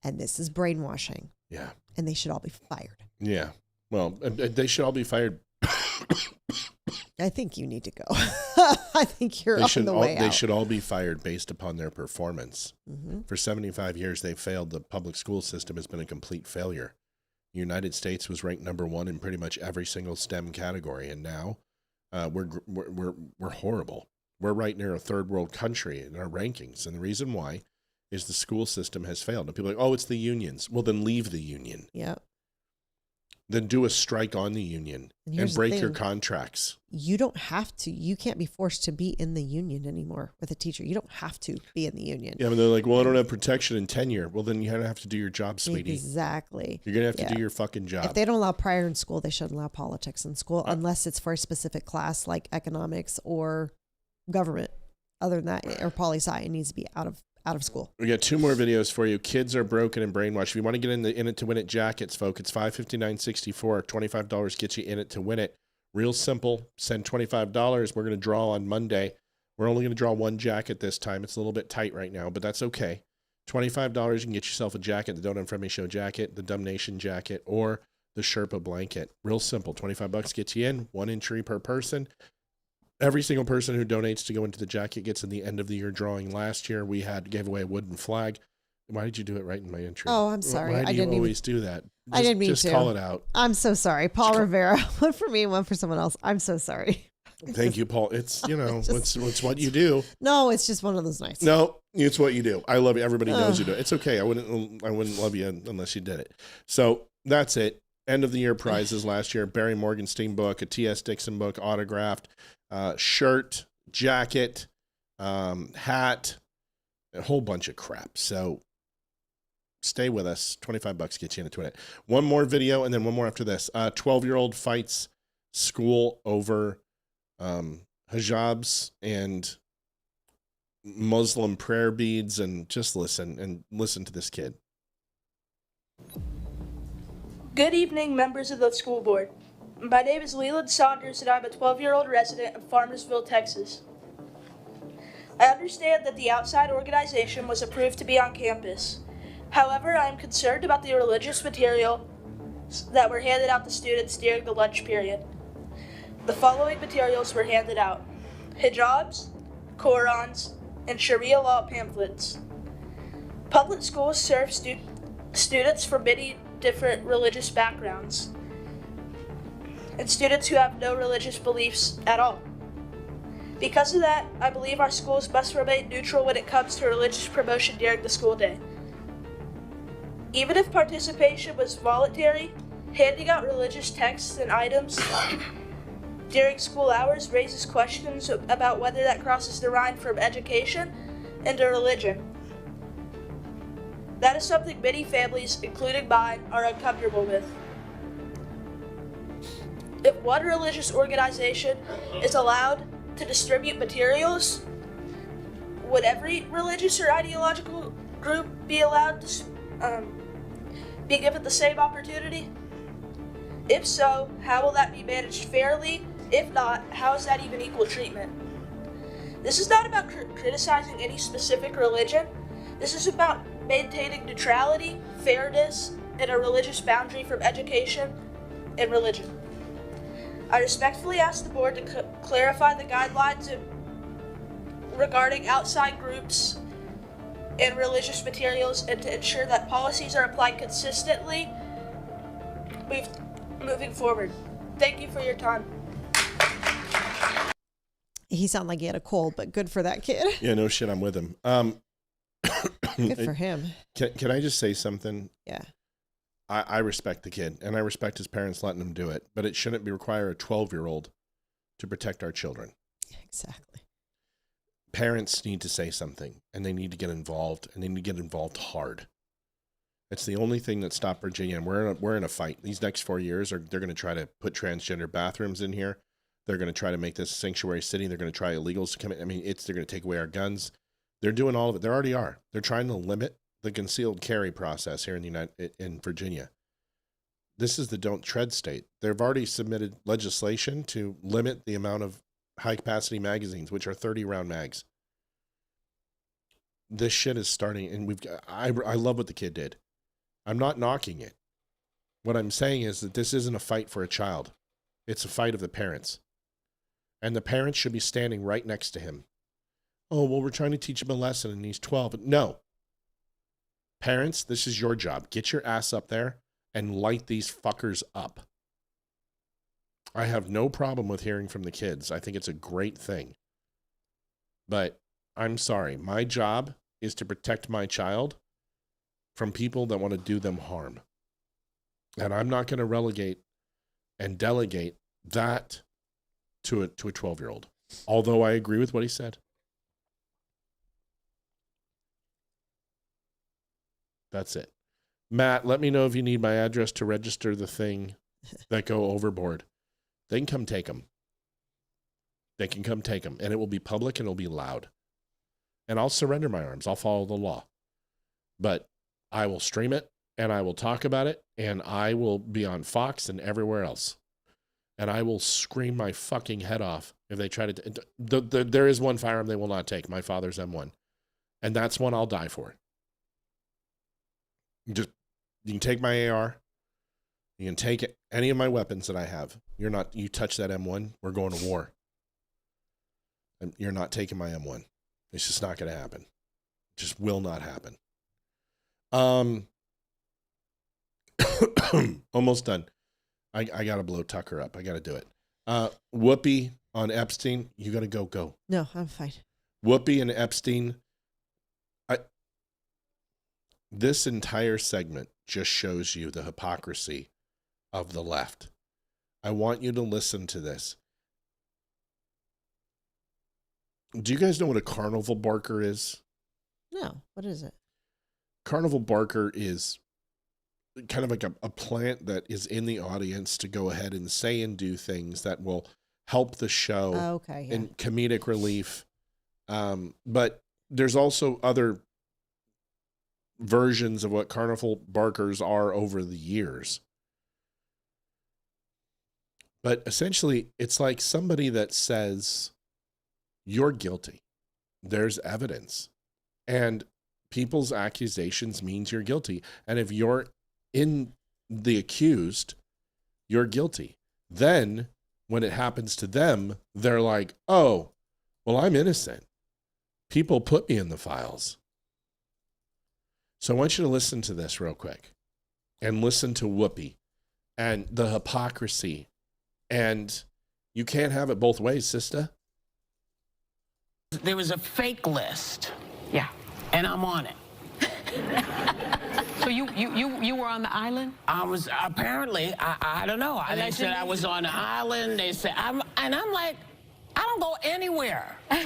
And this is brainwashing. Yeah. And they should all be fired. Yeah. Well, they should all be fired. I think you need to go. I think you're on the way out. They should all be fired based upon their performance. Mm-hmm. For 75 years, they've failed. The public school system has been a complete failure. The United States was ranked #1 in pretty much every single STEM category, and now we're horrible. We're right near a third world country in our rankings, and the reason why is the school system has failed. And people are like, oh, it's the unions. Well, then leave the union. Yeah. Then do a strike on the union and break your contracts. You don't have to. You can't be forced to be in the union anymore with a teacher. You don't have to be in the union. Yeah, but they're like, well, I don't have protection and tenure. Well, then you have to do your job, sweetie. Exactly. You're going to have to do your fucking job. If they don't allow prayer in school, they shouldn't allow politics in school unless it's for a specific class like economics or government. Other than that, or poli-sci, it needs to be out of school. We got 2 more videos for you. Kids are broken and brainwashed. If you want to get in it to win it jackets, folks, it's $559.64. $25 gets you in it to win it. Real simple. Send $25. We're going to draw on Monday. We're only going to draw 1 jacket this time. It's a little bit tight right now, but that's okay. $25, you can get yourself a jacket, the Don't Unfriend Me Show jacket, the Dumb Nation jacket, or the Sherpa blanket. Real simple. $25 gets you in. 1 entry per person. Every single person who donates to go into the jacket gets in the end of the year drawing. Last year, we gave away a wooden flag. Why did you do it right in my entry? Oh, I'm sorry. Why do you always do that? I didn't mean to. Just call it out. I'm so sorry. Paul Rivera, one for me and one for someone else. I'm so sorry. Thank you, Paul. It's, it's what you do. No, it's just one of those nights. No, it's what you do. I love you. Everybody knows you do it. It's okay. I wouldn't love you unless you did it. So that's it. End of the year prizes last year. Barry Morgenstein book, a T.S. Dixon book, autographed, shirt, jacket, hat, a whole bunch of crap. So stay with us. $25 gets you into it. 1 more video and then 1 more after this. 12-year-old fights school over hijabs and Muslim prayer beads, and just listen to this kid. Good evening, members of the school board. My name is Leland Saunders, and I'm a 12-year-old resident of Farmersville, Texas. I understand that the outside organization was approved to be on campus. However, I am concerned about the religious material that were handed out to students during the lunch period. The following materials were handed out: hijabs, Qurans, and Sharia law pamphlets. Public schools serve students from many different religious backgrounds, and students who have no religious beliefs at all. Because of that, I believe our schools must remain neutral when it comes to religious promotion during the school day. Even if participation was voluntary, handing out religious texts and items during school hours raises questions about whether that crosses the line from education into religion. That is something many families, including mine, are uncomfortable with. If one religious organization is allowed to distribute materials, would every religious or ideological group be allowed to be given the same opportunity? If so, how will that be managed fairly? If not, how is that even equal treatment? This is not about criticizing any specific religion. This is about maintaining neutrality, fairness, and a religious boundary from education and religion. I respectfully ask the board to clarify the guidelines regarding outside groups and religious materials, and to ensure that policies are applied consistently moving forward. Thank you for your time. He sounded like he had a cold, but good for that kid. Yeah, no shit, I'm with him. Good for him. Can I just say something? Yeah. I respect the kid, and I respect his parents letting him do it, but it shouldn't require a 12-year-old to protect our children. Exactly. Parents need to say something, and they need to get involved, and they need to get involved hard. It's the only thing that stopped Virginia, and we're in a fight. These next 4 years, they're going to try to put transgender bathrooms in here. They're going to try to make this a sanctuary city. They're going to try illegals to come in. I mean, they're going to take away our guns. They're doing all of it. They already are. They're trying to limit the concealed carry process here in Virginia. This is the don't tread state. They've already submitted legislation to limit the amount of high-capacity magazines, which are 30-round mags. This shit is starting, and I love what the kid did. I'm not knocking it. What I'm saying is that this isn't a fight for a child. It's a fight of the parents. And the parents should be standing right next to him. Oh, well, we're trying to teach him a lesson and he's 12. No. Parents, this is your job. Get your ass up there and light these fuckers up. I have no problem with hearing from the kids. I think it's a great thing. But I'm sorry. My job is to protect my child from people that want to do them harm. And I'm not going to relegate and delegate that to a 12-year-old. Although I agree with what he said. That's it. Matt, let me know if you need my address to register the thing that go overboard. They can come take them. They can come take them. And it will be public and it'll be loud. And I'll surrender my arms. I'll follow the law. But I will stream it and I will talk about it and I will be on Fox and everywhere else. And I will scream my fucking head off if they try to... There is one firearm they will not take, my father's M1. And that's one I'll die for. You can take my AR. You can take any of my weapons that I have. You touch that M1, we're going to war. And you're not taking my M1. It's just not going to happen. It just will not happen. Almost done. I got to blow Tucker up. I got to do it. Whoopi on Epstein, you got to go. No, I'm fine. Whoopi and Epstein. This entire segment just shows you the hypocrisy of the left. I want you to listen to this. Do you guys know what a carnival barker is? No. What is it? Carnival barker is kind of like a plant that is in the audience to go ahead and say and do things that will help the show in comedic relief. But there's also other versions of what carnival barkers are over the years. But essentially, it's like somebody that says, you're guilty. There's evidence. And people's accusations means you're guilty. And if you're in the accused, you're guilty. Then, when it happens to them, they're like, oh, well, I'm innocent. People put me in the files. So I want you to listen to this real quick and listen to Whoopi and the hypocrisy. And you can't have it both ways, sister. There was a fake list. Yeah. And I'm on it. So you were on the island? I was apparently. I don't know. They said I was on the island. They said I'm like, I don't go anywhere. If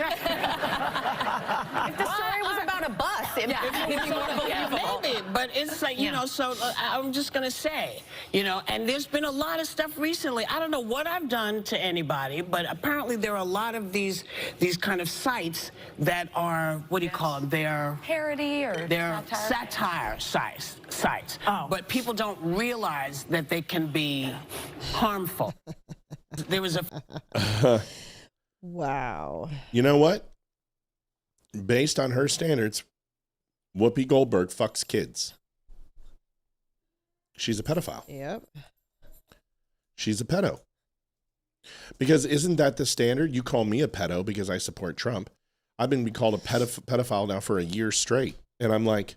the story was about a bus, it'd be more believable. Maybe, but it's like, you know, so I'm just going to say, you know, and there's been a lot of stuff recently. I don't know what I've done to anybody, but apparently there are a lot of these kind of sites that are, what do you call them? They're parody or they're satire sites. Oh. But people don't realize that they can be harmful. There was a... Wow. You know what? Based on her standards, Whoopi Goldberg fucks kids. She's a pedophile. Yep. She's a pedo. Because isn't that the standard? You call me a pedo because I support Trump. I've been called a pedophile now for a year straight. And I'm like,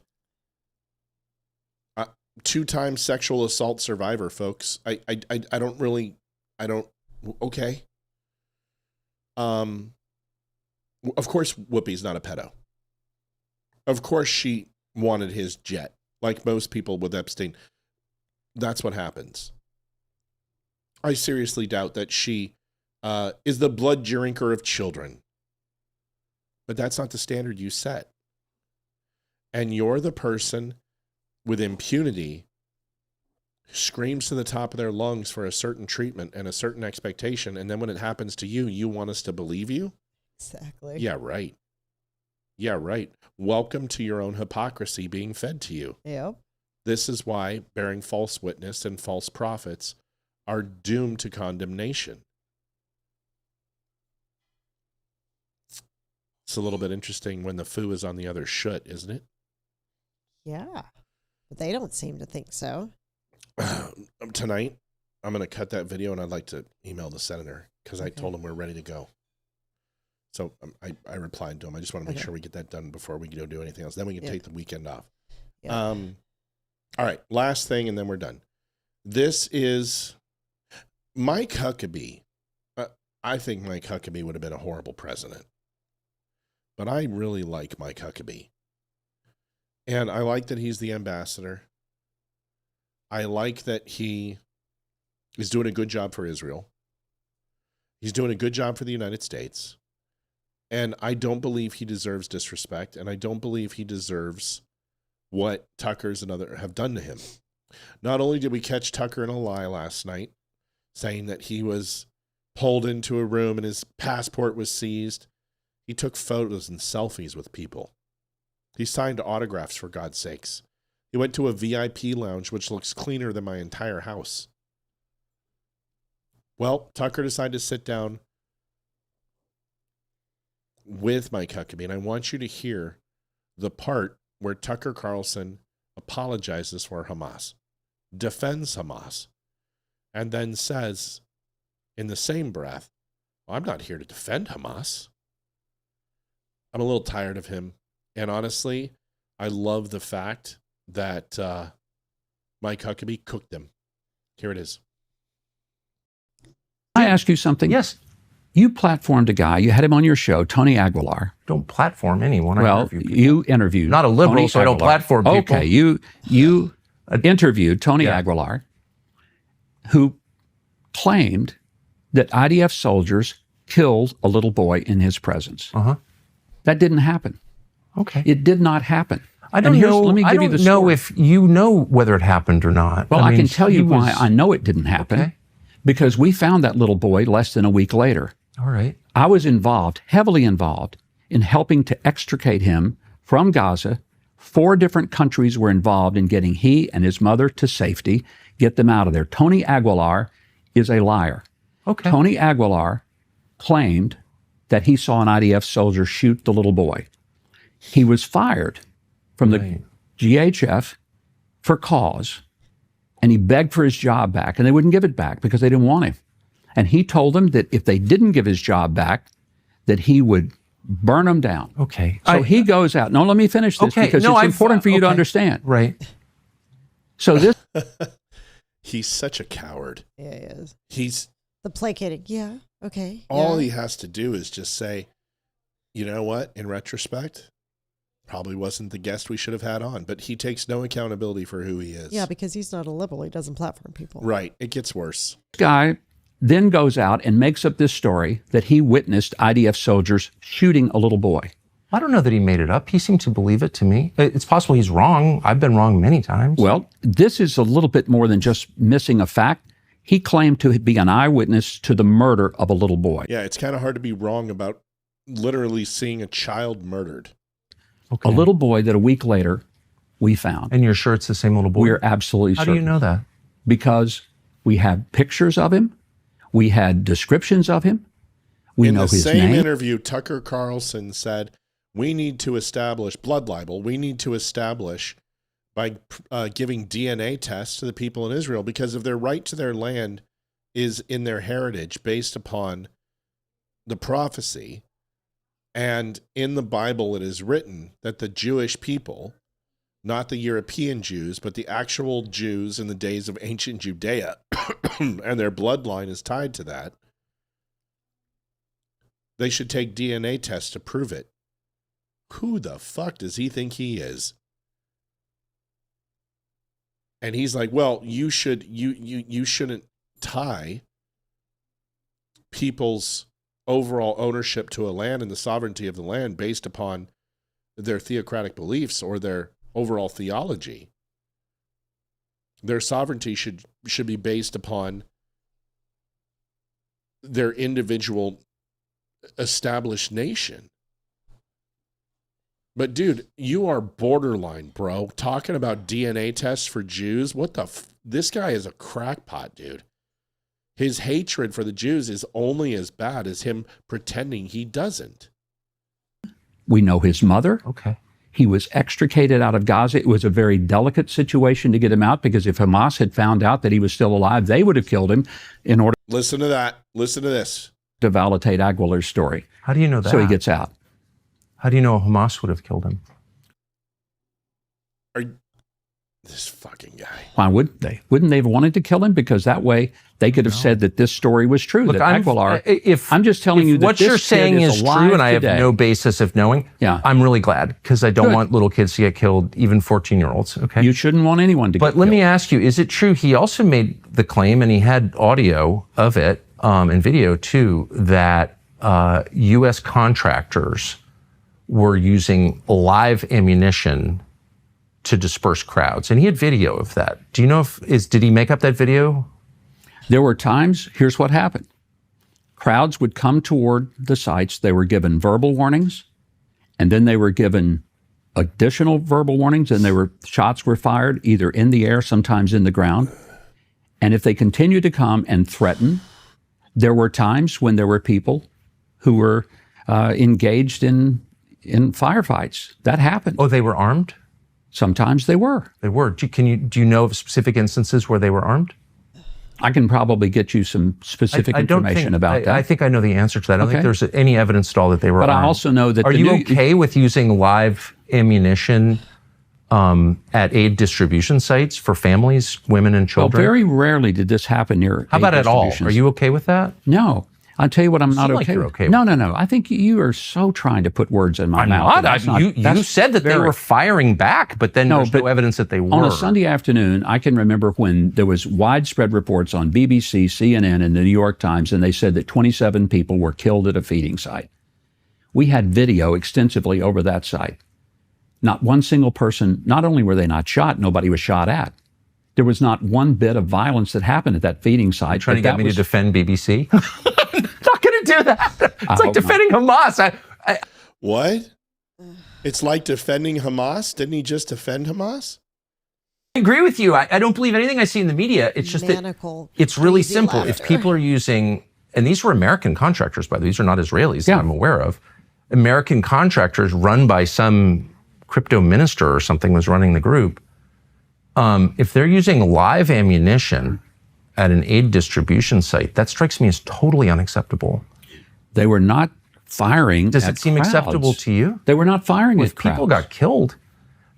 2-time sexual assault survivor, folks. I don't really, okay. Of course, Whoopi's not a pedo. Of course, she wanted his jet, like most people with Epstein. That's what happens. I seriously doubt that she is the blood drinker of children. But that's not the standard you set. And you're the person with impunity who screams to the top of their lungs for a certain treatment and a certain expectation, and then when it happens to you, you want us to believe you? Exactly. Yeah, right. Yeah, right. Welcome to your own hypocrisy being fed to you. Yep. This is why bearing false witness and false prophets are doomed to condemnation. It's a little bit interesting when the foo is on the other shoot, isn't it? Yeah. But they don't seem to think so. Tonight, I'm going to cut that video, and I'd like to email the senator because I told him we're ready to go. So I replied to him. I just want to make sure we get that done before we go do anything else. Then we can take the weekend off. Yeah. All right, last thing, and then we're done. This is Mike Huckabee. I think Mike Huckabee would have been a horrible president. But I really like Mike Huckabee. And I like that he's the ambassador. I like that he is doing a good job for Israel. He's doing a good job for the United States. And I don't believe he deserves disrespect. And I don't believe he deserves what Tucker's and others have done to him. Not only did we catch Tucker in a lie last night, saying that he was pulled into a room and his passport was seized, he took photos and selfies with people. He signed autographs, for God's sakes. He went to a VIP lounge, which looks cleaner than my entire house. Well, Tucker decided to sit down with Mike Huckabee, and I want you to hear the part where Tucker Carlson apologizes for Hamas, defends Hamas, and then says in the same breath, well, I'm not here to defend Hamas. I'm a little tired of him. And honestly, I love the fact that Mike Huckabee cooked them. Here it is. I ask you something? Yes. You platformed a guy. You had him on your show, Tony Aguilar. Don't platform anyone. Well, you interviewed. Not a liberal, Tony so I don't Aguilar. platform people. Okay, you interviewed Tony Aguilar, who claimed that IDF soldiers killed a little boy in his presence. That didn't happen. Okay. It did not happen. I don't know. Let me give you the know story. if you know whether it happened or not. Well, I mean, can tell you why was- I know it didn't happen. Okay. Because we found that little boy less than a week later. All right. I was involved, heavily involved, in helping to extricate him from Gaza. 4 different countries were involved in getting he and his mother to safety, get them out of there. Tony Aguilar is a liar. Okay. Tony Aguilar claimed that he saw an IDF soldier shoot the little boy. He was fired from the GHF for cause, and he begged for his job back, and they wouldn't give it back because they didn't want him. And he told them that if they didn't give his job back, that he would burn them down. Okay. So he goes out. No, let me finish this because it's important for you to understand. Right. So this... He's such a coward. Yeah, he is. He's... The placating. Yeah. Okay. All he has to do is just say, you know what? In retrospect, probably wasn't the guest we should have had on, but he takes no accountability for who he is. Yeah, because he's not a liberal. He doesn't platform people. Right. It gets worse. Guy then goes out and makes up this story that he witnessed IDF soldiers shooting a little boy. I don't know that he made it up. He seemed to believe it to me. It's possible he's wrong. I've been wrong many times. Well, this is a little bit more than just missing a fact. He claimed to be an eyewitness to the murder of a little boy. Yeah, it's kind of hard to be wrong about literally seeing a child murdered. Okay. A little boy that a week later we found. And you're sure it's the same little boy? We're absolutely certain. How do you know that? Because we have pictures of him. We had descriptions of him. We know his name. In the same interview, Tucker Carlson said, we need to establish blood libel. We need to establish by giving DNA tests to the people in Israel because of their right to their land is in their heritage based upon the prophecy. And in the Bible, it is written that the Jewish people, not the European Jews, but the actual Jews in the days of ancient Judea, and their bloodline is tied to that, they should take DNA tests to prove it. Who the fuck does he think he is? And he's like, well, you shouldn't tie people's overall ownership to a land and the sovereignty of the land based upon their theocratic beliefs or their overall theology. Their sovereignty should be based upon their individual established nation. But dude, you are borderline, bro. Talking about DNA tests for Jews. What the this guy is a crackpot, dude. His hatred for the Jews is only as bad as him pretending he doesn't. We know his mother. Okay. He was extricated out of Gaza. It was a very delicate situation to get him out because if Hamas had found out that he was still alive, they would have killed him in order. Listen to that. Listen to this. To validate Aguilar's story. How do you know that? So he gets out. How do you know Hamas would have killed him? This fucking guy. Why wouldn't they? Wouldn't they have wanted to kill him? Because that way they could have said that this story was true. Look, that Aguilar. I'm just telling you that what you're saying is true, and I have no basis of knowing. Yeah, I'm really glad because I don't want little kids to get killed, even 14-year-olds. Okay, you shouldn't want anyone to. But let me ask you: is it true? He also made the claim, and he had audio of it and video too, that U.S. contractors were using live ammunition to disperse crowds, and he had video of that. Do you know did he make up that video? There were times, here's what happened. Crowds would come toward the sites, they were given verbal warnings, and then they were given additional verbal warnings, and shots were fired either in the air, sometimes in the ground. And if they continued to come and threaten, there were times when there were people who were engaged in firefights. That happened. Oh, they were armed? Sometimes they were. They were. Do you know of specific instances where they were armed? I can probably get you some specific information about that. I think I know the answer to that. I don't think there's any evidence at all that they were armed. But I also know that Are you okay with using live ammunition at aid distribution sites for families, women, and children? Well, very rarely did this happen near How about at all? Are you okay with that? No. I'll tell you what I'm not okay you're with. Okay no. I think you are so trying to put words in my mouth. You said that they were firing back, but then there's no evidence that they were. On a Sunday afternoon, I can remember when there was widespread reports on BBC, CNN, and the New York Times, and they said that 27 people were killed at a feeding site. We had video extensively over that site. Not one single person, not only were they not shot, nobody was shot at. There was not one bit of violence that happened at that feeding site. You're trying to get me to defend BBC? I'm not going to do that. It's like defending Hamas. What? It's like defending Hamas? Didn't he just defend Hamas? I agree with you. I don't believe anything I see in the media. It's just that it's really simple. If people are using, and these were American contractors, by the way, these are not Israelis that I'm aware of. American contractors run by some crypto minister or something was running the group. If they're using live ammunition at an aid distribution site, that strikes me as totally unacceptable. They were not firing. Does it seem acceptable to you? They were not firing at crowds. People got killed.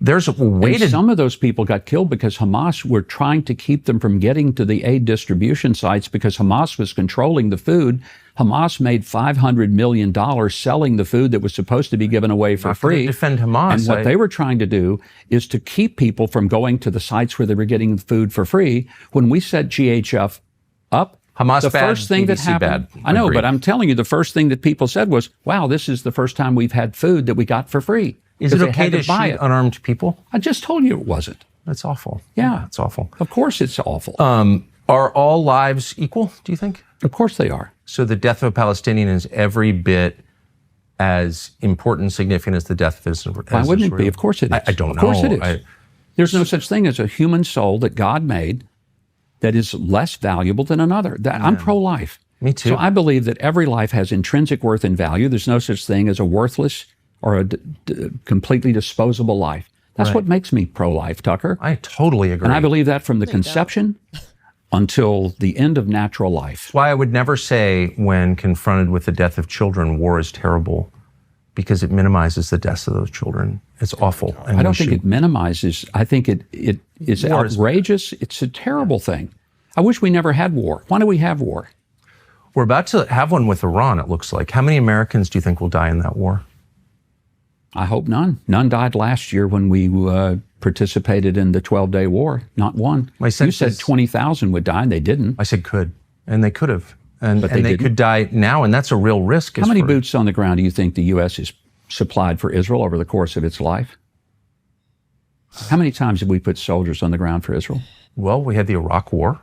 There's a way And some of those people got killed because Hamas were trying to keep them from getting to the aid distribution sites because Hamas was controlling the food. Hamas made $500 million selling the food that was supposed to be given away for free. Defend Hamas. And what they were trying to do is to keep people from going to the sites where they were getting food for free. When we set GHF up, Hamas the bad, first thing that BBC happened, bad. I know, Agreed. but I'm telling you, the first thing that people said was, wow, this is the first time we've had food that we got for free. Is it 'Cause they okay had to buy shoot it. unarmed people? I just told you it wasn't. That's awful. Yeah. It's awful. Of course it's awful. Are all lives equal, do you think? Of course they are. So the death of a Palestinian is every bit as important and significant as the death of Israel? Why wouldn't it be? Of course it is. I don't know. Of course it is. There's no such thing as a human soul that God made that is less valuable than another. I'm pro-life. Me too. So I believe that every life has intrinsic worth and value. There's no such thing as a worthless or a completely disposable life. That's Right. what makes me pro-life, Tucker. I totally agree. And I believe that from the conception until the end of natural life. That's why I would never say when confronted with the death of children, war is terrible, because it minimizes the deaths of those children. It's awful. And I don't think it minimizes. I think it is War is- outrageous. It's a terrible thing. I wish we never had war. Why do we have war? We're about to have one with Iran, it looks like. How many Americans do you think will die in that war? I hope none. None died last year when we participated in the 12-day war. Not one. You said 20,000 would die, and they didn't. I said could, and they could have. And But they didn't. could die now, and that's a real risk. How many boots on the ground do you think the U.S. has supplied for Israel over the course of its life? How many times have we put soldiers on the ground for Israel? Well, we had the Iraq War,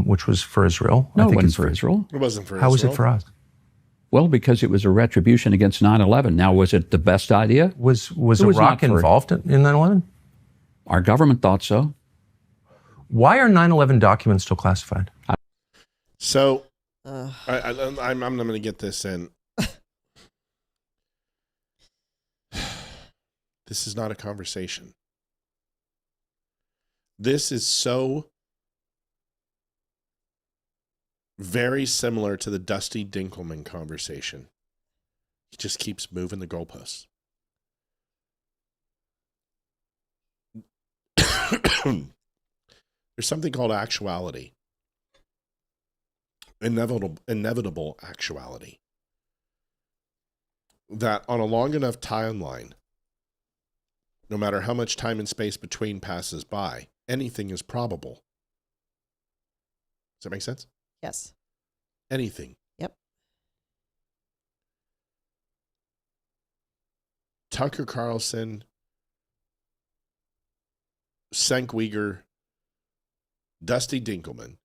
which was for Israel. No, I it think wasn't it's for Israel. It wasn't for How Israel. was it for us? Well, because it was a retribution against 9/11. Now, was it the best idea? Was It was Iraq not for- involved in 9/11? Our government thought so. Why are 9/11 documents still classified? So, I'm going to get this in. This is not a conversation. This is so very similar to the Dusty Dinkelman conversation. He just keeps moving the goalposts. There's something called actuality. Inevitable actuality. That on a long enough timeline, no matter how much time and space between passes by, anything is probable. Does that make sense? Yes. Anything. Yep. Tucker Carlson, Cenk Uygur, Dusty Dinkelman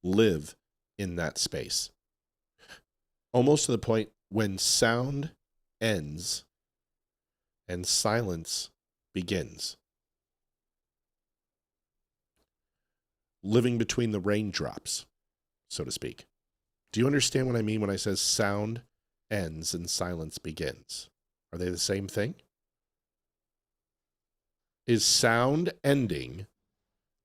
live in that space. Almost to the point when sound ends and silence begins. Living between the raindrops, so to speak. Do you understand what I mean when I say sound ends and silence begins? Are they the same thing? Is sound ending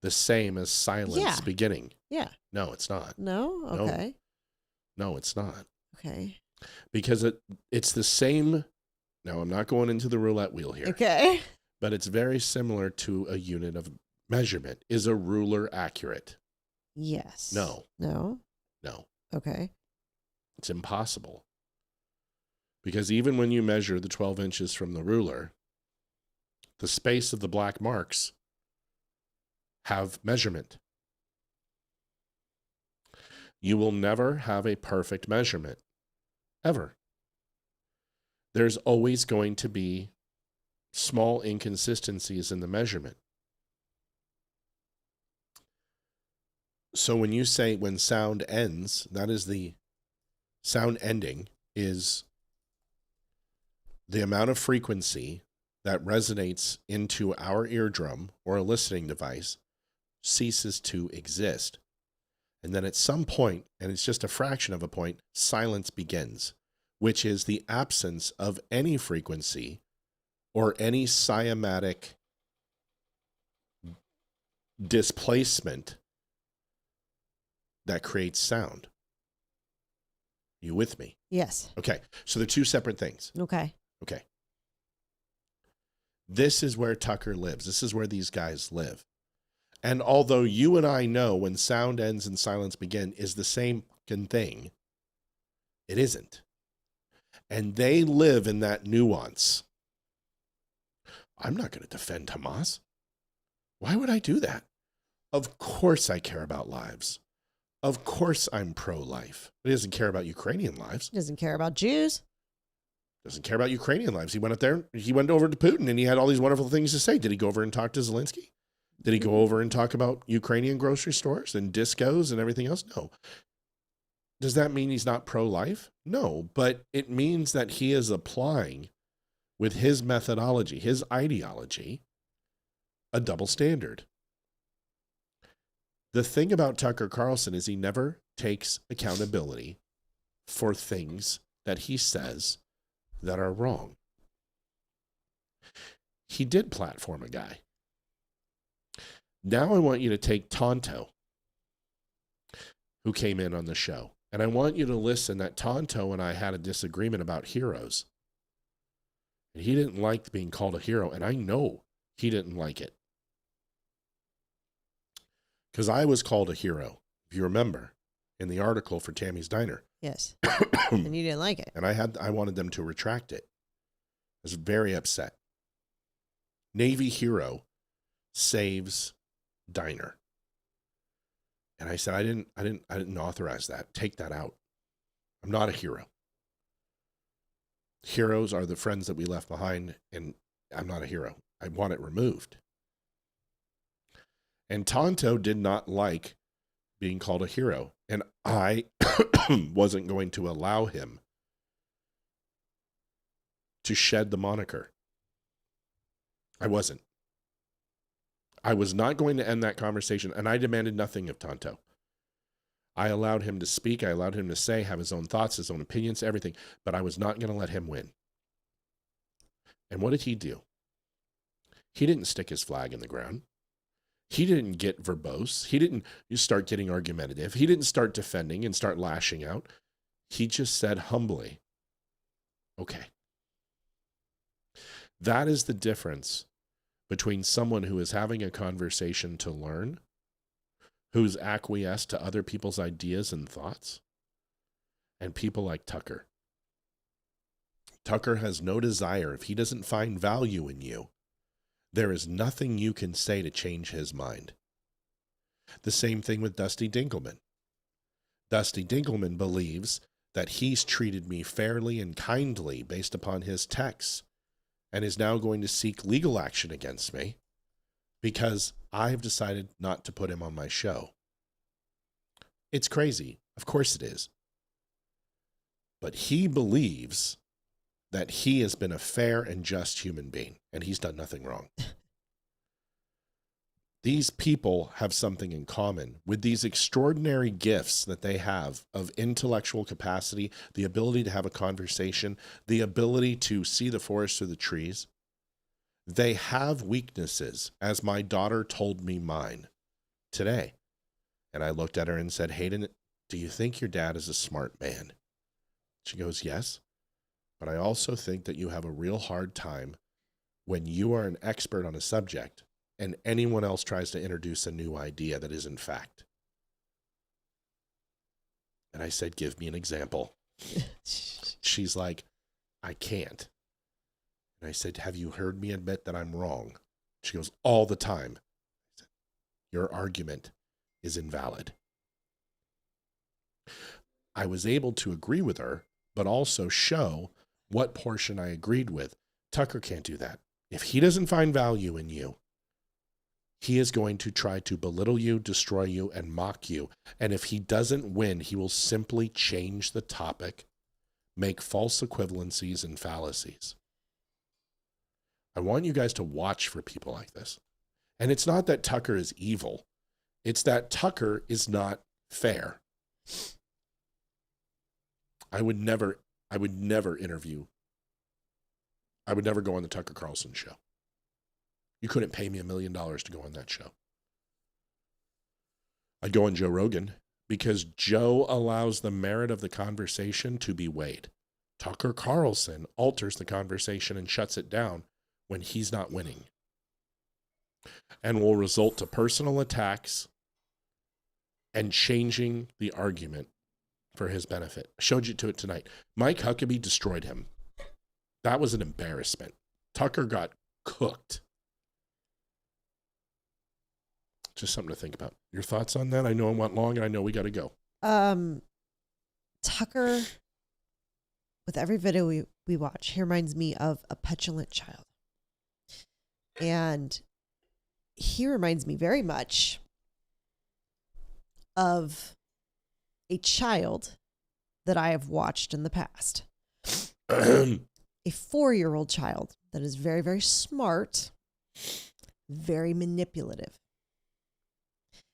the same as silence beginning? Yeah. No, it's not. No? Okay. No, it's not. Okay. Because it's the same. Now, I'm not going into the roulette wheel here. Okay. But it's very similar to a unit of measurement. Is a ruler accurate? Yes. No. No? No. Okay. It's impossible. Because even when you measure the 12 inches from the ruler, the space of the black marks have measurement. You will never have a perfect measurement, ever. There's always going to be small inconsistencies in the measurement. So when you say when sound ends, that is the sound ending is the amount of frequency that resonates into our eardrum or a listening device ceases to exist. And then at some point, and it's just a fraction of a point, silence begins, which is the absence of any frequency or any cymatic displacement that creates sound. You with me? Yes. Okay. So they're two separate things. Okay. Okay. This is where Tucker lives. This is where these guys live. And although you and I know when sound ends and silence begin is the same fucking thing, it isn't. And they live in that nuance. I'm not going to defend Hamas. Why would I do that? Of course I care about lives. Of course I'm pro-life. He doesn't care about Ukrainian lives. He doesn't care about Jews. Doesn't care about Ukrainian lives. He went up there, he went over to Putin, and he had all these wonderful things to say. Did he go over and talk to Zelensky? Did he go over and talk about Ukrainian grocery stores and discos and everything else? No. Does that mean he's not pro-life? No, but it means that he is applying with his methodology, his ideology, a double standard. The thing about Tucker Carlson is he never takes accountability for things that he says that are wrong. He did platform a guy. Now I want you to take Tonto, who came in on the show, and I want you to listen that Tonto and I had a disagreement about heroes. And he didn't like being called a hero, and I know he didn't like it. Because I was called a hero, if you remember, in the article for Tammy's Diner. Yes. And you didn't like it. And I wanted them to retract it. I was very upset. Navy hero saves diner. And I said, I didn't authorize that. Take that out. I'm not a hero. Heroes are the friends that we left behind, and I'm not a hero. I want it removed. And Tonto did not like being called a hero, and I wasn't going to allow him to shed the moniker. I wasn't. I was not going to end that conversation, and I demanded nothing of Tonto. I allowed him to speak. I allowed him to say, have his own thoughts, his own opinions, everything, but I was not going to let him win. And what did he do? He didn't stick his flag in the ground. He didn't get verbose. He didn't start getting argumentative. He didn't start defending and start lashing out. He just said humbly, okay. That is the difference between someone who is having a conversation to learn, who's acquiesced to other people's ideas and thoughts, and people like Tucker. Tucker has no desire. If he doesn't find value in you, there is nothing you can say to change his mind. The same thing with Dusty Dinkelman. Dusty Dinkelman believes that he's treated me fairly and kindly based upon his texts, and is now going to seek legal action against me because I have decided not to put him on my show. It's crazy. Of course it is. But he believes that he has been a fair and just human being, and he's done nothing wrong. These people have something in common with these extraordinary gifts that they have of intellectual capacity, the ability to have a conversation, the ability to see the forest through the trees. They have weaknesses, as my daughter told me mine today. And I looked at her and said, Hayden, do you think your dad is a smart man? She goes, yes. But I also think that you have a real hard time when you are an expert on a subject and anyone else tries to introduce a new idea that isn't fact. And I said, give me an example. She's like, I can't. And I said, have you heard me admit that I'm wrong? She goes, all the time. I said, your argument is invalid. I was able to agree with her, but also show what portion I agreed with. Tucker can't do that. If he doesn't find value in you, he is going to try to belittle you, destroy you, and mock you. And if he doesn't win, he will simply change the topic, make false equivalencies and fallacies. I want you guys to watch for people like this. And it's not that Tucker is evil. It's that Tucker is not fair. I would never interview. I would never go on the Tucker Carlson show. You couldn't pay me $1 million to go on that show. I'd go on Joe Rogan because Joe allows the merit of the conversation to be weighed. Tucker Carlson alters the conversation and shuts it down when he's not winning, and will result to personal attacks and changing the argument for his benefit. I showed you to it tonight. Mike Huckabee destroyed him. That was an embarrassment. Tucker got cooked. Just something to think about. Your thoughts on that? I know it went long, and I know we got to go. Tucker, with every video we watch, he reminds me of a petulant child. And he reminds me very much of a child that I have watched in the past. A 4-year-old child that is very, very smart, very manipulative.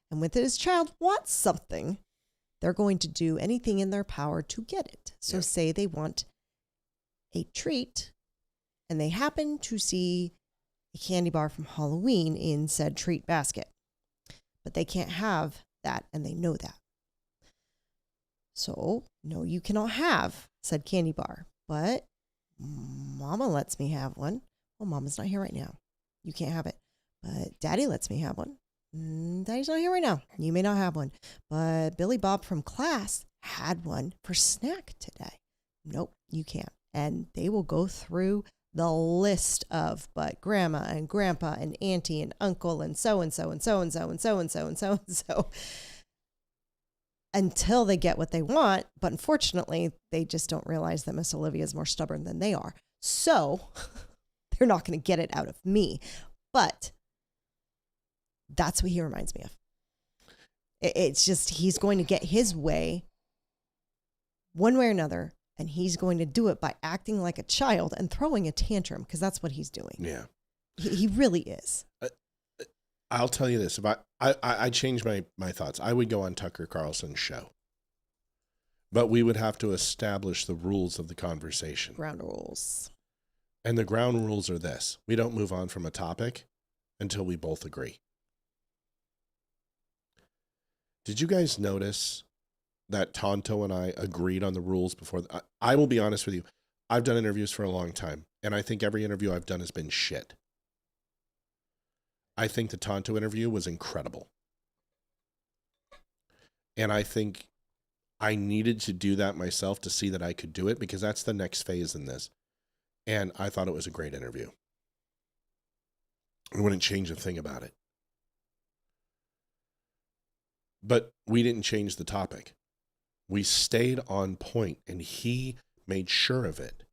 And when this child wants something, they're going to do anything in their power to get it. So say they want a treat, and they happen to see a candy bar from Halloween in said treat basket. But they can't have that, and they know that. So, no, you cannot have said candy bar. But Mama lets me have one. Well, Mama's not here right now. You can't have it. But Daddy lets me have one. Daddy's not here right now. You may not have one. But Billy Bob from class had one for snack today. Nope, you can't. And they will go through the list of, but grandma and grandpa and auntie and uncle and so-and-so and so-and-so and so-and-so and so-and-so until they get what they want. But unfortunately, they just don't realize that Miss Olivia is more stubborn than they are. So they're not going to get it out of me. But that's what he reminds me of. It's just, he's going to get his way one way or another, and he's going to do it by acting like a child and throwing a tantrum, because that's what he's doing. Yeah. He really is. I'll tell you this. If I change my thoughts, I would go on Tucker Carlson's show. But we would have to establish the rules of the conversation. Ground rules. And the ground rules are this. We don't move on from a topic until we both agree. Did you guys notice that Tonto and I agreed on the rules before? I will be honest with you. I've done interviews for a long time, and I think every interview I've done has been shit. I think the Tonto interview was incredible. And I think I needed to do that myself to see that I could do it, because that's the next phase in this. And I thought it was a great interview. I wouldn't change a thing about it. But we didn't change the topic. We stayed on point, and he made sure of it.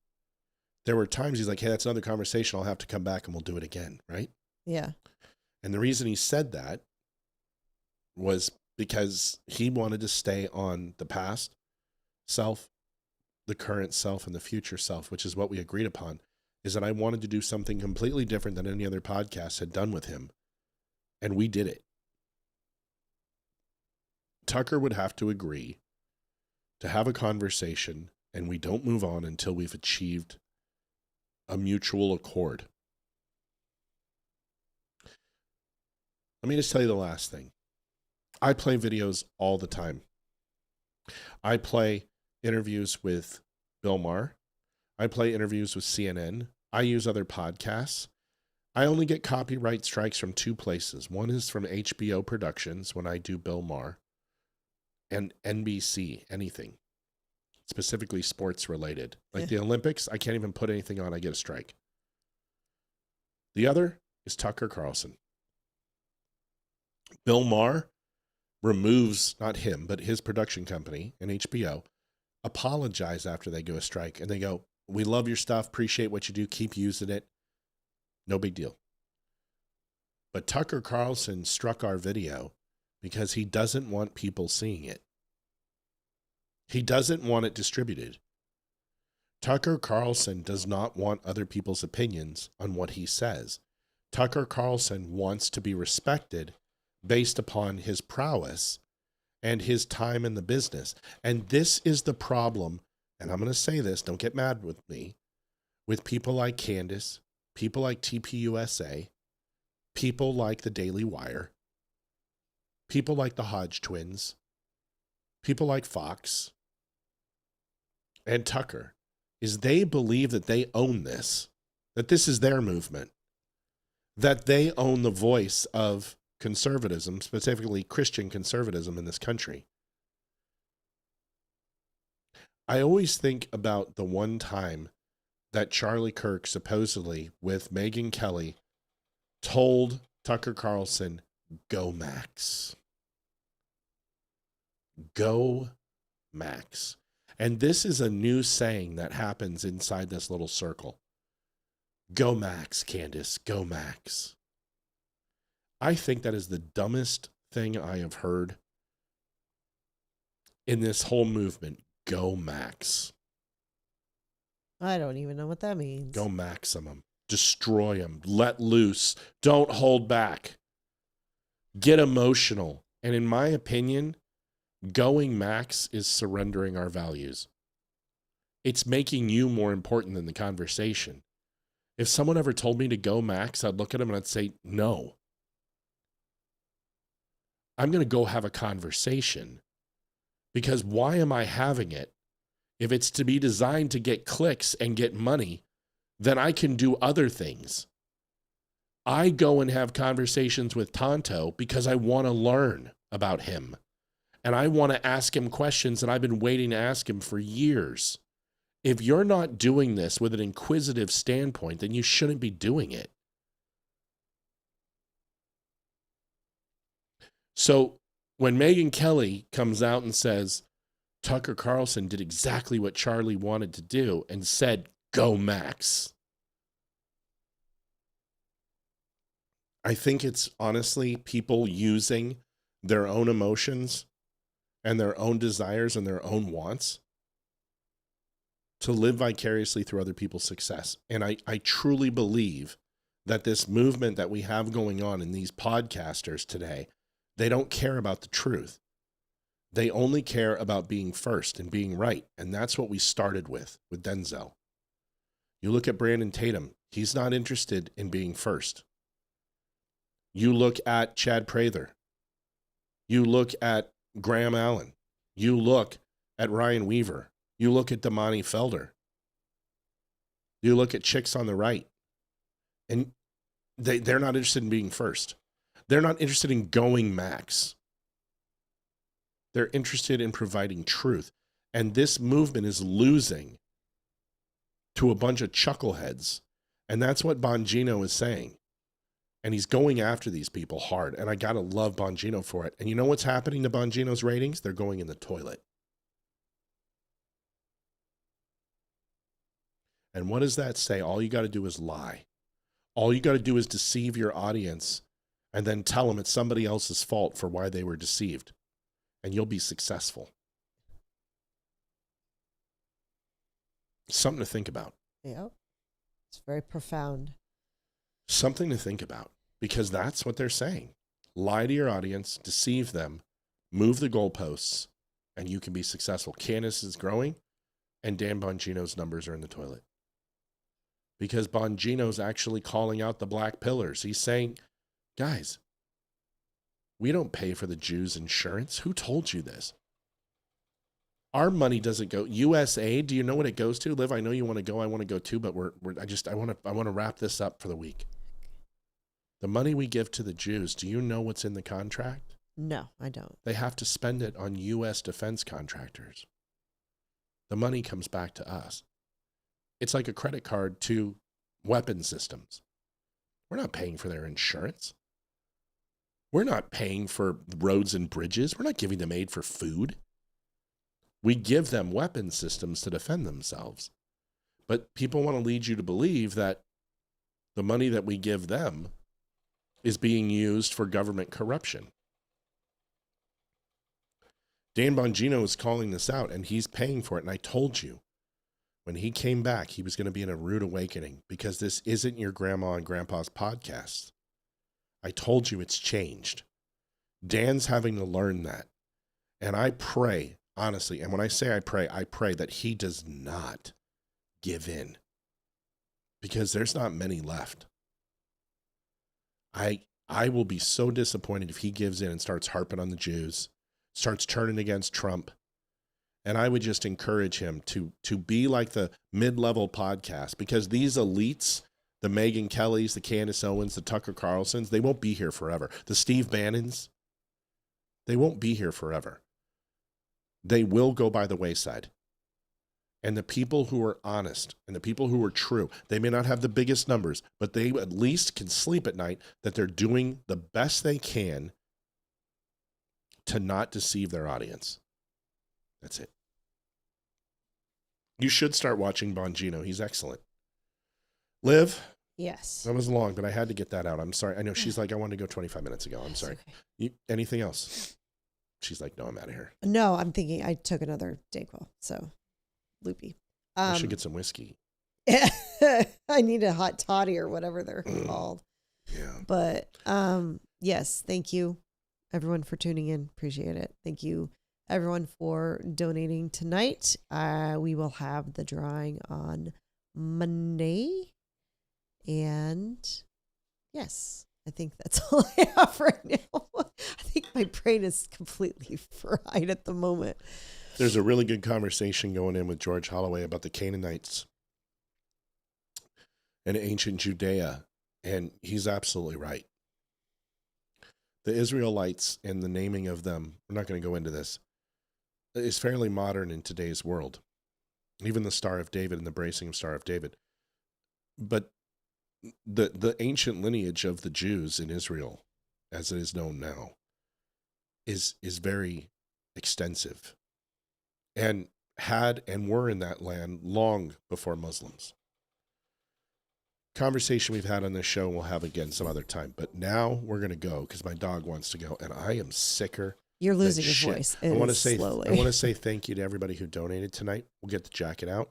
There were times he's like, hey, that's another conversation. I'll have to come back and we'll do it again, right? Yeah. And the reason he said that was because he wanted to stay on the past self, the current self, and the future self, which is what we agreed upon, is that I wanted to do something completely different than any other podcast had done with him. And we did it. Tucker would have to agree to have a conversation, and we don't move on until we've achieved a mutual accord. Let me just tell you the last thing. I play videos all the time. I play interviews with Bill Maher. I play interviews with CNN. I use other podcasts. I only get copyright strikes from two places. One is from HBO Productions when I do Bill Maher, and NBC, anything, specifically sports related. Like the Olympics, I can't even put anything on, I get a strike. The other is Tucker Carlson. Bill Maher removes, not him, but his production company and HBO, apologize after they go a strike. And they go, we love your stuff, appreciate what you do, keep using it. No big deal. But Tucker Carlson struck our video because he doesn't want people seeing it. He doesn't want it distributed. Tucker Carlson does not want other people's opinions on what he says. Tucker Carlson wants to be respected based upon his prowess and his time in the business. And this is the problem, and I'm going to say this, don't get mad with me, with people like Candace, people like TPUSA, people like the Daily Wire, people like the Hodge twins, people like Fox and Tucker, is they believe that they own this. that this is their movement, that they own the voice of conservatism, specifically Christian conservatism in this country. I always think about the one time that Charlie Kirk supposedly, with Megyn Kelly, told Tucker Carlson, "Go Max. Go Max." And this is a new saying that happens inside this little circle. Go Max, Candace, go Max. I think that is the dumbest thing I have heard in this whole movement. Go Max. I don't even know what that means. Go maximum. Destroy them. Let loose. Don't hold back. Get emotional. And in my opinion, going max is surrendering our values. It's making you more important than the conversation. If someone ever told me to go max, I'd look at them and I'd say, no. I'm going to go have a conversation. Because why am I having it? If it's to be designed to get clicks and get money, then I can do other things. I go and have conversations with Tonto because I want to learn about him. And I want to ask him questions that I've been waiting to ask him for years. If you're not doing this with an inquisitive standpoint, then you shouldn't be doing it. So when Megyn Kelly comes out and says, Tucker Carlson did exactly what Charlie wanted to do and said, go Max. I think it's honestly people using their own emotions and their own desires and their own wants to live vicariously through other people's success. And I truly believe that this movement that we have going on in these podcasters today, they don't care about the truth. They only care about being first and being right. And that's what we started with Denzel. You look at Brandon Tatum. He's not interested in being first. You look at Chad Prather. You look at Graham Allen. You look at Ryan Weaver. You look at Damani Felder. You look at chicks on the right. And they're not interested in being first. They're not interested in going max. They're interested in providing truth. And this movement is losing to a bunch of chuckleheads. And that's what Bongino is saying. And he's going after these people hard. And I got to love Bongino for it. And you know what's happening to Bongino's ratings? They're going in the toilet. And what does that say? All you got to do is lie. All you got to do is deceive your audience and then tell them it's somebody else's fault for why they were deceived. And you'll be successful. Something to think about. Yeah. It's very profound. Something to think about, because that's what they're saying. Lie to your audience, deceive them, move the goalposts, and you can be successful. Candace is growing, and Dan Bongino's numbers are in the toilet. Because Bongino's actually calling out the black pillars. He's saying, guys, we don't pay for the Jews' insurance. Who told you this? Our money doesn't go. USA, do you know what it goes to? Liv, I know you want to go. I want to go too, but I want to wrap this up for the week. The money we give to the Jews, do you know what's in the contract? No, I don't. They have to spend it on U.S. defense contractors. The money comes back to us. It's like a credit card to weapon systems. We're not paying for their insurance. We're not paying for roads and bridges. We're not giving them aid for food. We give them weapon systems to defend themselves. But people want to lead you to believe that the money that we give them is being used for government corruption. Dan Bongino is calling this out, and he's paying for it. And I told you, when he came back, he was going to be in a rude awakening, because this isn't your grandma and grandpa's podcast. I told you it's changed. Dan's having to learn that. And I pray, honestly, and when I say I pray that he does not give in, because there's not many left. I will be so disappointed if he gives in and starts harping on the Jews, starts turning against Trump. And I would just encourage him to be like the mid-level podcast, because these elites The Megyn Kellys, the Candace Owens, the Tucker Carlsons, they won't be here forever. The Steve Bannons, they won't be here forever. They will go by the wayside. And the people who are honest and the people who are true, they may not have the biggest numbers, but they at least can sleep at night that they're doing the best they can to not deceive their audience. That's it. You should start watching Bongino. He's excellent. Liv? Yes. That was long, but I had to get that out. I'm sorry. I know she's like, I wanted to go 25 minutes ago. I'm sorry. Okay. Anything else? She's like, no, I'm out of here. No, I'm thinking I took another Dayquil, so loopy. I should get some whiskey. I need a hot toddy or whatever they're called. Yeah. But yes, thank you everyone for tuning in. Appreciate it. Thank you everyone for donating tonight. We will have the drawing on Monday. And yes, I think that's all I have right now. I think my brain is completely fried at the moment. There's a really good conversation going in with George Holloway about the Canaanites and ancient Judea, and he's absolutely right. The Israelites and the naming of them, we're not going to go into this, is fairly modern in today's world. Even the Star of David and the bracing of Star of David. But the ancient lineage of the Jews in Israel, as it is known now, is very extensive. And had and were in that land long before Muslims. Conversation we've had on this show we'll have again some other time. But now we're going to go because my dog wants to go, and I am sicker. You're losing your voice. I want to say thank you to everybody who donated tonight. We'll get the jacket out.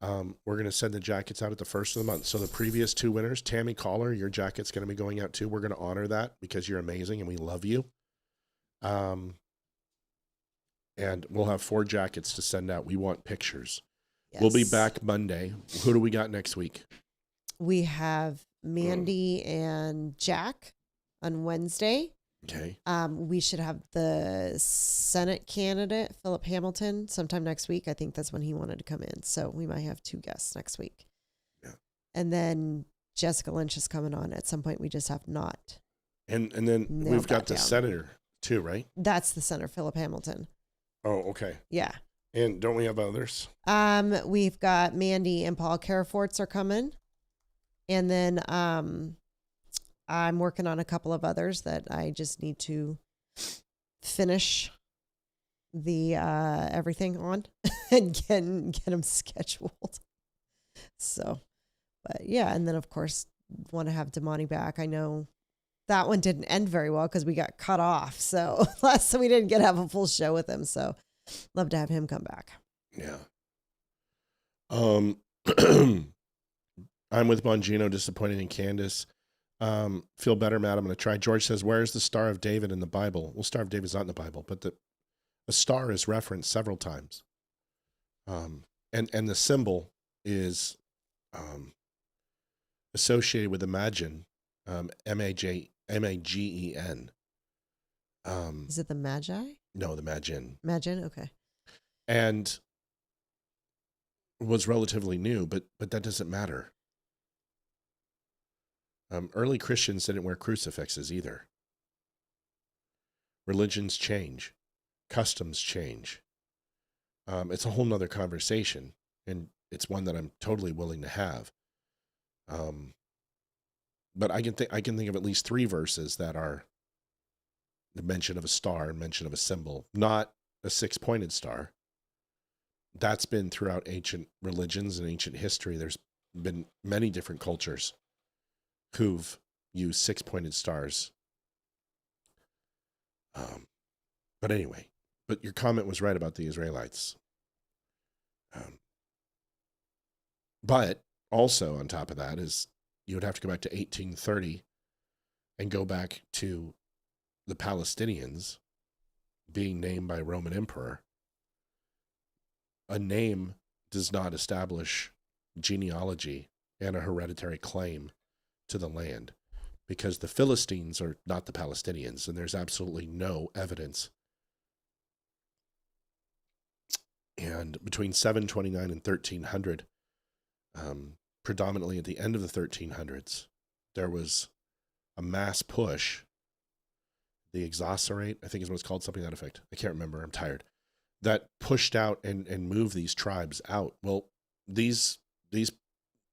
We're going to send the jackets out at the first of the month. So the previous two winners, Tammy Caller, your jacket's going to be going out too. We're going to honor that because you're amazing and we love you. And we'll have 4 jackets to send out. We want pictures. Yes. We'll be back Monday. Who do we got next week? We have Mandy and Jack on Wednesday. Okay. We should have the Senate candidate, Philip Hamilton, sometime next week. I think that's when he wanted to come in. So we might have 2 guests next week. Yeah. And then Jessica Lynch is coming on at some point. We just have not. And then we've got the senator too, right? That's the senator, Philip Hamilton. Oh, okay. Yeah. And don't we have others? We've got Mandy and Paul Caraforts are coming. And then I'm working on a couple of others that I just need to finish the everything on and get them scheduled. So, but yeah, and then of course want to have Damani back. I know that one didn't end very well because we got cut off. So we didn't get to have a full show with him. So love to have him come back. Yeah. I'm with Bongino, disappointed in Candace. Feel better, Matt. I'm going to try. George says, where's the Star of David in the Bible? Well, Star of David's not in the Bible, but a star is referenced several times. And the symbol is associated with Imagine, M-A-G-E-N. Is it the Magi? No, the Magin. Magin, okay. And was relatively new, but that doesn't matter. Early Christians didn't wear crucifixes either. Religions change. Customs change. It's a whole nother conversation, and it's one that I'm totally willing to have. But I can think of at least 3 verses that are the mention of a star and mention of a symbol, not a 6-pointed star. That's been throughout ancient religions and ancient history. There's been many different cultures who've used 6-pointed stars. But anyway, but your comment was right about the Israelites. But also on top of that is you would have to go back to 1830 and go back to the Palestinians being named by a Roman emperor. A name does not establish genealogy and a hereditary claim to the land, because the Philistines are not the Palestinians, and there's absolutely no evidence. And between 729 and 1300, predominantly at the end of the 1300s, there was a mass push, the exocerate, I think is what it's called, something to that effect. I can't remember. I'm tired. That pushed out and moved these tribes out. Well, the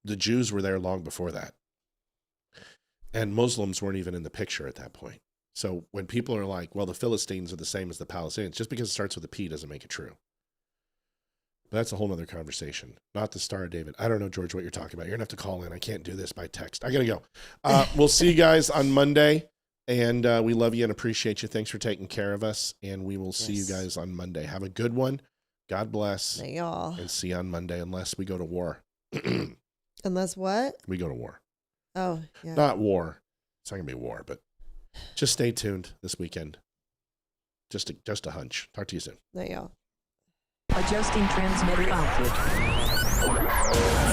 Jews were there long before that. And Muslims weren't even in the picture at that point. So when people are like, well, the Philistines are the same as the Palestinians, just because it starts with a P doesn't make it true. But that's a whole nother conversation. Not the Star of David. I don't know, George, what you're talking about. You're going to have to call in. I can't do this by text. I got to go. We'll see you guys on Monday. And we love you and appreciate you. Thanks for taking care of us. And we will see you guys on Monday. Have a good one. God bless. And see you on Monday, unless we go to war. Unless what? We go to war. Oh, yeah. Not war. It's not going to be war, but just stay tuned this weekend. Just a hunch. Talk to you soon. There you go. Adjusting transmitter output.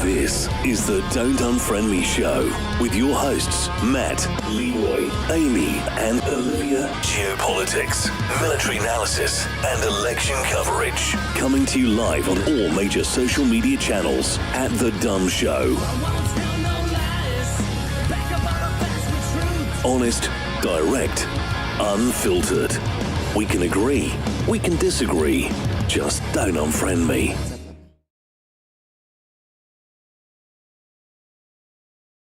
This is the Don't Unfriend Me Show with your hosts, Matt, Leroy, Amy, and Olivia. Geopolitics, military analysis, and election coverage. Coming to you live on all major social media channels at The Dumb Show. Honest, direct, unfiltered. We can agree, we can disagree. Just don't unfriend me.